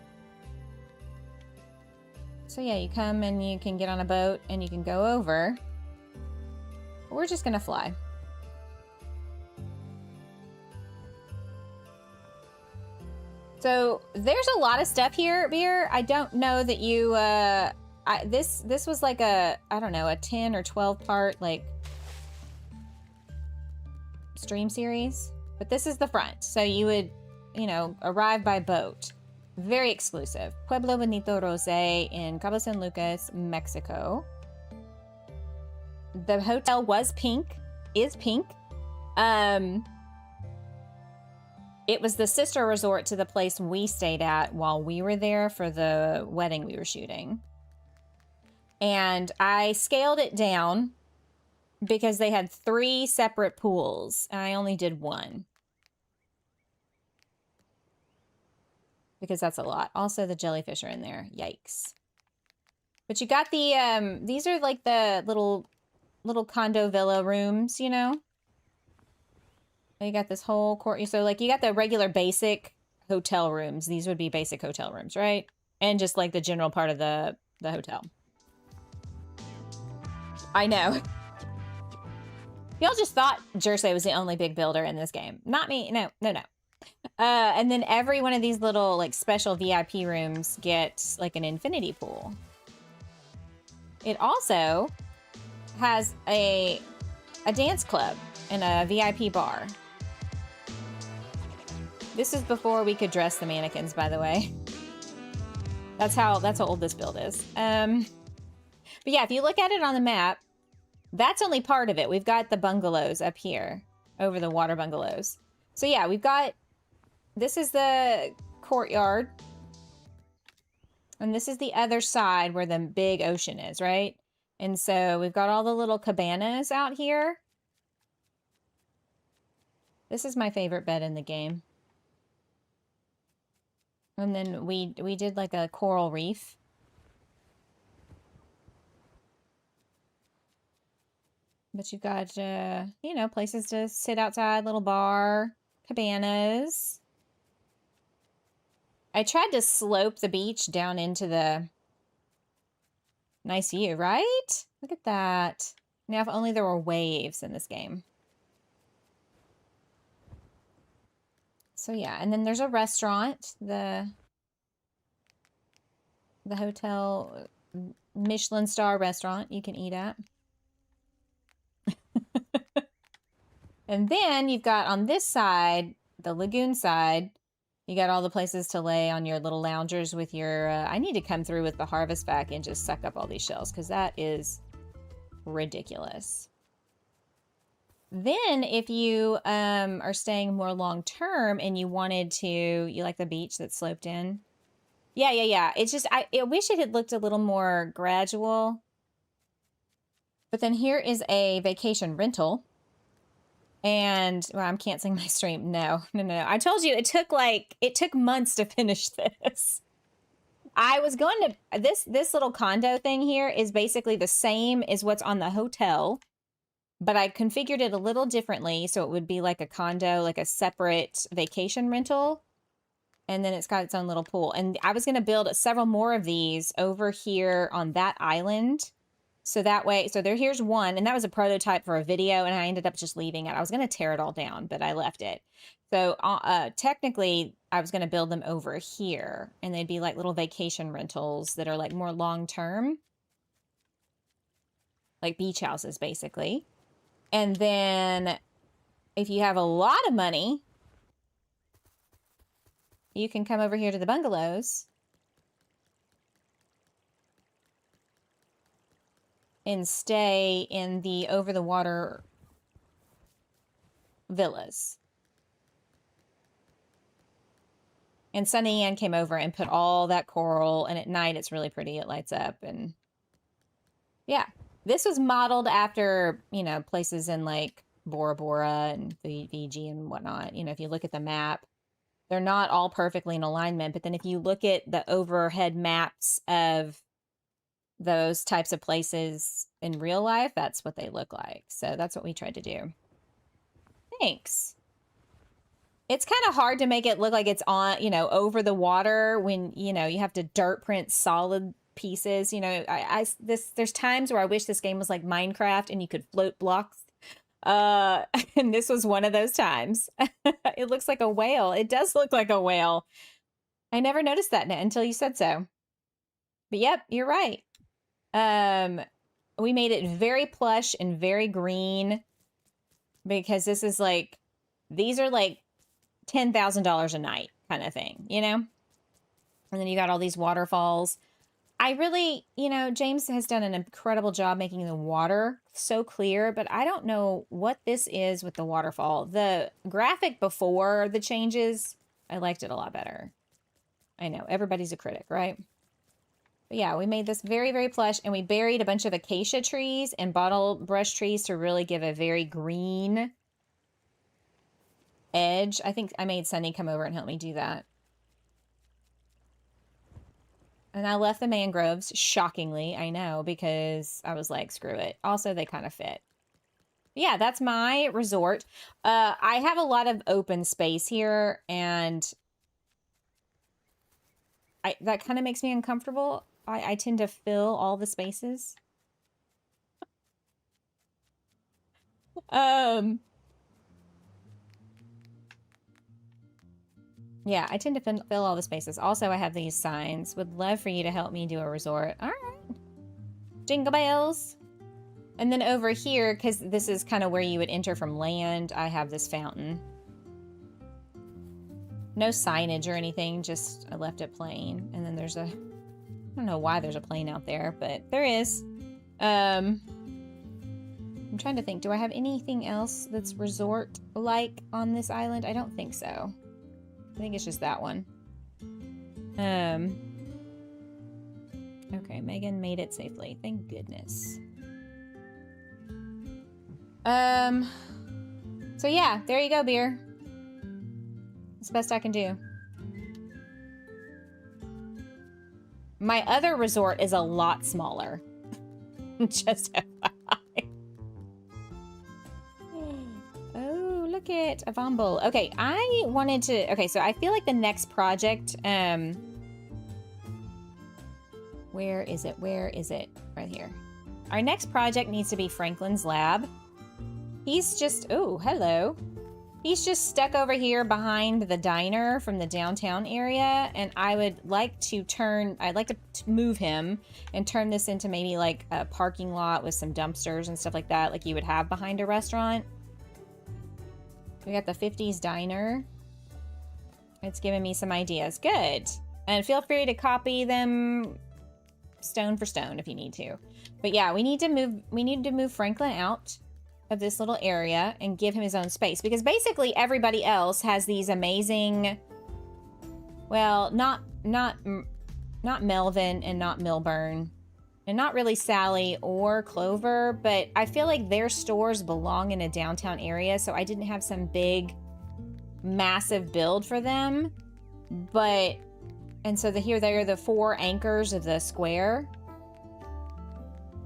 So yeah, you come and you can get on a boat and you can go over. We're just gonna fly. So there's a lot of stuff here, Beer. I don't know that you, this was like a, I don't know, a 10 or 12 part like stream series, but this is the front. So you would, you know, arrive by boat. Very exclusive. Pueblo Bonito Rose in Cabo San Lucas, Mexico. The hotel was pink, is pink. It was the sister resort to the place we stayed at while we were there for the wedding we were shooting. And I scaled it down because they had 3 separate pools and I only did 1. Because that's a lot. Also, the jellyfish are in there. Yikes. But you got the, these are like the little condo villa rooms, you know? You got this whole court. So, like, you got the regular basic hotel rooms. These would be basic hotel rooms, right? And just, like, the general part of the hotel. I know. Y'all just thought Jersey was the only big builder in this game. Not me. No, no, no. And then every one of these little like special VIP rooms gets like an infinity pool. It also has a dance club and a VIP bar. This is before we could dress the mannequins, by the way. That's how old this build is. But yeah, if you look at it on the map, that's only part of it. We've got the bungalows up here over the water bungalows. So yeah, we've got, this is the courtyard. And this is the other side where the big ocean is, right? And so we've got all the little cabanas out here. This is my favorite bed in the game. And then we did like a coral reef. But you've got, you know, places to sit outside, little bar, cabanas. I tried to slope the beach down into the nice view, right? Look at that. Now, if only there were waves in this game. So yeah, and then there's a restaurant, the hotel Michelin star restaurant you can eat at. And then you've got on this side, the lagoon side, you got all the places to lay on your little loungers with your, I need to come through with the harvest vac and just suck up all these shells because that is ridiculous. Then if you are staying more long term and you wanted to, you like the beach that's sloped in, Yeah. It's just, I wish it had looked a little more gradual. But then here is a vacation rental. And, well, I'm canceling my stream. No. I told you it took months to finish this. I was going to, this little condo thing here is basically the same as what's on the hotel, but I configured it a little differently. So it would be like a condo, like a separate vacation rental. And then it's got its own little pool. And I was going to build several more of these over here on that island. So that way, here's one, and that was a prototype for a video, and I ended up just leaving it. I was going to tear it all down, but I left it. So technically, I was going to build them over here, and they'd be like little vacation rentals that are like more long-term. Like beach houses, basically. And then if you have a lot of money, you can come over here to the bungalows and stay in the over-the-water villas. And SunnyAnn came over and put all that coral, and at night it's really pretty. It lights up, and yeah. This was modeled after, you know, places in like Bora Bora and Fiji and whatnot. You know, if you look at the map, they're not all perfectly in alignment, but then if you look at the overhead maps of those types of places in real life, that's what they look like. So that's what we tried to do. Thanks. It's kind of hard to make it look like it's on, you know, over the water when, you know, you have to dirt print solid pieces. You know, there's times where I wish this game was like Minecraft and you could float blocks. And this was one of those times. It looks like a whale. It does look like a whale. I never noticed that until you said so. But yep, you're right. We made it very plush and very green because this is like, these are like $10,000 a night kind of thing, you know? And then you got all these waterfalls. I really, you know, James has done an incredible job making the water so clear, but I don't know what this is with the waterfall. The graphic before the changes, I liked it a lot better. I know, everybody's a critic, right? But yeah, we made this very, very plush, and we buried a bunch of acacia trees and bottle brush trees to really give a very green edge. I think I made Sunny come over and help me do that. And I left the mangroves, shockingly, I know, because I was like, screw it. Also, they kind of fit. Yeah, that's my resort. I have a lot of open space here, and that kind of makes me uncomfortable. I tend to fill all the spaces. Yeah, I tend to fill all the spaces. Also, I have these signs. Would love for you to help me do a resort. All right. Jingle bells. And then over here, because this is kind of where you would enter from land, I have this fountain. No signage or anything, just I left it plain. And then there's a, I don't know why there's a plane out there, but there is. I'm trying to think, do I have anything else that's resort-like on this island? I don't think so. I think it's just that one. Okay, Megan made it safely. Thank goodness. So yeah, there you go, beer. It's the best I can do. My other resort is a lot smaller. Just FYI. Oh, look at a Vomble. Okay, I wanted to... Okay, so I feel like the next project... Where is it? Where is it? Right here. Our next project needs to be Franklin's lab. He's just... Oh, hello. He's just stuck over here behind the diner from the downtown area, and I would like to turn... I'd like to move him and turn this into maybe like a parking lot with some dumpsters and stuff like that, like you would have behind a restaurant. We got the 50s diner. It's giving me some ideas. Good. And feel free to copy them stone for stone if you need to. But yeah, we need to move Franklin out of this little area and give him his own space, because basically everybody else has these amazing, well, not not Melvin and not Milburn. And not really Sally or Clover, but I feel like their stores belong in a downtown area, so I didn't have some big, massive build for them. But, and so here they are, the 4 anchors of the square.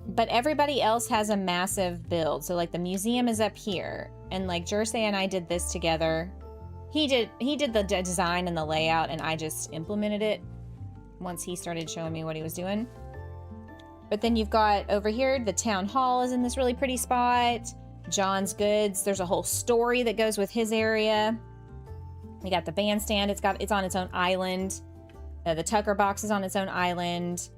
But everybody else has a massive build. So like the museum is up here, and like Jersey and I did this together. He did the design and the layout, and I just implemented it once he started showing me what he was doing. But then you've got over here, the town hall is in this really pretty spot. John's Goods, there's a whole story that goes with his area. We got the bandstand, it's on its own island. The Tucker box is on its own island.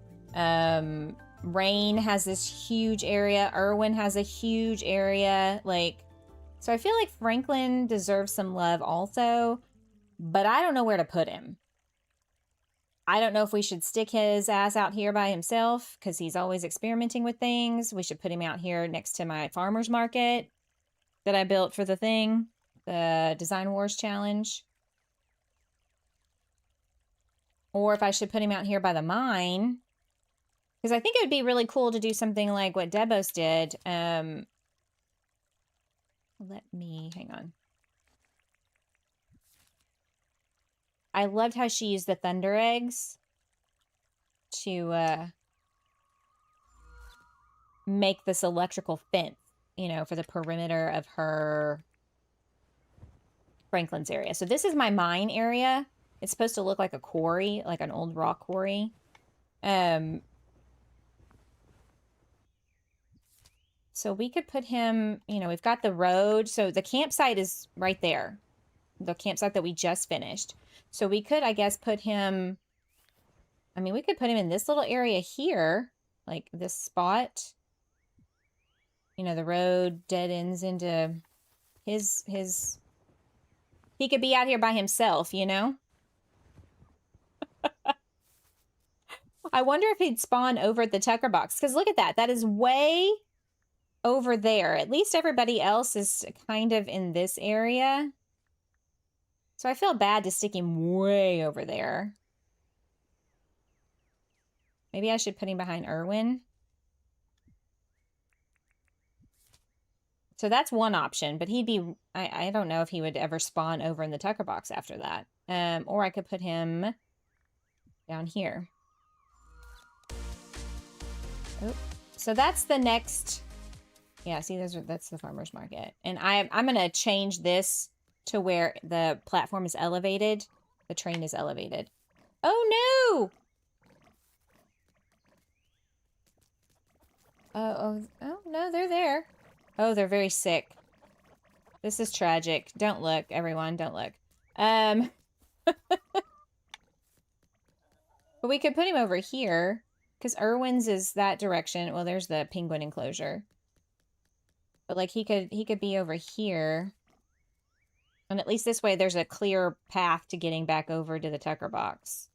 Rain has this huge area. Irwin has a huge area. Like, so I feel like Franklin deserves some love also, but I don't know where to put him. I don't know if we should stick his ass out here by himself because he's always experimenting with things. We should put him out here next to my farmer's market that I built for the thing, the Design Wars Challenge. Or if I should put him out here by the mine, because I think it would be really cool to do something like what Debos did. Hang on. I loved how she used the thunder eggs to make this electrical fence, you know, for the perimeter of her Franklin's area. So this is my mine area. It's supposed to look like a quarry, like an old rock quarry. So we could put him, you know, we've got the road. So the campsite is right there. The campsite that we just finished. So we could, I guess, put him, I mean, we could put him in this little area here, like this spot. You know, the road dead ends into his, he could be out here by himself, you know? I wonder if he'd spawn over at the Tucker box, because look at that. That is way over there. At least everybody else is kind of in this area. So I feel bad to stick him way over there. Maybe I should put him behind Irwin. So that's one option, but he'd be, I don't know if he would ever spawn over in the Tucker box after that. Or I could put him down here. Oh, so that's the next, yeah, see, that's the farmer's market. And I'm going to change this to where the platform is elevated. The train is elevated. Oh, no! Oh, no, they're there. Oh, they're very sick. This is tragic. Don't look, everyone. Don't look. But we could put him over here, because Irwin's is that direction. Well, there's the penguin enclosure. But, like, he could be over here. And at least this way, there's a clear path to getting back over to the Tucker box.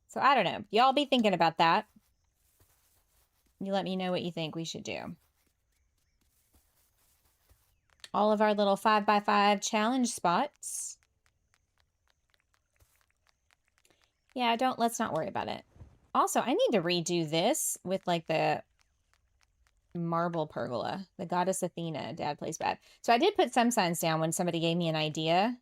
So, I don't know. Y'all be thinking about that. You let me know what you think we should do. All of our little 5x5 challenge spots. Yeah, let's not worry about it. Also, I need to redo this with, like, the marble pergola. The goddess Athena. Dad plays bad. So I did put some signs down when somebody gave me an idea.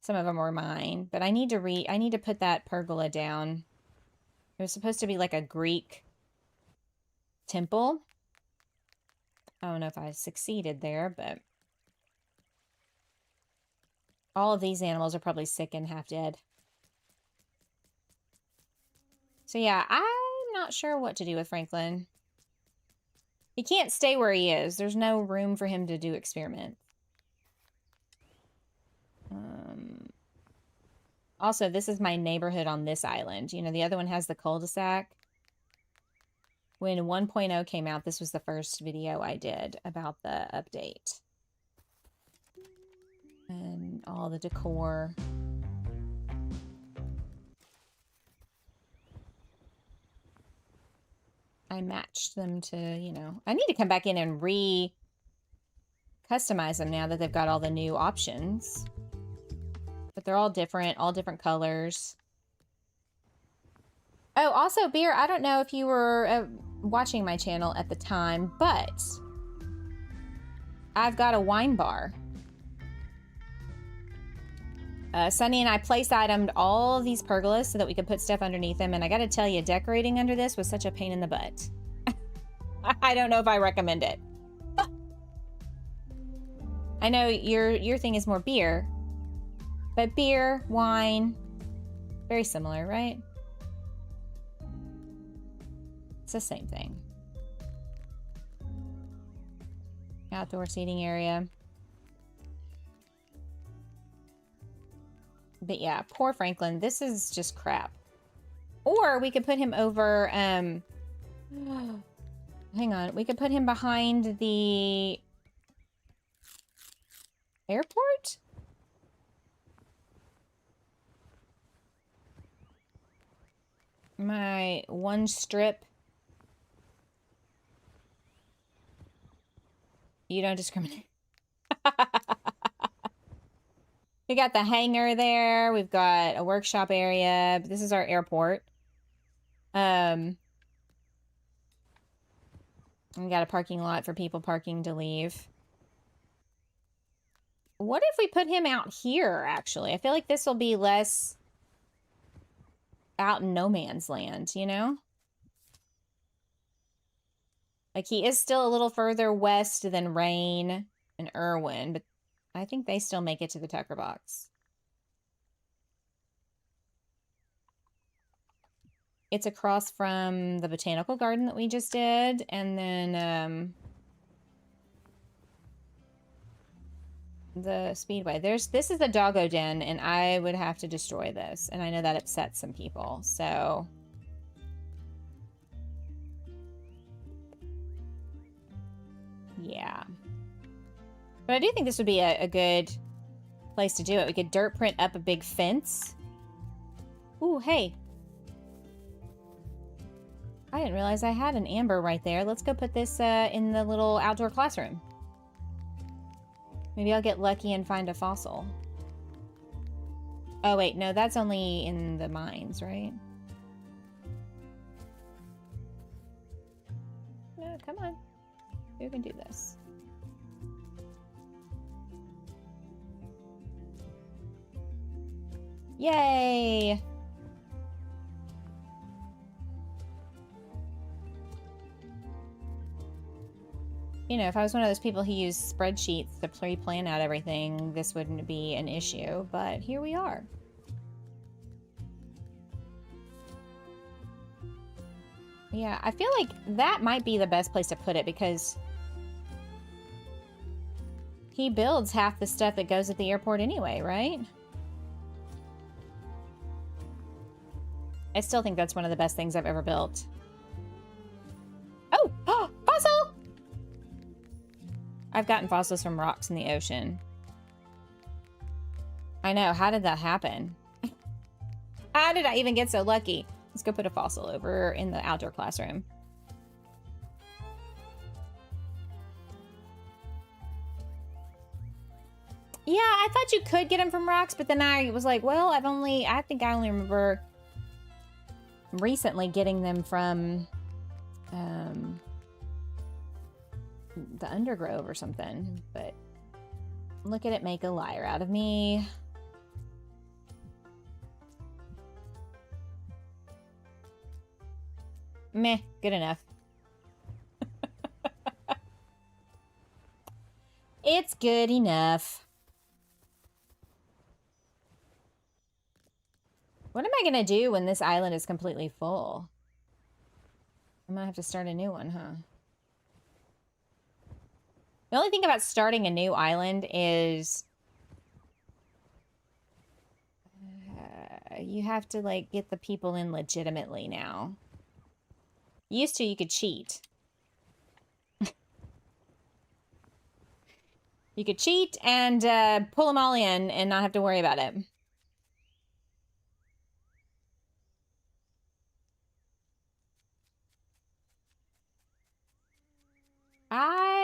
Some of them were mine, but I need to put that pergola down. It was supposed to be like a Greek temple. I don't know if I succeeded there, but all of these animals are probably sick and half dead. So yeah, I'm not sure what to do with Franklin. He can't stay where he is. There's no room for him to do experiments. Also, this is my neighborhood on this island. You know, the other one has the cul-de-sac. When 1.0 came out, this was the first video I did about the update. And all the decor. I matched them to, you know, I need to come back in and customize them now that they've got all the new options. But they're all different colors. Oh, also, Beer, I don't know if you were watching my channel at the time, but I've got a wine bar. Sunny and I place-itemed all of these pergolas so that we could put stuff underneath them, and I gotta tell you, decorating under this was such a pain in the butt. I don't know if I recommend it. I know your thing is more beer, but beer, wine, very similar, right? It's the same thing. Outdoor seating area. But yeah, poor Franklin. This is just crap. Or we could put him over, hang on. We could put him behind the airport? My one strip. You don't discriminate. We got the hangar there. We've got a workshop area. This is our airport. We got a parking lot for people parking to leave. What if we put him out here, actually? I feel like this will be less out in no man's land, you know? Like, he is still a little further west than Rain and Irwin, but I think they still make it to the Tucker box. It's across from the botanical garden that we just did, and then the speedway. This is the doggo den, and I would have to destroy this, and I know that upsets some people, so yeah. But I do think this would be a good place to do it. We could dirt print up a big fence. Ooh, hey. I didn't realize I had an amber right there. Let's go put this in the little outdoor classroom. Maybe I'll get lucky and find a fossil. Oh, wait. No, that's only in the mines, right? No, come on. You can do this. Yay! You know, if I was one of those people who use spreadsheets to pre-plan out everything, this wouldn't be an issue, but here we are. Yeah, I feel like that might be the best place to put it because he builds half the stuff that goes at the airport anyway, right? I still think that's one of the best things I've ever built. Oh! Oh! Fossil! I've gotten fossils from rocks in the ocean. I know. How did that happen? How did I even get so lucky? Let's go put a fossil over in the outdoor classroom. Yeah, I thought you could get them from rocks, but then I was like, well, I think I only remember recently getting them from the Undergrove or something, but look at it make a liar out of me. Meh, good enough. It's good enough. What am I gonna do when this island is completely full? I'm gonna have to start a new one, huh? The only thing about starting a new island is you have to, like, get the people in legitimately now. Used to, you could cheat. You could cheat and pull them all in and not have to worry about it.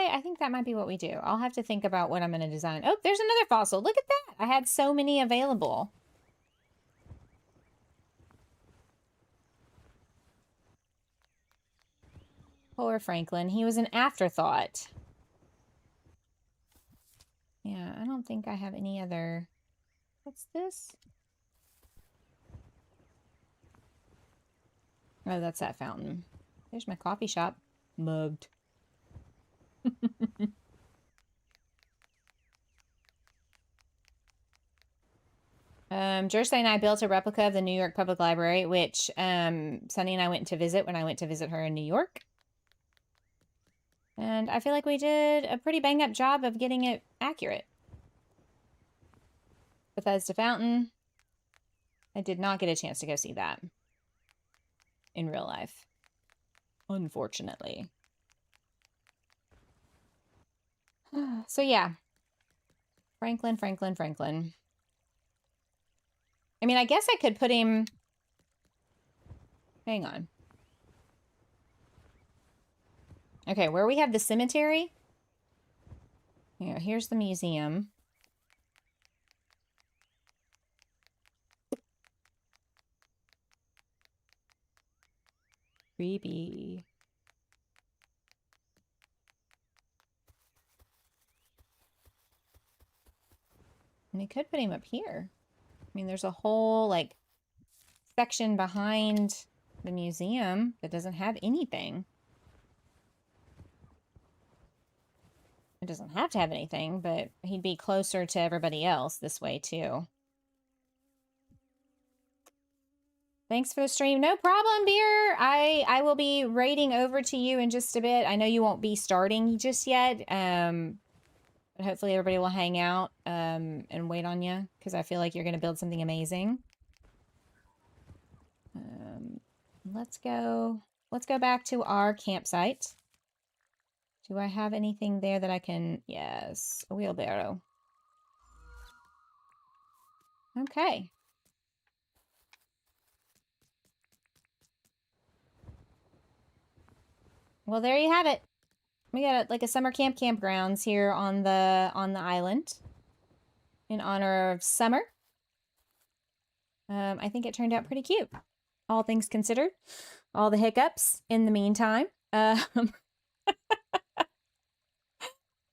I think that might be what we do. I'll have to think about what I'm going to design. Oh, there's another fossil. Look at that. I had so many available. Poor Franklin. He was an afterthought. Yeah, I don't think I have any other... What's this? Oh, that's that fountain. There's my coffee shop. Mugged. Jersey and I built a replica of the New York Public Library, which Sunny and I went to visit when I went to visit her in New York. And I feel like we did a pretty bang-up job of getting it accurate. Bethesda Fountain. I did not get a chance to go see that in real life, unfortunately. So yeah, Franklin. I mean, I guess I could put him... Hang on. Okay, where we have the cemetery. Yeah, here's the museum. Creepy. And we could put him up here. I mean, there's a whole, like, section behind the museum that doesn't have anything. It doesn't have to have anything, but he'd be closer to everybody else this way, too. Thanks for the stream. No problem, Beer. I will be raiding over to you in just a bit. I know you won't be starting just yet. But hopefully everybody will hang out and wait on you, because I feel like you're going to build something amazing. Let's go back to our campsite. Do I have anything there that I can... Yes, a wheelbarrow. Okay. Well, there you have it. We got like a summer camp campgrounds here on the island in honor of summer. I think it turned out pretty cute, all things considered. All the hiccups in the meantime.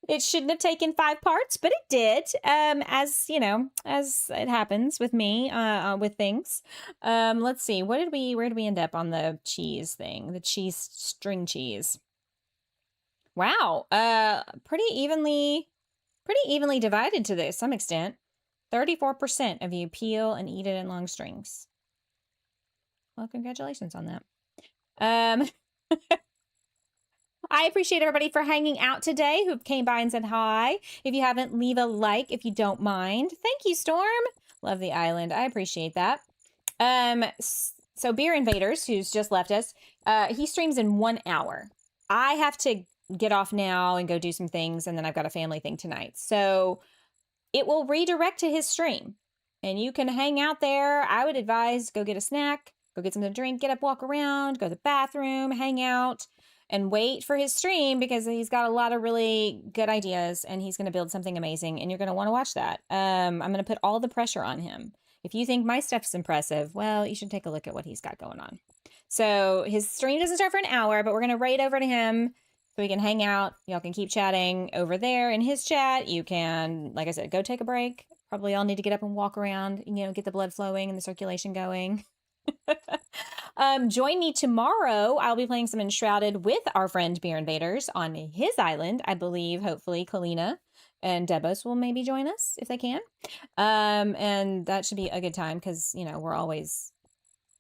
It shouldn't have taken 5 parts, but it did. As you know, as it happens with me, with things. Let's see. Where did we end up on the cheese thing? The cheese, string cheese. Wow. Pretty evenly divided to some extent. 34% of you peel and eat it in long strings. Well, congratulations on that. I appreciate everybody for hanging out today who came by and said hi. If you haven't, leave a like if you don't mind. Thank you, Storm. Love the island. I appreciate that. So Beer Invaders, who's just left us, he streams in 1 hour. I have to get off now and go do some things, and then I've got a family thing tonight. So it will redirect to his stream, and you can hang out there. I would advise go get a snack, go get something to drink, get up, walk around, go to the bathroom, hang out, and wait for his stream, because he's got a lot of really good ideas and he's going to build something amazing, and you're going to want to watch that. I'm going to put all the pressure on him. If you think my stuff's impressive, well, you should take a look at what he's got going on. So his stream doesn't start for an hour, but we're going to raid over to him so we can hang out. Y'all can keep chatting over there in his chat. You can, like I said, go take a break. Probably all need to get up and walk around, you know, get the blood flowing and the circulation going. Join me tomorrow. I'll be playing some Enshrouded with our friend Beer Invaders on his island. I believe, hopefully, Kalina and Debos will maybe join us if they can. And that should be a good time because, you know, we're always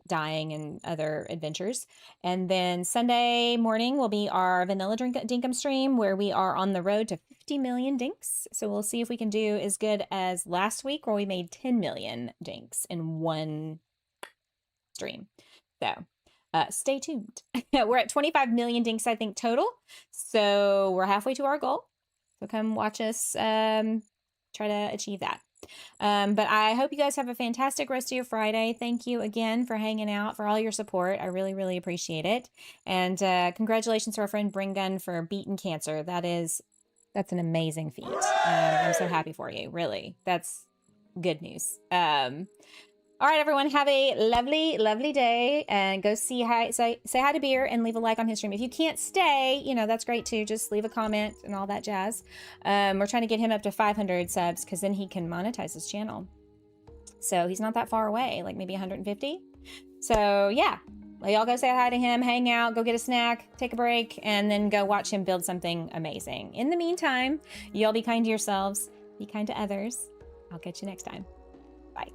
dying and other adventures. And then Sunday morning will be our vanilla Dinkum stream where we are on the road to 50 million dinks. So we'll see if we can do as good as last week where we made 10 million dinks in one stream. So stay tuned. We're at 25 million dinks, I think, total. So we're halfway to our goal. So come watch us try to achieve that. But I hope you guys have a fantastic rest of your Friday. Thank you again for hanging out, for all your support. I really, really appreciate it. And congratulations to our friend Bring Gun for beating cancer. That's an amazing feat. I'm so happy for you. Really. That's good news. All right, everyone, have a lovely, lovely day, and go say hi to Beer and leave a like on his stream. If you can't stay, you know, that's great too. Just leave a comment and all that jazz. We're trying to get him up to 500 subs because then he can monetize his channel. So he's not that far away, like maybe 150. So yeah, y'all go say hi to him, hang out, go get a snack, take a break, and then go watch him build something amazing. In the meantime, y'all be kind to yourselves, be kind to others. I'll catch you next time. Bye.